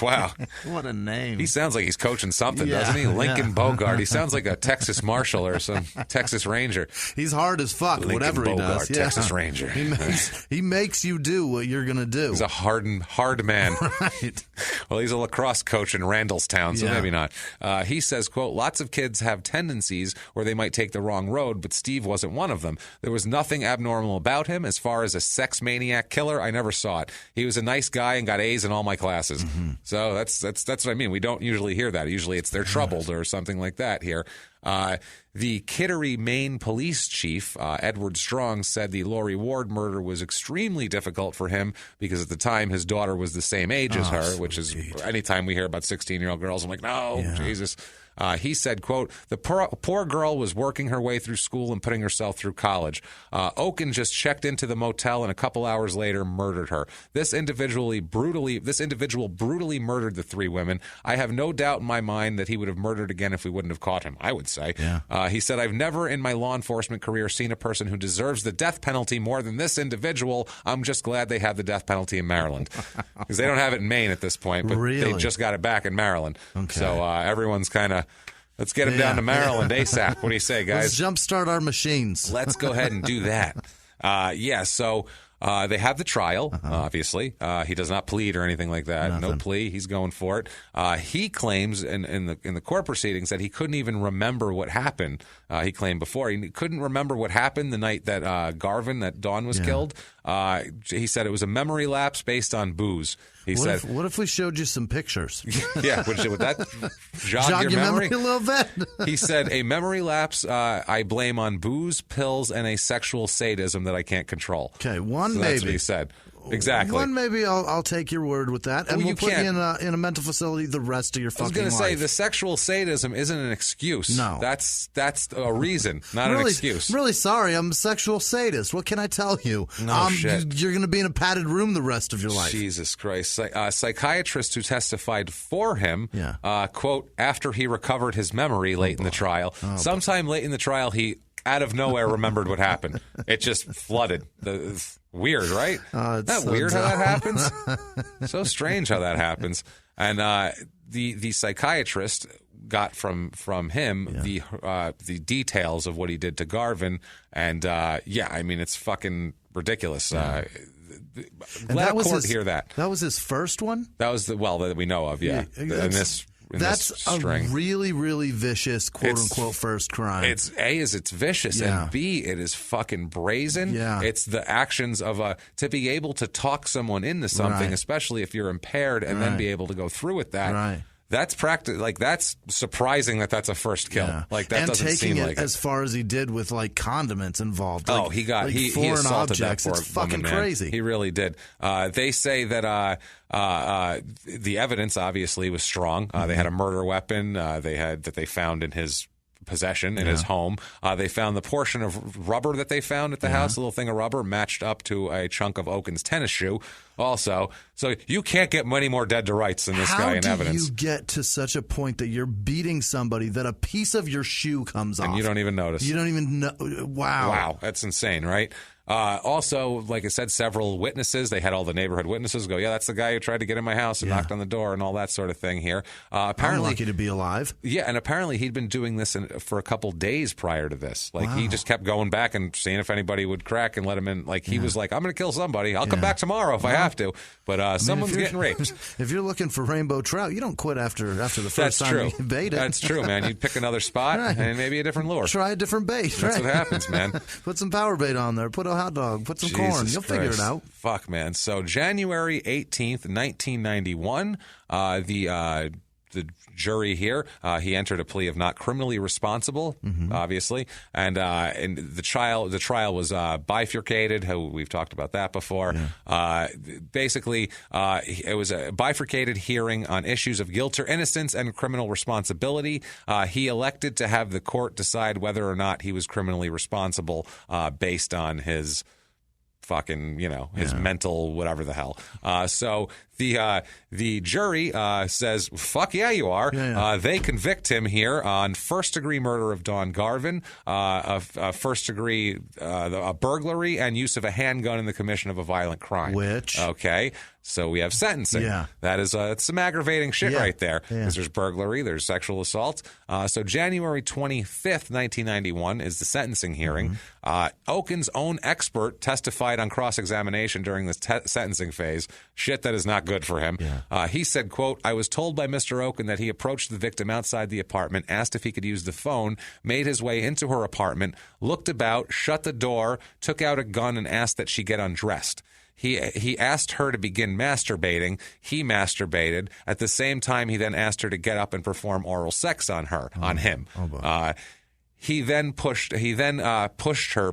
Wow. What a name. He sounds like he's coaching something, doesn't he? Lincoln Bogart. He sounds like a Texas Marshal or some Texas Ranger. He's hard as fuck, Lincoln whatever Bogart, he does. Texas Ranger. He makes you do what you're going to do. He's a hard man. Right. Well, he's a lacrosse coach in Randallstown, so maybe not. He says, quote, lots of kids have tendencies where they might take the wrong road, but Steve wasn't one of them. There was nothing abnormal about him. As far as a sex maniac killer, I never saw it. He was a nice guy and got A's in all my classes. Mm-hmm. So that's what I mean. We don't usually hear that. Usually it's they're troubled or something like that here. The Kittery, Maine police chief, Edward Strong, said the Lori Ward murder was extremely difficult for him because at the time his daughter was the same age as her, which is anytime we hear about 16-year-old girls, I'm like, no, Jesus. He said, quote, the poor girl was working her way through school and putting herself through college. Oken just checked into the motel and a couple hours later murdered her. This individual brutally murdered the three women. I have no doubt in my mind that he would have murdered again if we wouldn't have caught him, I would say. Yeah. He said, I've never in my law enforcement career seen a person who deserves the death penalty more than this individual. I'm just glad they have the death penalty in Maryland. Because they don't have it in Maine at this point, but they just got it back in Maryland. Okay. So everyone's kind of... Let's get him down to Maryland ASAP. What do you say, guys? Let's jumpstart our machines. Let's go ahead and do that. So they have the trial, obviously. He does not plead or anything like that. Nothing. No plea. He's going for it. He claims in the court proceedings that he couldn't even remember what happened. He claimed before. He couldn't remember what happened the night that Garvin, that Dawn was killed. He said it was a memory lapse based on booze. What if we showed you some pictures? Yeah, would that jog your memory a little bit? He said, a memory lapse I blame on booze, pills, and a sexual sadism that I can't control. Okay, maybe. That's what he said. Exactly. One, maybe I'll take your word with that, and we'll put you in a mental facility the rest of your fucking life. I was going to say, the sexual sadism isn't an excuse. No. That's a reason, not an excuse. I'm really sorry. I'm a sexual sadist. What can I tell you? No shit. You're going to be in a padded room the rest of your life. Jesus Christ. Psychiatrist who testified for him, quote, after he recovered his memory late in the trial, sometime late in the trial, he out of nowhere remembered what happened. It just flooded. Weird, right? Isn't that so weird dumb. How that happens? So strange how that happens. And the psychiatrist got from him the details of what he did to Garvin. And I mean, it's fucking ridiculous. Let a court hear that. That was his first one? That was that we know of, yeah. That's a really, really vicious, quote-unquote, first crime. It's vicious, and B, it is fucking brazen. Yeah. It's the actions of to be able to talk someone into something, especially if you're impaired, and then be able to go through with that. Right. That's that's surprising that's a first kill. Yeah. Like that doesn't seem like it. And taking it as far as he did with condiments involved. He foreign assaulted objects. That poor it's fucking woman, crazy. He really did. They say that the evidence obviously was strong. They had a murder weapon. They found in his possession in his home. They found the portion of rubber that they found at the house, a little thing of rubber matched up to a chunk of Oken's tennis shoe also. So you can't get many more dead to rights than this guy in evidence. How do you get to such a point that you're beating somebody that a piece of your shoe comes off? And you don't even notice. You don't even know. Wow. Wow. That's insane, right? Also, like I said, several witnesses. They had all the neighborhood witnesses go, yeah, that's the guy who tried to get in my house and knocked on the door and all that sort of thing here. Apparently, I'm lucky to be alive. Yeah, and apparently he'd been doing this for a couple days prior to this. Like, he just kept going back and seeing if anybody would crack and let him in. Like, he was like, I'm going to kill somebody. I'll come back tomorrow if I have to. But someone's getting raped. If you're looking for rainbow trout, you don't quit after the first time you bait it. That's true, man. You pick another spot and maybe a different lure. Try a different bait. That's what happens, man. Put some power bait on there. Put a hot dog. Put some corn. You'll figure it out. Fuck, man. So January 18th, 1991, the jury here, he entered a plea of not criminally responsible, obviously, and the trial was bifurcated. We've talked about that before. Basically, it was a bifurcated hearing on issues of guilt or innocence and criminal responsibility. He elected to have the court decide whether or not he was criminally responsible based on his fucking, his mental whatever the hell. So the jury says, fuck yeah, you are. They convict him here on first-degree murder of Dawn Garvin, first-degree burglary, and use of a handgun in the commission of a violent crime. Okay. So we have sentencing. That is it's some aggravating shit right there. Because there's burglary, there's sexual assault. So January 25th, 1991 is the sentencing hearing. Oken's own expert testified on cross-examination during this sentencing phase. Shit that is not good for him. He said, quote, I was told by Mr. Oken that he approached the victim outside the apartment, asked if he could use the phone, made his way into her apartment, looked about, shut the door, took out a gun, and asked that she get undressed. He asked her to begin masturbating. He masturbated. At the same time, he then asked her to get up and perform oral sex on him. He then pushed her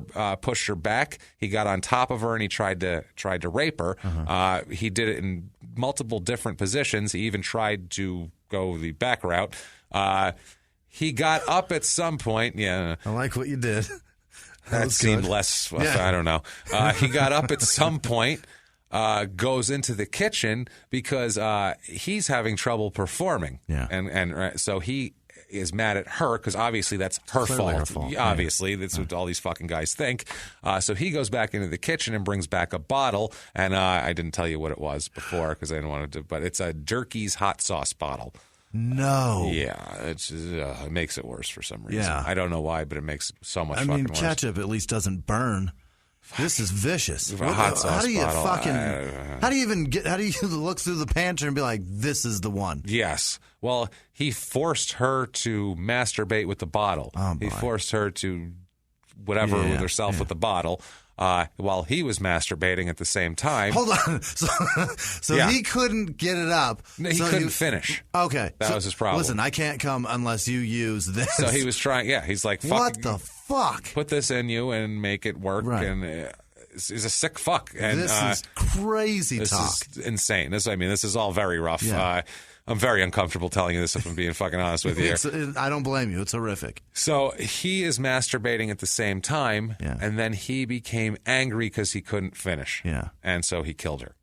back. He got on top of her and he tried to rape her. He did it in multiple different positions. He even tried to go the back route. He got up at some point. Yeah, I like what you did. That seemed less. I don't know. He got up at some point. Goes into the kitchen because he's having trouble performing. Yeah, and so he is mad at her because obviously that's her fault. Obviously, that's what all these fucking guys think. So he goes back into the kitchen and brings back a bottle. And I didn't tell you what it was before because I didn't want to. But it's a Jerky's hot sauce bottle. No. Yeah, it makes it worse for some reason. Yeah. I don't know why, but it makes it so much fucking worse. Ketchup at least doesn't burn. This is vicious. Hot sauce bottle. How do you look through the pantry and be like, this is the one? Yes. Well, he forced her to masturbate with the bottle. He forced her to whatever with herself with the bottle. While he was masturbating at the same time. Hold on. So he couldn't get it up. No, he couldn't finish. Okay. That was his problem. Listen, I can't come unless you use this. So he was trying. Yeah, he's like, fuck. What the fuck? Put this in you and make it work. Right. And he's a sick fuck. And this is crazy this talk. This is insane. This is all very rough. Yeah. I'm very uncomfortable telling you this if I'm being fucking honest with you. I don't blame you. It's horrific. So he is masturbating at the same time, and then he became angry because he couldn't finish. Yeah. And so he killed her.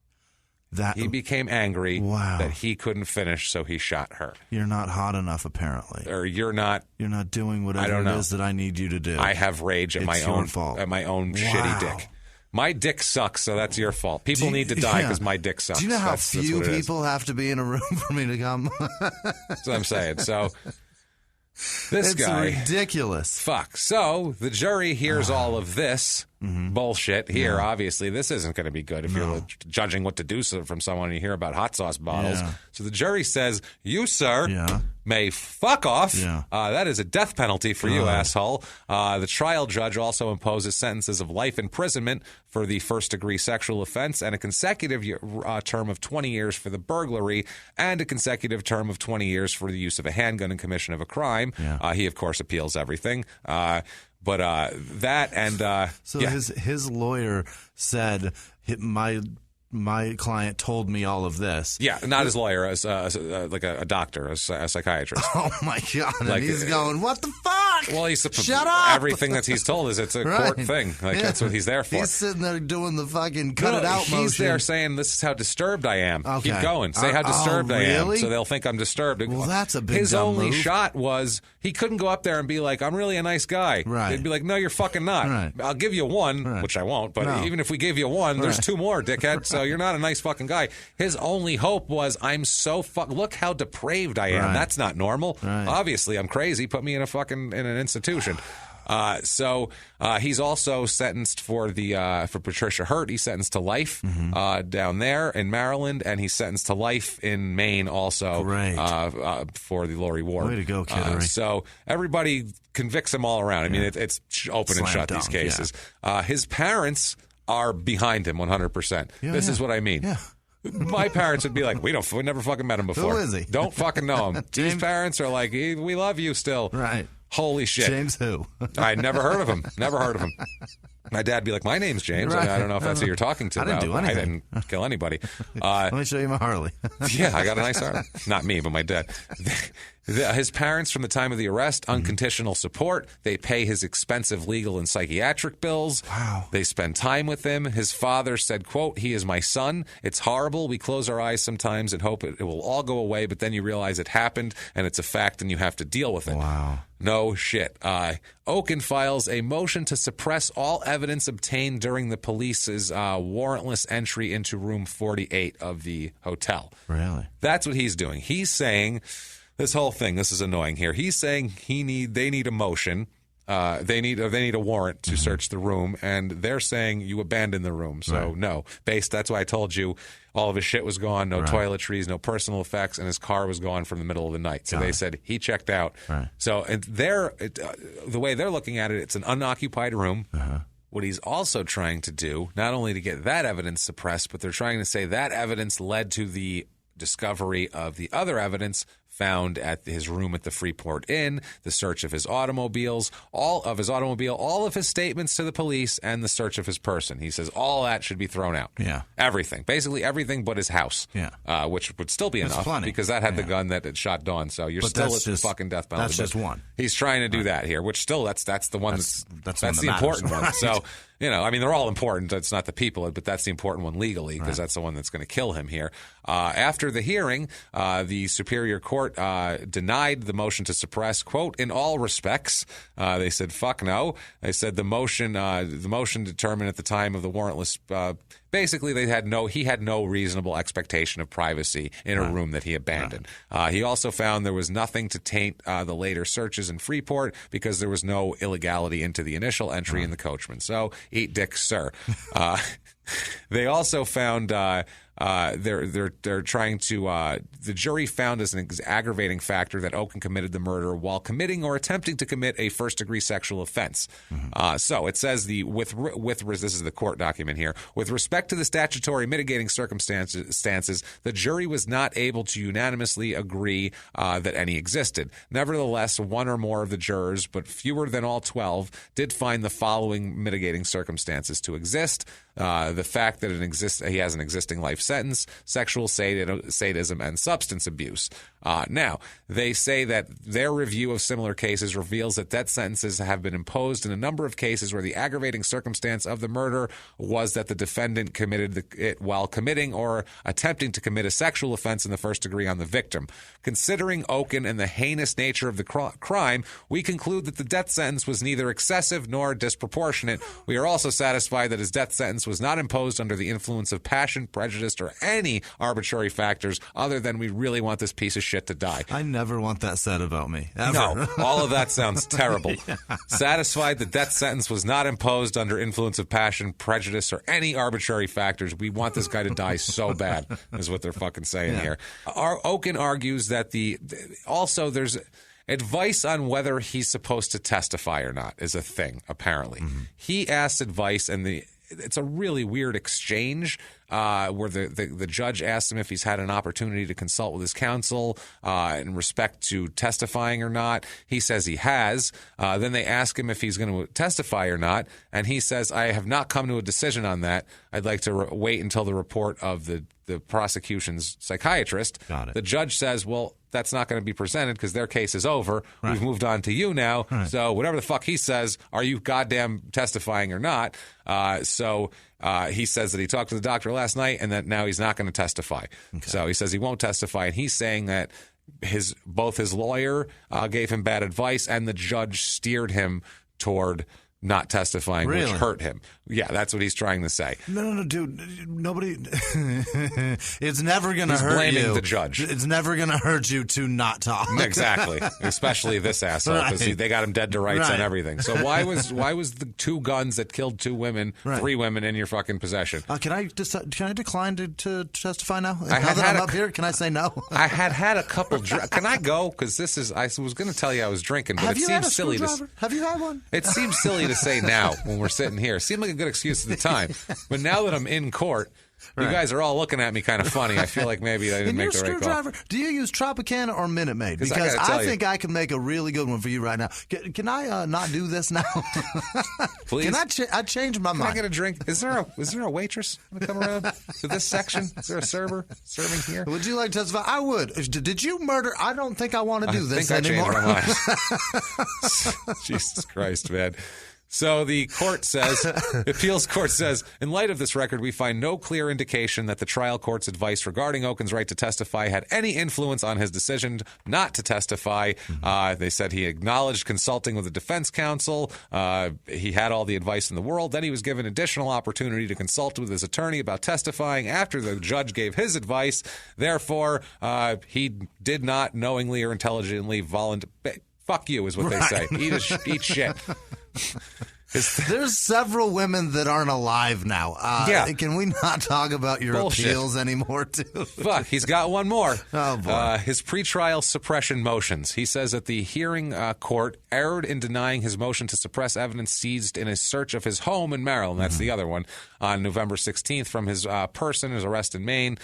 He became angry that he couldn't finish, so he shot her. You're not hot enough, apparently. Or you're not doing whatever it is that I need you to do. I have rage at my own fault. At my own shitty dick. My dick sucks, so that's your fault. People need to die because my dick sucks. Do you know how few people have to be in a room for me to come? That's what I'm saying. So this guy. It's ridiculous. Fuck. So the jury hears all of this bullshit here. Yeah. Obviously, this isn't going to be good if you're judging what to do from someone and you hear about hot sauce bottles. Yeah. So the jury says, you, sir, may fuck off. Yeah. That is a death penalty for you, asshole. The trial judge also imposes sentences of life imprisonment for the first-degree sexual offense and a consecutive term of 20 years for the burglary and a consecutive term of 20 years for the use of a handgun in commission of a crime. Yeah. He, of course, appeals everything. But that and his lawyer said my client told me all of this. Yeah, not his lawyer, as like a doctor, a psychiatrist. Oh my God! And he's going, "What the fuck?" Well, shut up. Everything that he's told is it's a court thing. Like that's what he's there for. He's sitting there doing the fucking cut it out motion. He's there saying, "This is how disturbed I am." Okay. Keep going. Say how disturbed I am, so they'll think I'm disturbed. Well, that's a big His dumb only move. shot was he couldn't go up there and be like, "I'm really a nice guy." Right. They'd be like, "No, you're fucking not." Right. I'll give you one, which I won't. But even if we gave you one, there's two more, dickhead. So you're not a nice fucking guy. His only hope was, I'm so look how depraved I am. That's not normal. Obviously, I'm crazy. Put me in an institution. So he's also sentenced for Patricia Hurt. He's sentenced to life down there in Maryland, and he's sentenced to life in Maine also for the Lori Ward. Way to go, Kittery. So everybody convicts him all around. I mean, it's open and shut, these cases. His parents are behind him 100%. This is what I mean. Yeah. My parents would be like, we never fucking met him before. Who is he? Don't fucking know him. These parents are like, we love you still. Right. Holy shit. James who? I never heard of him. Never heard of him. My dad'd be like, my name's James. I don't know if that's who you're talking to. I didn't do anything. I didn't kill anybody. Let me show you my Harley. Yeah, I got a nice Harley. Not me, but my dad. His parents, from the time of the arrest, unconditional support. They pay his expensive legal and psychiatric bills. Wow. They spend time with him. His father said, quote, he is my son. It's horrible. We close our eyes sometimes and hope it will all go away, but then you realize it happened and it's a fact and you have to deal with it. Wow. No shit. Oken files a motion to suppress all evidence obtained during the police's warrantless entry into room 48 of the hotel. Really? That's what he's doing. He's saying this whole thing. This is annoying here. He's saying they need a motion. They need a warrant to search the room, and they're saying you abandoned the room. So no, that's why I told you all of his shit was gone, no toiletries, no personal effects, and his car was gone from the middle of the night. So they said he checked out. Right. So the way they're looking at it, it's an unoccupied room what he's also trying to do, not only to get that evidence suppressed, but they're trying to say that evidence led to the discovery of the other evidence found at his room at the Freeport Inn, the search of his automobiles, all of his statements to the police, and the search of his person. He says all that should be thrown out. Yeah. Everything. Basically everything but his house. Yeah. Which would still be enough plenty. Because that had the gun that had shot Dawn. So you're still at the fucking death penalty. That's just one. He's trying to do that here, which still that's the one that's the important one. Right. So, I mean, they're all important. It's not the people, but that's the important one legally because that's the one that's going to kill him here. After the hearing, the Superior Court denied the motion to suppress, quote, in all respects. They said, fuck no. They said the motion determined at the time of the warrantless, basically he had no reasonable expectation of privacy in a room that he abandoned. He also found there was nothing to taint the later searches in Freeport because there was no illegality into the initial entry in the coachman. So eat dick, sir. They also found they're trying to the jury found as an aggravating factor that Oken committed the murder while committing or attempting to commit a first-degree sexual offense. So it says this is the court document here. With respect to the statutory mitigating circumstances, the jury was not able to unanimously agree that any existed. Nevertheless, one or more of the jurors, but fewer than all 12, did find the following mitigating circumstances to exist. The fact that he has an existing life sentence, sexual sadism, and substance abuse. Now, they say that their review of similar cases reveals that death sentences have been imposed in a number of cases where the aggravating circumstance of the murder was that the defendant committed it while committing or attempting to commit a sexual offense in the first degree on the victim. Considering Oken and the heinous nature of the crime, we conclude that the death sentence was neither excessive nor disproportionate. We are also satisfied that his death sentence was not imposed under the influence of passion, prejudice, or any arbitrary factors other than we really want this piece of shit to die. I never want that said about me. Ever. No, all of that sounds terrible. Yeah. Satisfied that death sentence was not imposed under influence of passion, prejudice, or any arbitrary factors. We want this guy to die so bad, is what they're fucking saying here. Oken argues that there's advice on whether he's supposed to testify or not is a thing, apparently. He asks advice, and it's a really weird exchange where the judge asks him if he's had an opportunity to consult with his counsel in respect to testifying or not. He says he has. Then they ask him if he's going to testify or not, and he says, I have not come to a decision on that. I'd like to wait until the report of the prosecution's psychiatrist. Got it. The judge says, well, that's not going to be presented because their case is over. Right. We've moved on to you now. Right. So whatever the fuck he says, are you goddamn testifying or not? So he says that he talked to the doctor last night and that now he's not going to testify. Okay. So he says he won't testify, and he's saying that both his lawyer gave him bad advice and the judge steered him toward not testifying, which hurt him. Yeah, that's what he's trying to say. No, dude. Nobody. It's never going to hurt you. He's blaming the judge. It's never going to hurt you to not talk. Exactly. Especially this asshole, because they got him dead to rights and everything. So why was the 2 guns that killed 2 women, 3 women in your fucking possession? Can I decline to testify now? Now that I'm up here, can I say no? I had a couple. Can I go? Because I was going to tell you I was drinking, but it seems silly to. Have you had one? It seems silly to say now when we're sitting here. It seemed like a good excuse at the time, but now that I'm in court, you guys are all looking at me kind of funny. I feel like maybe I didn't make the right call. Do you use Tropicana or Minute Maid? Because I think I can make a really good one for you right now. Can I not do this now? Please. Can I change my mind? Can I get a drink? Is there a waitress going to come around to this section? Is there a server serving here? Would you like to testify? I would. Did you murder? I don't think I want to do this anymore. I changed my mind. Jesus Christ, man. So the appeals court says, in light of this record, we find no clear indication that the trial court's advice regarding Oken's right to testify had any influence on his decision not to testify. They said he acknowledged consulting with the defense counsel. He had all the advice in the world. Then he was given additional opportunity to consult with his attorney about testifying after the judge gave his advice. Therefore, he did not knowingly or intelligently volunteer. Fuck you is what they say. Eat shit. There's several women that aren't alive now. Can we not talk about your appeals anymore, too? Fuck, he's got one more. Oh, boy. His pretrial suppression motions. He says that the hearing court erred in denying his motion to suppress evidence seized in a search of his home in Maryland. That's the other one. On November 16th from his person, his arrest in Maine.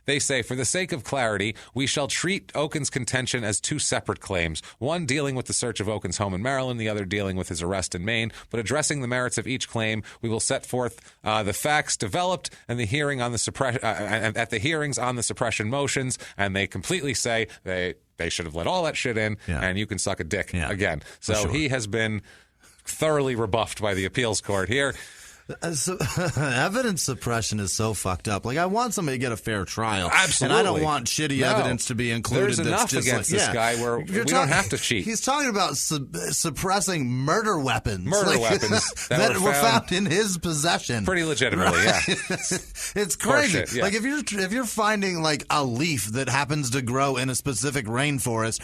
They say, for the sake of clarity, we shall treat Okun's contention as two separate claims, one dealing with the search of Okun's home in Maryland, the other dealing with his arrest in Maine. But addressing the merits of each claim, we will set forth the facts developed and the hearing on the at the hearings on the suppression motions, and they completely say they should have let all that shit in, and you can suck a dick again. So he has been thoroughly rebuffed by the appeals court here. Evidence suppression is so fucked up. Like, I want somebody to get a fair trial. Absolutely. And I don't want shitty evidence to be included. There's enough against this guy where we don't have to cheat. He's talking about suppressing murder weapons. Weapons that were found in his possession. Pretty legitimately, yeah. It's crazy. Like, if you're finding, like, a leaf that happens to grow in a specific rainforest,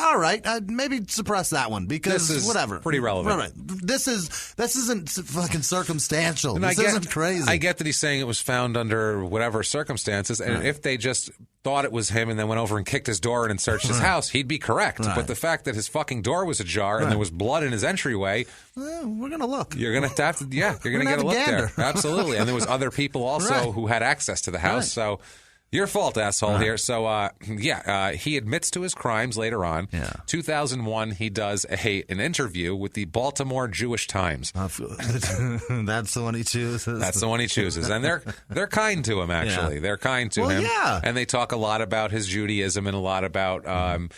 all right, maybe suppress that one because this is whatever. Pretty relevant. Right. This isn't fucking circumstantial. And this isn't crazy. I get that he's saying it was found under whatever circumstances, and if they just thought it was him and then went over and kicked his door in and searched his house, he'd be correct. But the fact that his fucking door was ajar and there was blood in his entryway, we're gonna look. You're gonna have to, you're gonna get a look there. Absolutely, and there was other people also who had access to the house, so. Your fault, asshole, here. So, he admits to his crimes later on. 2001, he does an interview with the Baltimore Jewish Times. That's the one he chooses. That's the one he chooses. And they're kind to him, actually. They're kind to him. Yeah. And they talk a lot about his Judaism and a lot about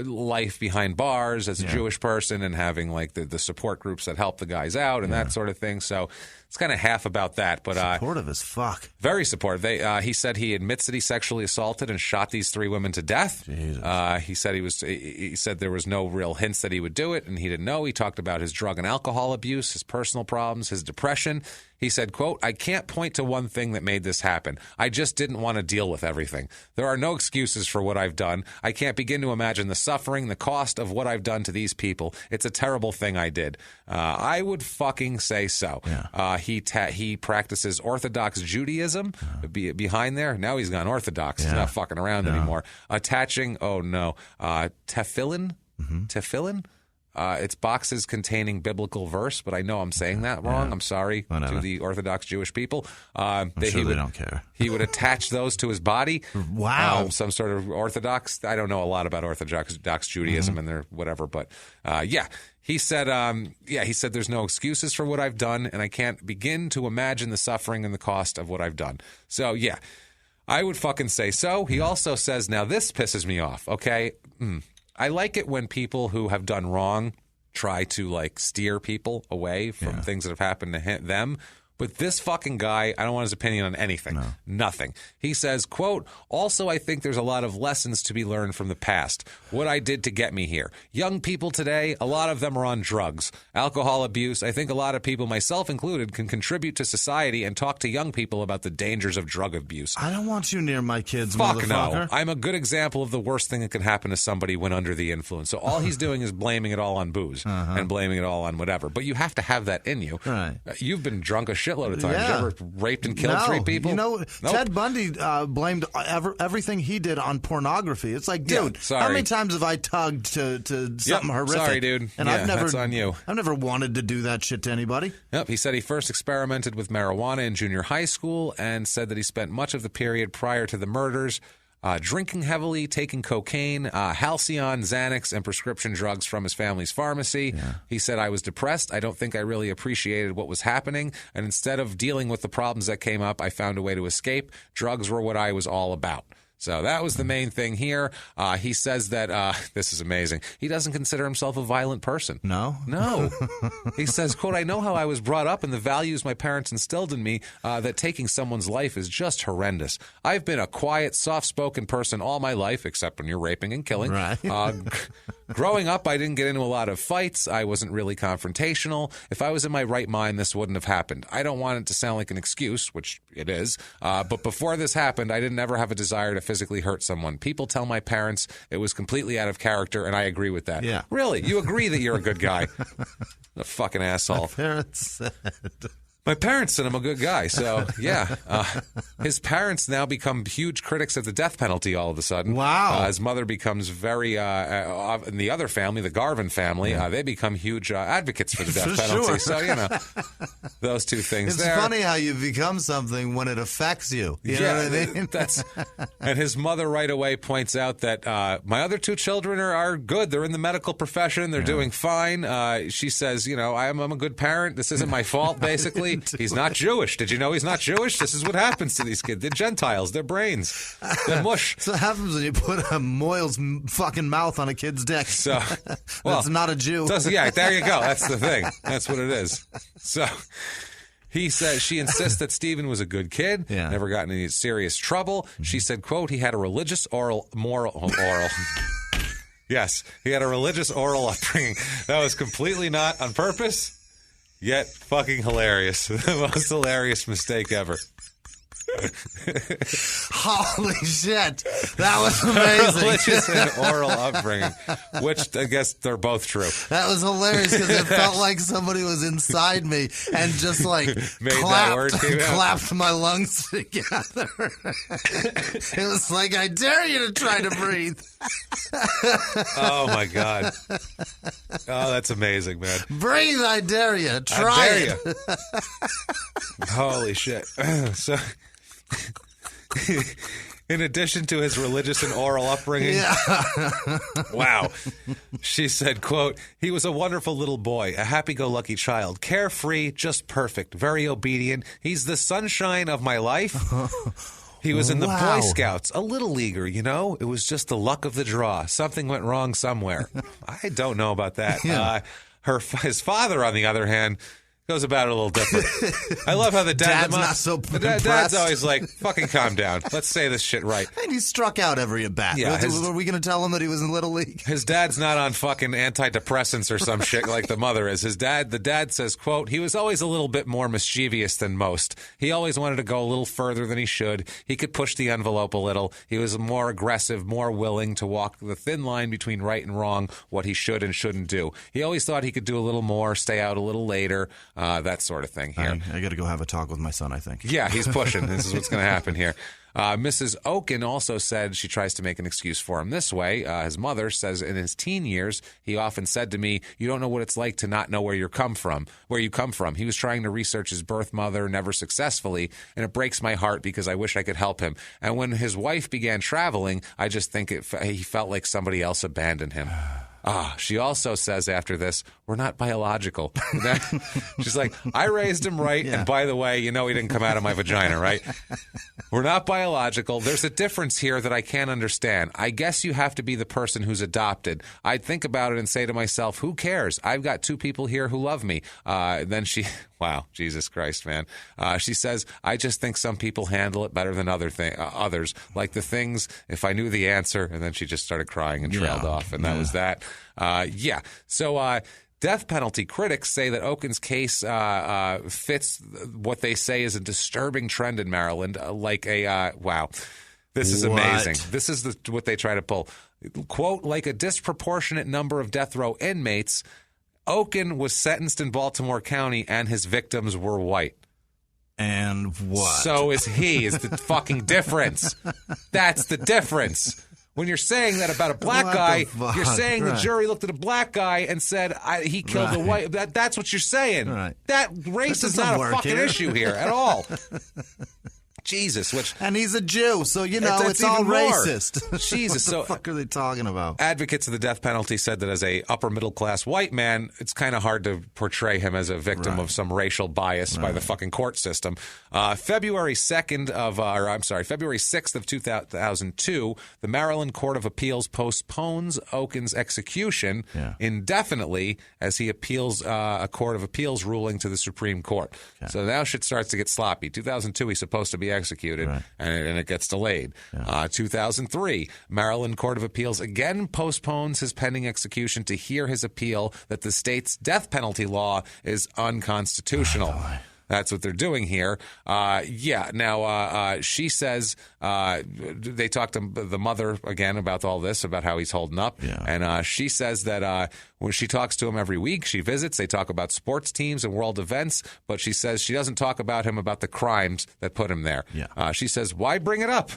life behind bars as a Jewish person and having, like, the support groups that help the guys out and that sort of thing. So it's kind of half about that. But supportive as fuck. Very supportive. He said he admits that he sexually assaulted and shot these three women to death. He said he said there was no real hints that he would do it, and he didn't know. He talked about his drug and alcohol abuse, his personal problems, his depression. He said, quote, I can't point to one thing that made this happen. I just didn't want to deal with everything. There are no excuses for what I've done. I can't begin to imagine the suffering, the cost of what I've done to these people. It's a terrible thing I did. I would fucking say so. He practices Orthodox Judaism behind there. Now he's gone Orthodox. He's not fucking around anymore. Attaching, tefillin? Tefillin? It's boxes containing biblical verse, but I know I'm saying that wrong. I'm sorry to the Orthodox Jewish people. I'm sure they don't care. He would attach those to his body. Wow. Some sort of Orthodox. I don't know a lot about Orthodox Judaism and their whatever, but he said, he said there's no excuses for what I've done, and I can't begin to imagine the suffering and the cost of what I've done. So, I would fucking say so. He also says, now this pisses me off, okay? I like it when people who have done wrong try to, like, steer people away from things that have happened to them. But this fucking guy, I don't want his opinion on anything. No. Nothing. He says, quote, also I think there's a lot of lessons to be learned from the past. What I did to get me here. Young people today, a lot of them are on drugs. Alcohol abuse. I think a lot of people, myself included, can contribute to society and talk to young people about the dangers of drug abuse. I don't want you near my kids, Fuck motherfucker. No. I'm a good example of the worst thing that can happen to somebody when under the influence. So all he's doing is blaming it all on booze and blaming it all on whatever. But you have to have that in you. Right. You've been drunk a shitload of times. You ever raped and killed three people? You know, Ted Bundy blamed everything he did on pornography. It's like, dude, how many times have I tugged to something horrific? Sorry, dude. And that's on you. I've never wanted to do that shit to anybody. Yep. He said he first experimented with marijuana in junior high school and said that he spent much of the period prior to the murders drinking heavily, taking cocaine, Halcyon, Xanax, and prescription drugs from his family's pharmacy. He said, I was depressed. I don't think I really appreciated what was happening. And instead of dealing with the problems that came up, I found a way to escape. Drugs were what I was all about. So that was the main thing here. He says that, this is amazing, he doesn't consider himself a violent person. No? No. He says, quote, I know how I was brought up and the values my parents instilled in me, that taking someone's life is just horrendous. I've been a quiet, soft-spoken person all my life, except when you're raping and killing. Right. Growing up, I didn't get into a lot of fights. I wasn't really confrontational. If I was in my right mind, this wouldn't have happened. I don't want it to sound like an excuse, which it is, but before this happened, I didn't ever have a desire to physically hurt someone. People tell my parents it was completely out of character, and I agree with that. Yeah. Really? You agree that you're a good guy? A fucking asshole. My parents said I'm a good guy, so yeah. His parents now become huge critics of the death penalty all of a sudden. Wow. His mother becomes very, in the other family, the Garvin family, they become huge advocates for the death penalty. Sure. So, those two things It's there. funny how you become something when it affects you. You know what I mean? And his mother right away points out that my other two children are good. They're in the medical profession. They're doing fine. She says, I'm a good parent. This isn't my fault, basically. He's not Jewish. Did you know he's not Jewish? This is what happens to these kids. They're Gentiles. They're brains. They're mush. So what happens when you put a Moyle's fucking mouth on a kid's dick. So, that's not a Jew. Yeah, there you go. That's the thing. That's what it is. So he says she insists that Stephen was a good kid, never got in any serious trouble. She said, quote, he had a religious oral. Yes, he had a religious oral upbringing. That was completely not on purpose. Yet fucking hilarious. The most hilarious mistake ever. Holy shit. That was amazing. Religious and oral upbringing, which I guess they're both true. That was hilarious because it felt like somebody was inside me and just like clapped my lungs together. It was like, I dare you to try to breathe. Oh, my God. Oh, that's amazing, man. Breathe, I dare you. Try I dare it. You. Holy shit. So, in addition to his religious and oral upbringing, wow, she said, quote, he was a wonderful little boy, a happy-go-lucky child, carefree, just perfect, very obedient. He's the sunshine of my life. He was in the Boy Scouts, a little leaguer, It was just the luck of the draw. Something went wrong somewhere. I don't know about that. His father, on the other hand, goes about it a little different. I love how the dad's not so impressed. Dad's always like, fucking calm down. Let's say this shit right. And he struck out every at bat. Yeah, were we going to tell him that he was in Little League? His dad's not on fucking antidepressants or some shit like the mother is. The dad says, quote, he was always a little bit more mischievous than most. He always wanted to go a little further than he should. He could push the envelope a little. He was more aggressive, more willing to walk the thin line between right and wrong, what he should and shouldn't do. He always thought he could do a little more, stay out a little later, that sort of thing here. I got to go have a talk with my son, I think. Yeah, he's pushing. This is what's going to happen here. Mrs. Oken also said she tries to make an excuse for him this way. His mother says in his teen years, he often said to me, you don't know what it's like to not know where you come from. He was trying to research his birth mother, never successfully, and it breaks my heart because I wish I could help him. And when his wife began traveling, I just think he felt like somebody else abandoned him. She also says after this, we're not biological. She's like, I raised him right, and by the way, he didn't come out of my vagina, right? We're not biological. There's a difference here that I can't understand. I guess you have to be the person who's adopted. I'd think about it and say to myself, who cares? I've got two people here who love me. Then she... Wow, Jesus Christ, man. She says, I just think some people handle it better than others. Like the things, if I knew the answer, and then she just started crying and trailed off, and that was that. So death penalty critics say that Oken's case fits what they say is a disturbing trend in Maryland, wow. This is amazing. This is what they try to pull. Quote, like a disproportionate number of death row inmates, Oken was sentenced in Baltimore County, and his victims were white. And what? So is he. Is the fucking difference. That's the difference. When you're saying that about a black guy, you're saying the jury looked at a black guy and said, he killed a white. That's what you're saying. Right. That race is not a fucking issue here at all. Jesus, and he's a Jew, so it's all racist. Jesus, what the fuck are they talking about? Advocates of the death penalty said that as a upper middle class white man, it's kind of hard to portray him as a victim of some racial bias by the fucking court system. February 6th of 2002, the Maryland Court of Appeals postpones Oken's execution indefinitely as he appeals a Court of Appeals ruling to the Supreme Court. Okay. So now shit starts to get sloppy. 2002, he's supposed to be executed, and it gets delayed. 2003, Maryland Court of Appeals again postpones his pending execution to hear his appeal that the state's death penalty law is unconstitutional. That's what they're doing here. Now, she says they talked to the mother again about all this, about how he's holding up. Yeah. And she says that when she talks to him every week, she visits, they talk about sports teams and world events, but she says she doesn't talk about him about the crimes that put him there. Yeah. She says, why bring it up?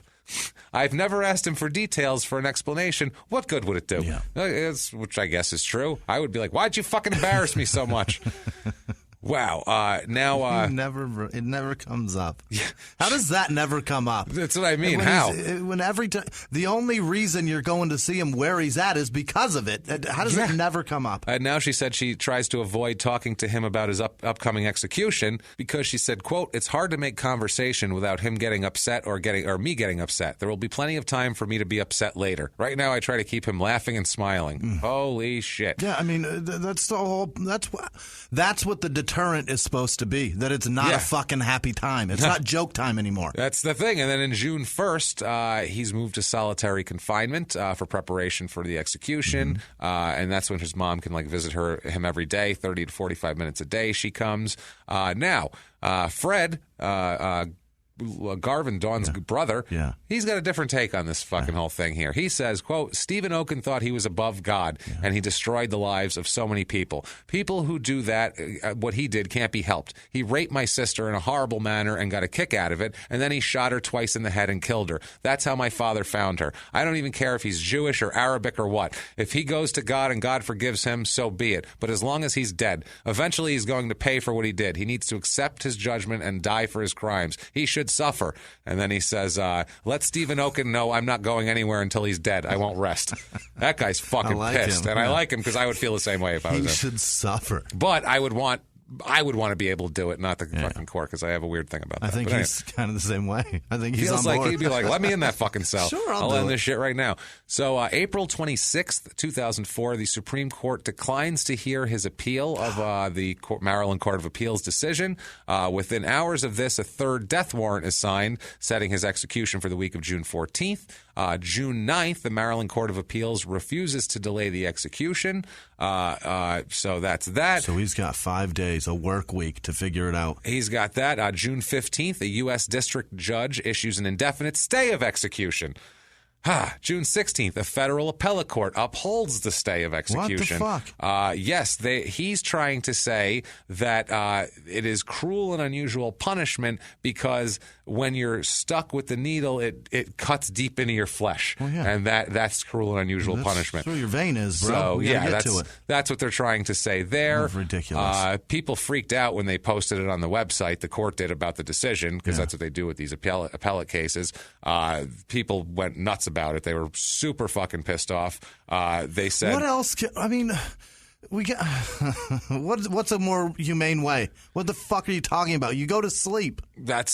I've never asked him for details for an explanation. What good would it do? Yeah. Which I guess is true. I would be like, why'd you fucking embarrass me so much? Wow. Now, it never comes up. How does that never come up? That's what I mean. How? When every time, the only reason you're going to see him where he's at is because of it. How does it never come up? Now she said she tries to avoid talking to him about his upcoming execution because she said, quote, it's hard to make conversation without him getting upset or me getting upset. There will be plenty of time for me to be upset later. Right now, I try to keep him laughing and smiling. Holy shit. Yeah, I mean, that's the whole, that's what the deterrent is supposed to be, that it's not a fucking happy time. It's not joke time anymore. That's the thing. And then in June 1st, he's moved to solitary confinement for preparation for the execution. And that's when his mom can visit him every day, 30 to 45 minutes a day. She comes. Now, Fred, Garvin, Dawn's brother, he's got a different take on this fucking whole thing here. He says, quote, Stephen Oken thought he was above God, and he destroyed the lives of so many people. People who do that, what he did can't be helped. He raped my sister in a horrible manner and got a kick out of it, and then he shot her twice in the head and killed her. That's how my father found her. I don't even care if he's Jewish or Arabic or what. If he goes to God and God forgives him, so be it. But as long as he's dead, eventually he's going to pay for what he did. He needs to accept his judgment and die for his crimes. He should suffer. And then he says, let Stephen Oken know I'm not going anywhere until he's dead. I won't rest. That guy's fucking pissed. And I like him because I would feel the same way if I was him. He should suffer. But I would want to be able to do it, not the fucking court, because I have a weird thing about that. I think he's kind of the same way. I think he's feels on board. like he'd be like, let me in that fucking cell. Sure, I'll end this shit right now. So April 26th, 2004, the Supreme Court declines to hear his appeal of the Maryland Court of Appeals decision. Within hours of this, a third death warrant is signed, setting his execution for the week of June 14th. June 9th, the Maryland Court of Appeals refuses to delay the execution. So that's that. So he's got 5 days, a work week, to figure it out. He's got that. June 15th, a U.S. district judge issues an indefinite stay of execution. June 16th, a federal appellate court upholds the stay of execution. What the fuck? Yes, he's trying to say that it is cruel and unusual punishment because when you're stuck with the needle, it cuts deep into your flesh. Well, and that's cruel and unusual punishment. That's where your vein is, bro. So, get to it. That's what they're trying to say there. That's ridiculous. People freaked out when they posted it on the website, the court did, about the decision, because that's what they do with these appellate cases. People went nuts about it. They were super fucking pissed off. They said, "What else? We got what's a more humane way? What the fuck are you talking about? You go to sleep. I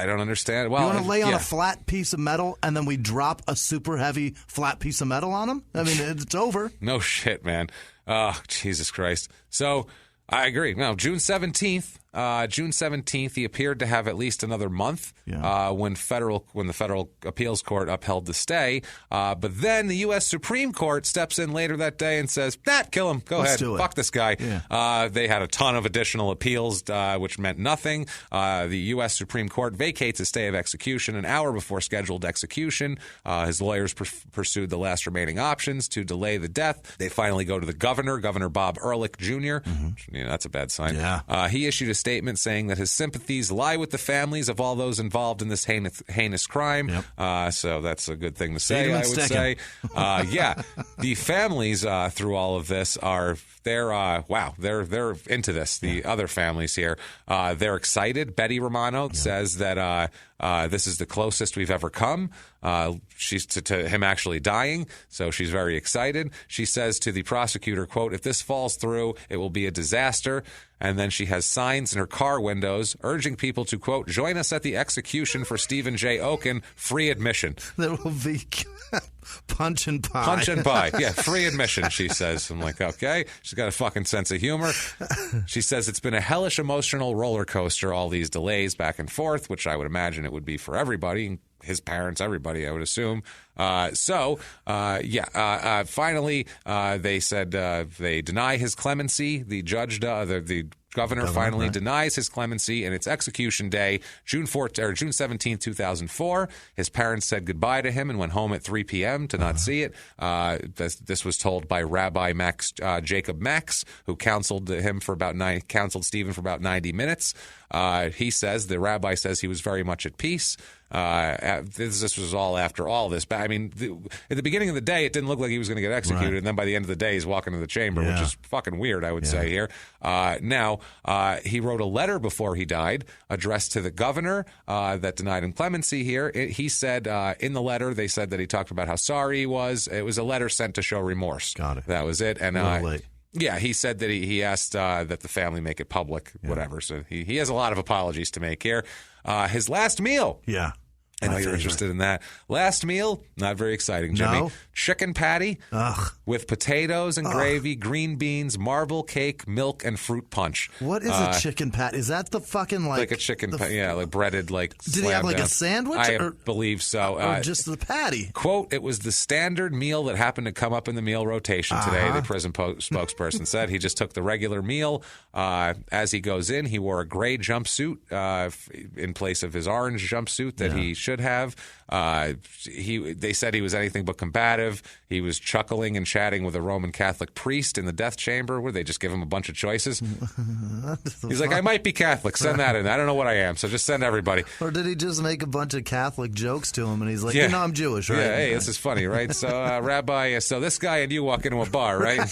don't understand. Well, you want to lay on a flat piece of metal and then we drop a super heavy flat piece of metal on him? I mean, it's over. No shit, man. Oh, Jesus Christ. So I agree. Now, June 17th, he appeared to have at least another month when the federal appeals court upheld the stay. But then the U.S. Supreme Court steps in later that day and says, kill him. Let's do it. Fuck this guy. Yeah. They had a ton of additional appeals, which meant nothing. The U.S. Supreme Court vacates a stay of execution an hour before scheduled execution. His lawyers pursued the last remaining options to delay the death. They finally go to the Governor Bob Ehrlich Jr. That's a bad sign. Yeah. He issued a statement saying that his sympathies lie with the families of all those involved in this heinous crime. Yep. So that's a good thing to say, I would say. The families through all of this they're into this. The other families here, they're excited. Betty Romano says that this is the closest we've ever come. She's to him actually dying, so she's very excited. She says to the prosecutor, quote, if this falls through, it will be a disaster. And then she has signs in her car windows urging people to, quote, join us at the execution for Stephen J. Oken, free admission. There will be punch and pie. Punch and pie. Yeah, free admission, she says. I'm like, okay. She's got a fucking sense of humor. She says it's been a hellish emotional roller coaster, all these delays back and forth, which I would imagine it would be for everybody, his parents, everybody, I would assume. Finally, they said they deny his clemency. The judge, the governor finally denies his clemency, and it's execution day, June 17, 2004. His parents said goodbye to him and went home at 3 p.m. to not see it. This was told by Rabbi Jacob Max, who counseled Stephen for about 90 minutes. The rabbi says he was very much at peace. This was all after all this. At the beginning of the day, it didn't look like he was going to get executed, and then by the end of the day, he's walking to the chamber, which is fucking weird, I would say here. Now, he wrote a letter before he died, addressed to the governor that denied him clemency here. He said in the letter, they said that he talked about how sorry he was. It was a letter sent to show remorse. Got it. That was it. And yeah, he said that he asked that the family make it public, whatever. So he has a lot of apologies to make here. His last meal. Yeah. I know you're interested in that. Last meal, not very exciting, Jimmy. No? Chicken patty with potatoes and gravy, green beans, marble cake, milk, and fruit punch. What is a chicken patty? Is that the fucking like a chicken patty? Yeah, like breaded, like. Did he have like a sandwich? I believe so. Or just the patty? Quote: "It was the standard meal that happened to come up in the meal rotation today." The prison spokesperson said he just took the regular meal. As he goes in, he wore a gray jumpsuit in place of his orange jumpsuit that he should have. They said he was anything but combative. He was chuckling and chatting with a Roman Catholic priest in the death chamber, where they just give him a bunch of choices. He's like, I might be Catholic. Send that in. I don't know what I am, so just send everybody. Or did he just make a bunch of Catholic jokes to him, and he's like, I'm Jewish, right? Yeah, hey, this is funny, right? So, Rabbi, so this guy and you walk into a bar, right?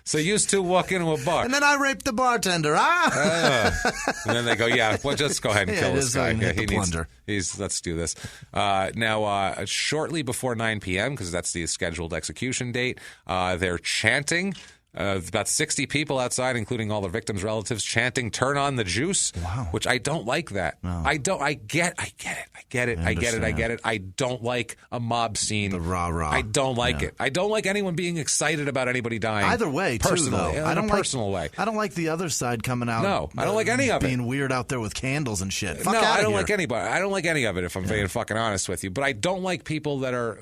So you two walk into a bar. And then I raped the bartender, and then they go, just go ahead and kill this guy. Let's do this. Now, shortly before 9 p.m., because that's the scheduled execution date, they're chanting. About 60 people outside, including all the victims' relatives, chanting "Turn on the juice," which I don't like that. No. I get it. I don't like a mob scene. The rah-rah. I don't like it. I don't like anyone being excited about anybody dying. Either way, personally, too, though. In a personal way. I don't like the other side coming out. No, I don't like any of it. Being weird out there with candles and shit. I don't like anybody. I don't like any of it, if I'm being fucking honest with you. But I don't like people that are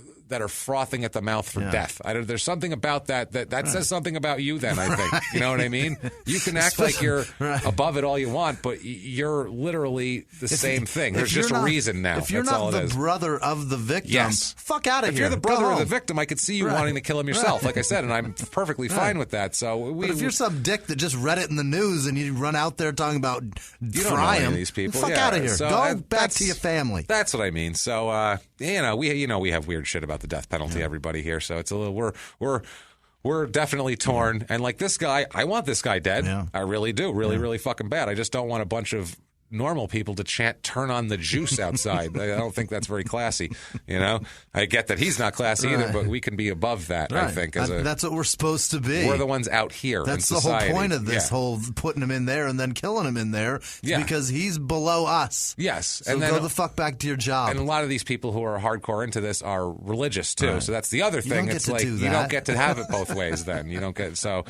frothing at the mouth for death. There's something about that says something about you then, I think. You know what I mean? You can act like you're above it all you want, but you're literally the same thing. There's just a reason now. If you're not the brother of the victim, fuck out of here. If you're the brother of the victim, I could see you wanting to kill him yourself, like I said, and I'm perfectly fine with that. But if you're some dick that just read it in the news and you run out there talking about fry him, these people. Fuck out of here. So go back to your family. That's what I mean. So, we have weird shit about the death penalty, everybody here. So it's a little, we're definitely torn. And like this guy, I want this guy dead. Yeah. I really do. Really fucking bad. I just don't want a bunch of normal people to chant "Turn on the juice" outside. I don't think that's very classy. I get that he's not classy either, but we can be above that. I think that's what we're supposed to be. We're the ones out here. That's in society. The whole point of this whole putting him in there and then killing him in there, because he's below us. Yes, so go the fuck back to your job. And a lot of these people who are hardcore into this are religious too. So that's the other thing. It's like you don't get to have it both ways. Then you don't get so.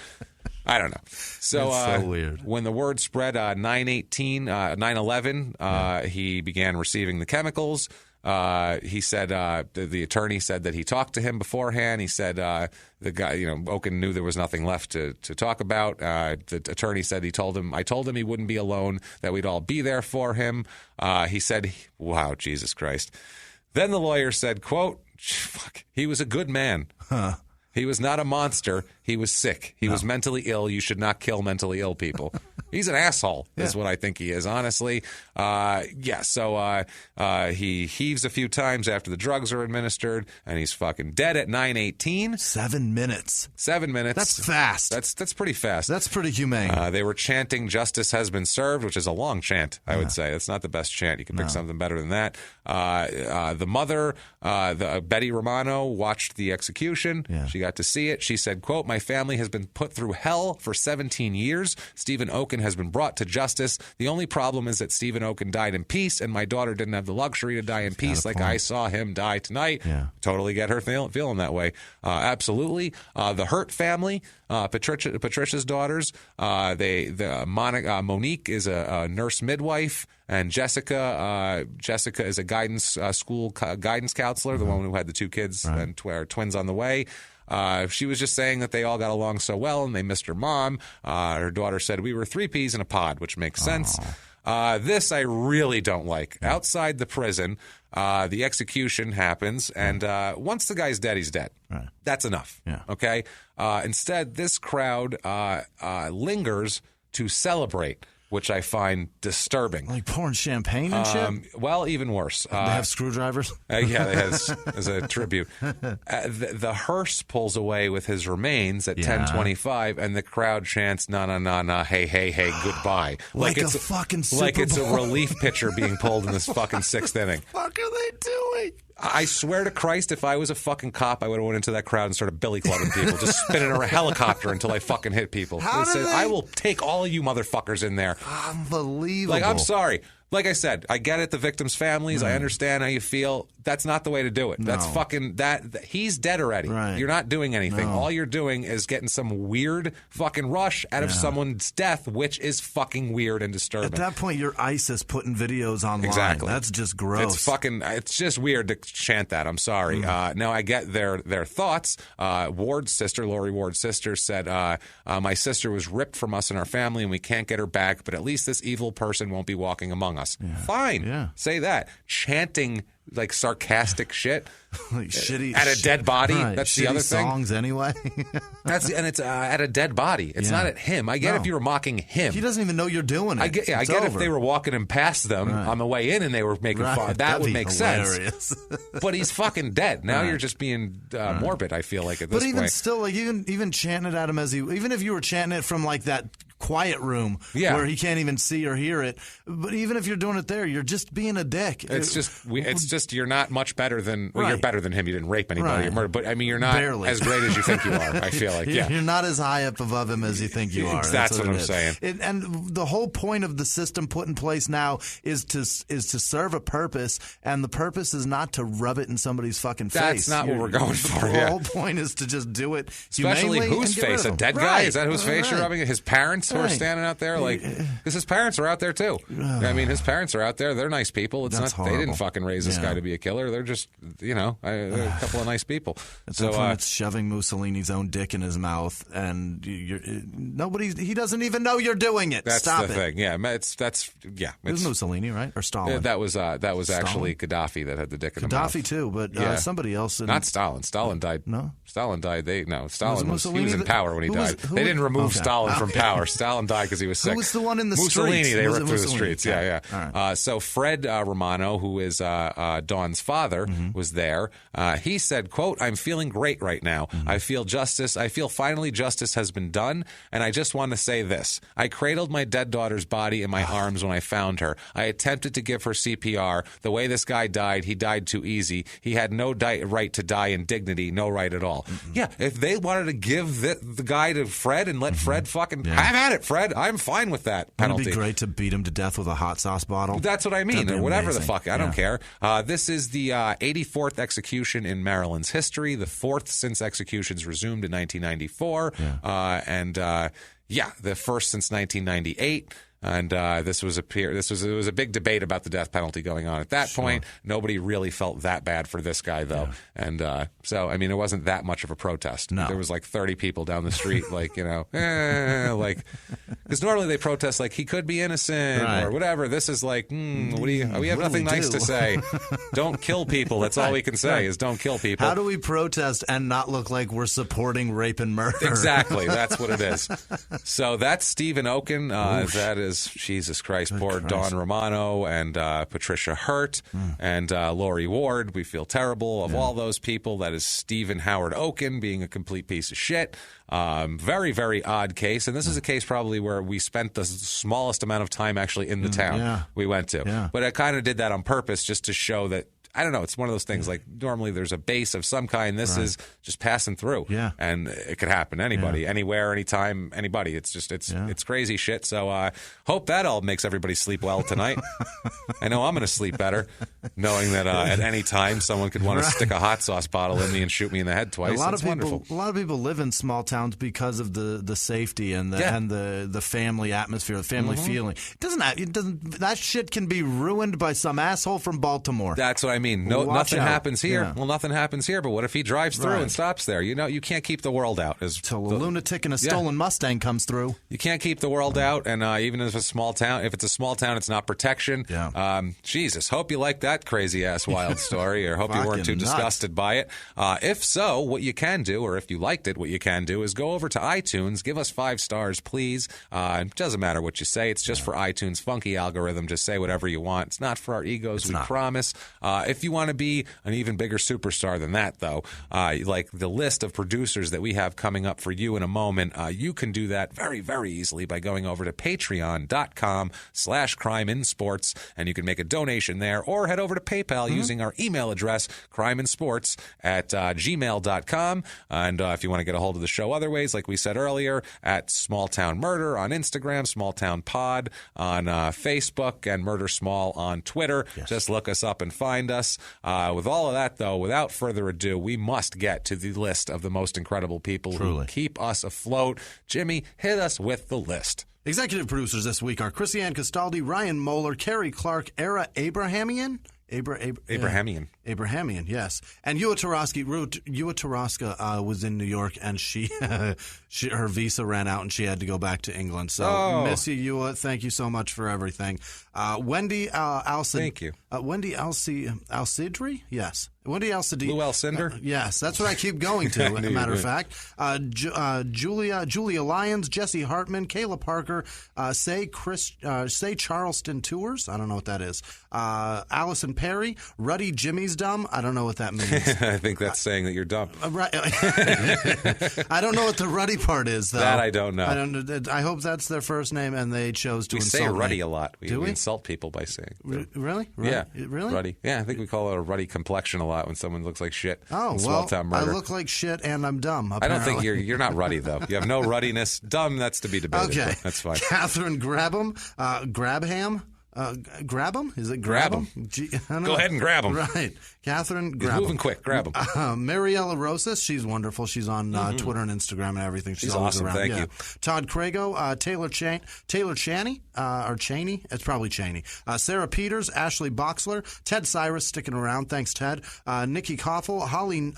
I don't know. So, so weird. When the word spread 9/11, he began receiving the chemicals. He said the attorney said that he talked to him beforehand. He said the guy, Oken knew there was nothing left to talk about. The attorney said I told him he wouldn't be alone, that we'd all be there for him. He said, wow, Jesus Christ. Then the lawyer said, quote, he was a good man. Huh. He was not a monster. He was sick. He was mentally ill. You should not kill mentally ill people. He's an asshole is what I think he is, honestly. So he heaves a few times after the drugs are administered, and he's fucking dead at 9:18. 7 minutes. 7 minutes. That's fast. That's pretty fast. That's pretty humane. They were chanting "Justice has been served," which is a long chant, I would say. That's not the best chant. You can pick something better than that. The mother, Betty Romano, watched the execution. Yeah. She got to see it. She said, quote, My family has been put through hell for 17 years. Stephen Oken has been brought to justice. The only problem is that Stephen Oken died in peace, and my daughter didn't have the luxury to die in peace like I saw him die tonight. Yeah. Totally get her feeling that way. Absolutely. The Hurt family, Patricia's daughters, Monique is a nurse midwife, and Jessica is a guidance guidance counselor, the one who had the two kids and twins on the way. She was just saying that they all got along so well and they missed her mom. Her daughter said, we were 3 peas in a pod, which makes sense. This I really don't like. Outside the prison, the execution happens, and once the guy's dead, he's dead. Right. That's enough. Yeah. Okay? Instead, this crowd lingers to celebrate, which I find disturbing. Like pouring champagne and shit? Well, even worse. They have screwdrivers? Yeah, it has as a tribute. The hearse pulls away with his remains at 10:25, and the crowd chants, "Na na na na, hey hey hey, goodbye." Like it's a fucking Super like it's a Bowl. relief pitcher being pulled in this fucking 6th inning. What the fuck are they doing? I swear to Christ, if I was a fucking cop, I would have went into that crowd and started billy clubbing people, just spinning a helicopter until I fucking hit people. I will take all of you motherfuckers in there. Unbelievable. Like, I'm sorry. Like I said, I get it, the victims' families. I understand how you feel. That's not the way to do it. No. That's fucking he's dead already. Right. You're not doing anything. No. All you're doing is getting some weird fucking rush out of someone's death, which is fucking weird and disturbing. At that point, you're ISIS putting videos online. Exactly. That's just gross. It's just weird to chant that. I'm sorry. Now I get their thoughts. Ward's sister, Lori Ward's sister, said, my sister was ripped from us and our family and we can't get her back, but at least this evil person won't be walking among us. Yeah. Fine. Yeah. Say that. Chanting like sarcastic shit like shitty at a dead body. Right. That's shitty the other thing. Songs anyway. And it's at a dead body. It's not at him. I get if you were mocking him. He doesn't even know you're doing it. I get if they were walking him past them on the way in and they were making fun. That would make sense. But he's fucking dead. Now you're just being morbid. I feel like at this point. But even still, like even chanting it at him even if you were chanting it from like that quiet room where he can't even see or hear it. But even if you're doing it there, you're just being a dick. It's just you're not much better than you're better than him. You didn't rape anybody or murder, but I mean you're not as great as you think you are. I feel like you're not as high up above him as you think you are. That's what I'm saying. And the whole point of the system put in place now is to serve a purpose, and the purpose is not to rub it in somebody's fucking face. That's not what we're going for. The whole point is to just do it. Especially whose face? A dead guy? Is that whose face you're rubbing? His parents who are standing out there, like, because his parents are out there too. I mean, his parents are out there. They're nice people. It's That's not. They didn't horrible. fucking raise this guy to be a killer. They're just, they're a couple of nice people. At that point, it's shoving Mussolini's own dick in his mouth, and he doesn't even know you're doing it. That's Stop the it. thing. Yeah, it was Mussolini, right, or Stalin? That was actually Gaddafi that had the dick in the mouth. Gaddafi too, but somebody else. Not Stalin. Stalin died. No, Stalin died. Stalin was in that, power when he died. They didn't remove Stalin from power. Stalin died because he was sick. Who was the one in the Mussolini, streets? they Was ripped it through the Mussolini? streets. Yeah. Right. So Fred Romano, who is Dawn's father, was there. He said, quote, "I'm feeling great right now. I feel justice. I feel finally justice has been done. And I just want to say this. I cradled my dead daughter's body in my arms when I found her. I attempted to give her CPR. The way this guy died, he died too easy. He had no right to die in dignity, no right at all." Yeah, if they wanted to give the guy to Fred and let Fred fucking have at it, Fred, I'm fine with that penalty. It'd be great to beat him to death with a hot sauce bottle. That's what I mean, or whatever amazing. the fuck. I don't care. This is the 84th execution in Maryland's history, the 4th since executions resumed in 1994, and the first since 1998. And it was a big debate about the death penalty going on at that point. Nobody really felt that bad for this guy though, and so I mean it wasn't that much of a protest. No. There was like 30 people down the street, like like because normally they protest like he could be innocent or whatever. This is like what do you? We have nothing nice to say. Don't kill people. That's all we can say is don't kill people. How do we protest and not look like we're supporting rape and murder? Exactly. That's what it is. So that's Stephen Oken. That is. Jesus Christ, poor Dawn Romano and Patricia Hurt and Lori Ward. We feel terrible of all those people. That is Stephen Howard Oken being a complete piece of shit. Very, very odd case. And this is a case probably where we spent the smallest amount of time actually in the town we went to. Yeah. But I kind of did that on purpose just to show that I don't know. It's one of those things. Like normally there's a base of some kind. This is just passing through. Yeah. And it could happen to anybody, anywhere, anytime, anybody. It's just, it's crazy shit. So hope that all makes everybody sleep well tonight. I know I'm going to sleep better knowing that at any time someone could want to stick a hot sauce bottle in me and shoot me in the head twice. A lot of people live in small towns because of the safety and the family atmosphere, the family feeling. That shit can be ruined by some asshole from Baltimore. That's what I mean. Nothing happens here. Yeah. Well, nothing happens here. But what if he drives through and stops there? You can't keep the world out. Till a lunatic in a stolen Mustang comes through. You can't keep the world out. And even if it's a small town, it's not protection. Yeah. Jesus, hope you like that crazy ass wild story, or hope you weren't too disgusted by it. If so, what you can do, or if you liked it, what you can do is go over to iTunes, give us 5 stars, please. It doesn't matter what you say. It's just for iTunes' funky algorithm. Just say whatever you want. It's not for our egos, we promise. If you want to be an even bigger superstar than that, though, like the list of producers that we have coming up for you in a moment, you can do that very, very easily by going over to patreon.com/crimeinsports, and you can make a donation there, or head over to PayPal using our email address, crimeinsports@gmail.com. And if you want to get a hold of the show other ways, like we said earlier, at Small Town Murder on Instagram, Small Town Pod on Facebook, and Murder Small on Twitter. Yes. Just look us up and find us. With all of that, though, without further ado, we must get to the list of the most incredible people who keep us afloat. Jimmy, hit us with the list. Executive producers this week are Chrissy-Ann Castaldi, Ryan Moeller, Kerry Clark, Era Abrahamian, yes. And Yua Taraska was in New York, and her visa ran out, and she had to go back to England. So, miss you, Yua. Thank you so much for everything. Wendy Thank you. Wendy Alcidri? Yes. Wendy Alcidri. Lou Alcindor? Yes, that's what I keep going to, as a matter of fact. Julia Lyons, Jesse Hartman, Kayla Parker, Say Charleston Tours. I don't know what that is. Allison Perry, Ruddy Jimmy's dumb. I don't know what that means. I think that's saying that you're dumb. Right. I don't know what the Ruddy part is, though. That I don't know. I hope that's their first name, and they chose to insult me. We say Ruddy a lot. We insult people by saying. Really? Yeah. Really? Ruddy. Yeah, I think we call it a ruddy complexion a lot when someone looks like shit. Oh, well, I look like shit, and I'm dumb, apparently. I don't think you're not ruddy, though. You have no ruddiness. Dumb, that's to be debated. Okay. That's fine. Catherine Grabham. Grab him? Is it grab him? Go ahead and grab him. Right. Catherine, grab him. He's moving quick. Grab him. Mariella Rosas, she's wonderful. She's on Twitter and Instagram and everything. She's awesome. Around. Thank you. Todd Crago, Taylor Chaney, or Chaney? It's probably Chaney. Sarah Peters, Ashley Boxler, Ted Cyrus sticking around. Thanks, Ted. Nikki Koffel, Holly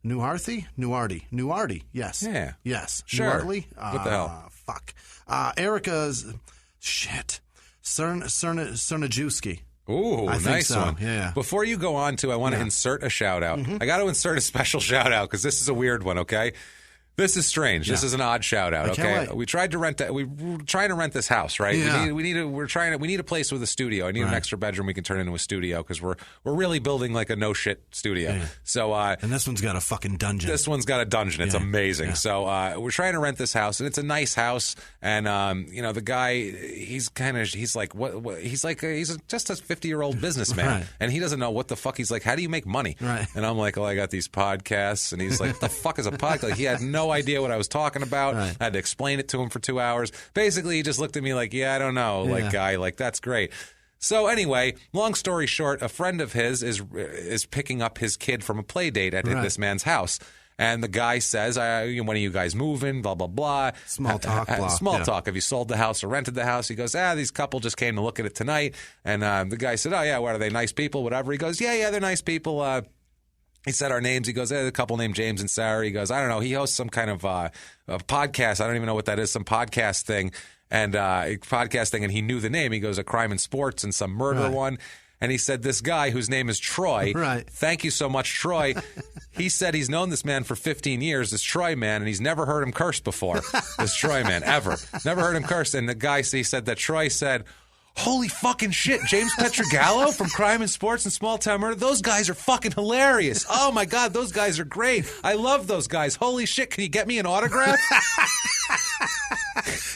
Nuarty, yes. Yeah. Yes. Sure. Nuartly? What the hell? Fuck. Erica's, shit. Cernajewski. Ooh, nice one. Yeah. Before you go on to, I want to insert a shout out. I got to insert a special shout out because this is a weird one, okay? This is strange. Yeah. This is an odd shout out. Okay, we tried to rent. We're trying to rent this house, right? Yeah. We need a place with a studio. I need an extra bedroom we can turn into a studio because we're really building like a no shit studio. Yeah. So and this one's got a fucking dungeon. This one's got a dungeon. It's amazing. Yeah. So we're trying to rent this house, and it's a nice house. And the guy, he's just a 50-year-old businessman, and he doesn't know what the fuck. He's like, how do you make money? Right. And I'm like, I got these podcasts, and he's like, what the fuck is a podcast? Like, he had no idea what I was talking about. Right. I had to explain it to him for 2 hours. Basically, he just looked at me like, I don't know, guy, that's great. So anyway, long story short, a friend of his is picking up his kid from a play date at this man's house. And the guy says, when are you guys moving, blah, blah, blah. Small talk, blah. Small talk. Have you sold the house or rented the house? He goes, these couple just came to look at it tonight. And the guy said, oh, yeah, what are they, nice people, whatever? He goes, yeah, they're nice people. He said our names. He goes, a couple named James and Sarah. He goes, I don't know. He hosts some kind of a podcast. I don't even know what that is, some podcast thing. And he knew the name. He goes, a crime and sports and some murder one. And he said, this guy whose name is Troy, thank you so much, Troy. He said he's known this man for 15 years, this Troy man, and he's never heard him curse before, this Troy man, ever. Never heard him curse. And the guy, he said that Troy said, holy fucking shit, James Pietragallo from Crime and Sports and Small Town Murder, those guys are fucking hilarious. Oh, my God, those guys are great. I love those guys. Holy shit, can you get me an autograph?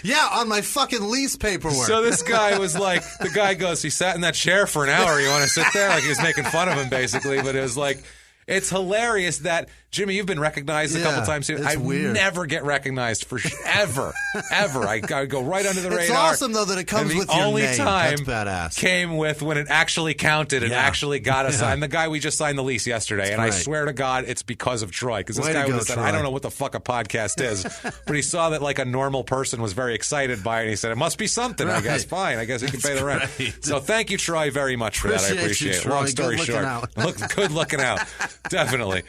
Yeah, on my fucking lease paperwork. So this guy was like, the guy goes, he sat in that chair for an hour. You want to sit there? Like he was making fun of him, basically. But it was like, it's hilarious that, Jimmy, you've been recognized a couple times too. I never get recognized for ever. I go right under the radar. It's awesome, though, that it comes with your name. The only time That's badass. came with when it actually counted and actually got us. I'm the guy we just signed the lease yesterday, and I swear to God, it's because of Troy. Because this guy would have said, I don't know what the fuck a podcast is, but he saw that like a normal person was very excited by it, and he said, it must be something, I guess. Fine, I guess he can pay the rent. So thank you, Troy, very much for that. I appreciate it. Long story short. Good looking out. Definitely.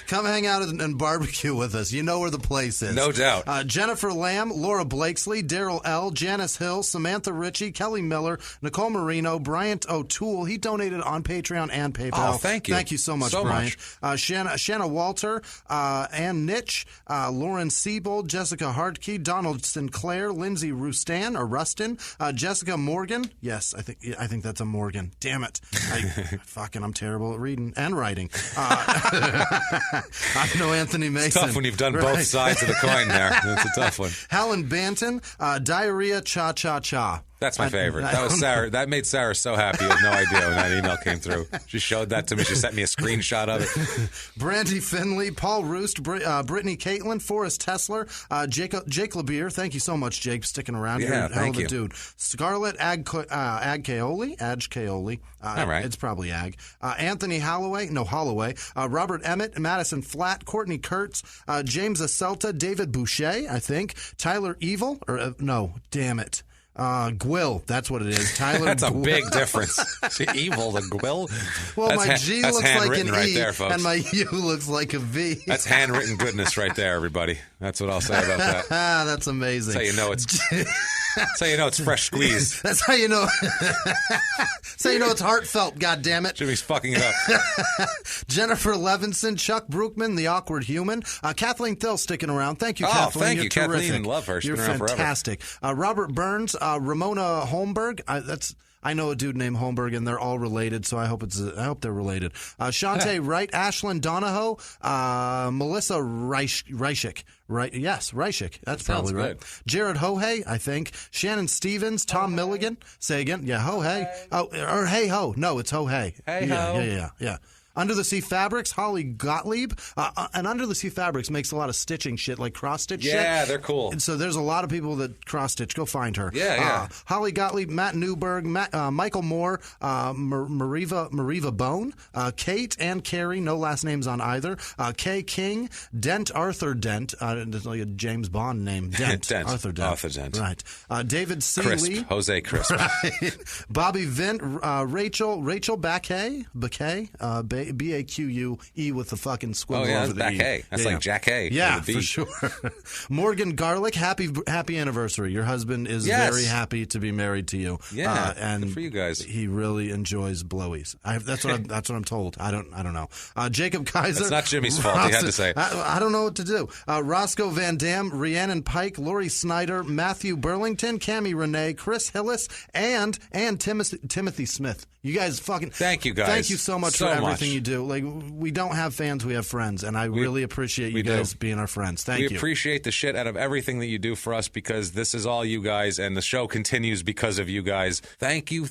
Come hang out and barbecue with us. You know where the place is. No doubt. Jennifer Lamb, Laura Blakesley, Daryl L., Janice Hill, Samantha Ritchie, Kelly Miller, Nicole Marino, Bryant O'Toole. He donated on Patreon and PayPal. Oh, thank you. Thank you so much, Bryant. Shanna Walter, Ann Nitch, Lauren Siebold, Jessica Hartke, Donald Sinclair, Lindsay Rustin, Jessica Morgan. Yes, I think that's a Morgan. Damn it. I'm terrible at reading and writing. I know Anthony Mason. It's tough when you've done both sides of the coin there. That's a tough one. Helen Banton, Diarrhea Cha-Cha-Cha. That's my favorite. That was Sarah. That made Sarah so happy. You have no idea when that email came through. She showed that to me. She sent me a screenshot of it. Brandy Finley, Paul Roost, Brittany Caitlin, Forrest Tessler, Jake LeBeer. Thank you so much, Jake, for sticking around. Yeah, You're a hell of a dude. Scarlett Agcaoli. All right. It's probably Ag. Anthony Holloway. Robert Emmett, Madison Flatt, Courtney Kurtz, James Acelta, David Boucher, I think. Tyler Evil. Damn it. Gwill, that's what it is. Tyler. That's a big difference. Evil to Gwill. Well, that's my G looks like an right E, there, folks. and my U looks like a V. That's handwritten goodness right there, everybody. That's what I'll say about that. That's amazing. That's how you know it's. That's how you know it's fresh squeeze. That's how you know. That's how you know it's heartfelt. God damn it. Jimmy's fucking it up. Jennifer Levinson, Chuck Brookman, the awkward human, Kathleen Thill sticking around. Thank you, Kathleen. Thank You're you, terrific. Kathleen. Love her. She's You're been around fantastic. Robert Burns, Ramona Holmberg. I know a dude named Holmberg, and they're all related, so I hope they're related. Shantae Wright, Ashlyn Donahoe, Melissa Reichik. Right? Yes, Reichik. That's probably right. Good. Jared Hohey, I think. Shannon Stevens, Tom Milligan. Say again. Yeah, Hohey. Oh, or Hey Ho. No, it's Hohey. Hey Ho. Yeah. Under the Sea Fabrics, Holly Gottlieb. And Under the Sea Fabrics makes a lot of stitching shit, like cross-stitch shit. Yeah, they're cool. And so there's a lot of people that cross-stitch. Go find her. Yeah. Holly Gottlieb, Matt Newberg, Michael Moore, Mariva Bone, Kate and Carrie, no last names on either. Kay King, Arthur Dent, like a James Bond name. Dent. Arthur Dent. Right. David C. Crisp. Lee. Jose Crisp. Right. Bobby Vint, Rachel Baquet, Baque with the fucking squiggle over the E. That's like Jack Hay. Yeah, for sure. Morgan Garlick, happy anniversary. Your husband is very happy to be married to you. Yeah, and good for you guys. He really enjoys blowies. That's what I'm told. I don't know. Jacob Kaiser. It's not Jimmy's fault. He had to say it. I don't know what to do. Roscoe Van Dam, Rhiannon Pike, Lori Snyder, Matthew Burlington, Cammie Renee, Chris Hillis, and Timothy Smith. You guys fucking thank you guys. Thank you so much for everything you do. Like, we don't have fans, we have friends, and I really appreciate you guys being our friends. Thank you. We appreciate the shit out of everything that you do for us, because this is all you guys, and the show continues because of you guys. Thank you,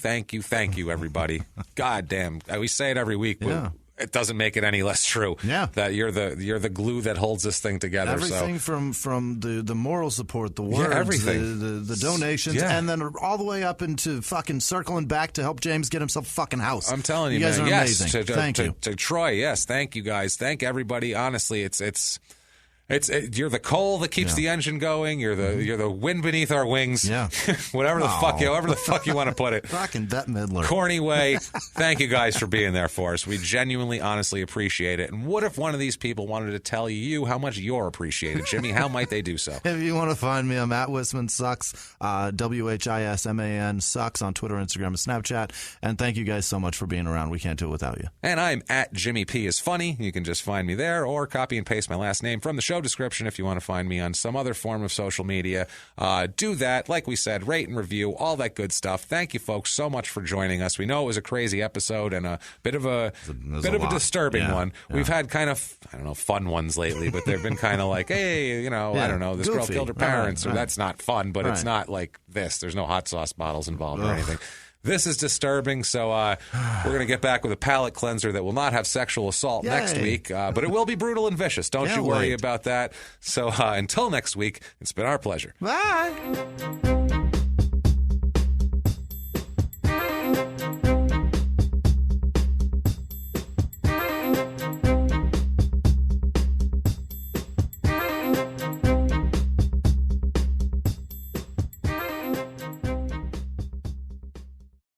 everybody. God damn, we say it every week. But it doesn't make it any less true. Yeah, that you're the glue that holds this thing together. Everything from the moral support, the words, everything, the donations, and then all the way up into fucking circling back to help James get himself a fucking house. I'm telling you, guys man. are amazing. Thank you to Troy. Yes, thank you guys. Thank everybody. Honestly, it's you're the coal that keeps the engine going. You're the wind beneath our wings. Yeah, however the fuck you want to put it. Fucking Bette Midler. Corny way. Thank you guys for being there for us. We genuinely, honestly appreciate it. And what if one of these people wanted to tell you how much you're appreciated, Jimmy? How might they do so? If you want to find me, I'm at Whisman Sucks, WHISMAN Sucks on Twitter, Instagram, and Snapchat. And thank you guys so much for being around. We can't do it without you. And I'm at Jimmy P is Funny. You can just find me there or copy and paste my last name from the show show description if you want to find me on some other form of social media. Do that. Like we said, rate and review, all that good stuff. Thank you, folks, so much for joining us. We know it was a crazy episode and a bit of a disturbing one. Yeah. We've had kind of, I don't know, fun ones lately, but they've been kind of like, hey, I don't know, this girl killed her parents, or that's not fun, but it's not like this. There's no hot sauce bottles involved or anything. This is disturbing, so we're going to get back with a palate cleanser that will not have sexual assault next week, but it will be brutal and vicious. Don't you worry about that. So until next week, it's been our pleasure. Bye.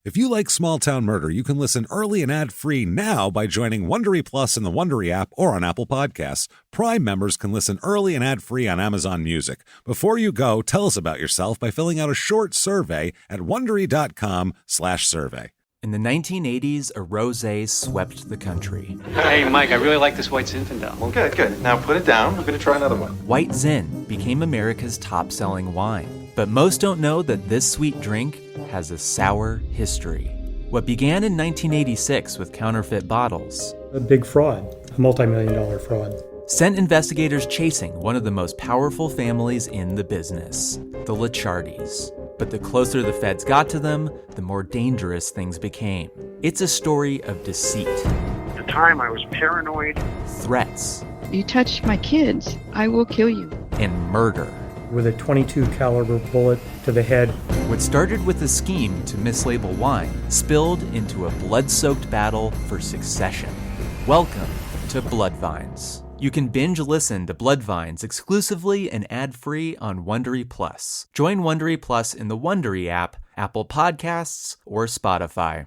If you like Small Town Murder, you can listen early and ad-free now by joining Wondery Plus in the Wondery app or on Apple Podcasts. Prime members can listen early and ad-free on Amazon Music. Before you go, tell us about yourself by filling out a short survey at Wondery.com/survey. In the 1980s, a rosé swept the country. Hey, Mike, I really like this White Zinfandel. Well, good. Now put it down. I'm going to try another one. White Zin became America's top-selling wine. But most don't know that this sweet drink has a sour history. What began in 1986 with counterfeit bottles, a big fraud, a multi-million-dollar fraud, sent investigators chasing one of the most powerful families in the business, the Licciardis. But the closer the feds got to them, the more dangerous things became. It's a story of deceit. At the time, I was paranoid. Threats. You touch my kids, I will kill you. And murder. With a .22 caliber bullet to the head. What started with a scheme to mislabel wine spilled into a blood-soaked battle for succession. Welcome to Bloodvines. You can binge listen to Bloodvines exclusively and ad-free on Wondery Plus. Join Wondery Plus in the Wondery app, Apple Podcasts, or Spotify.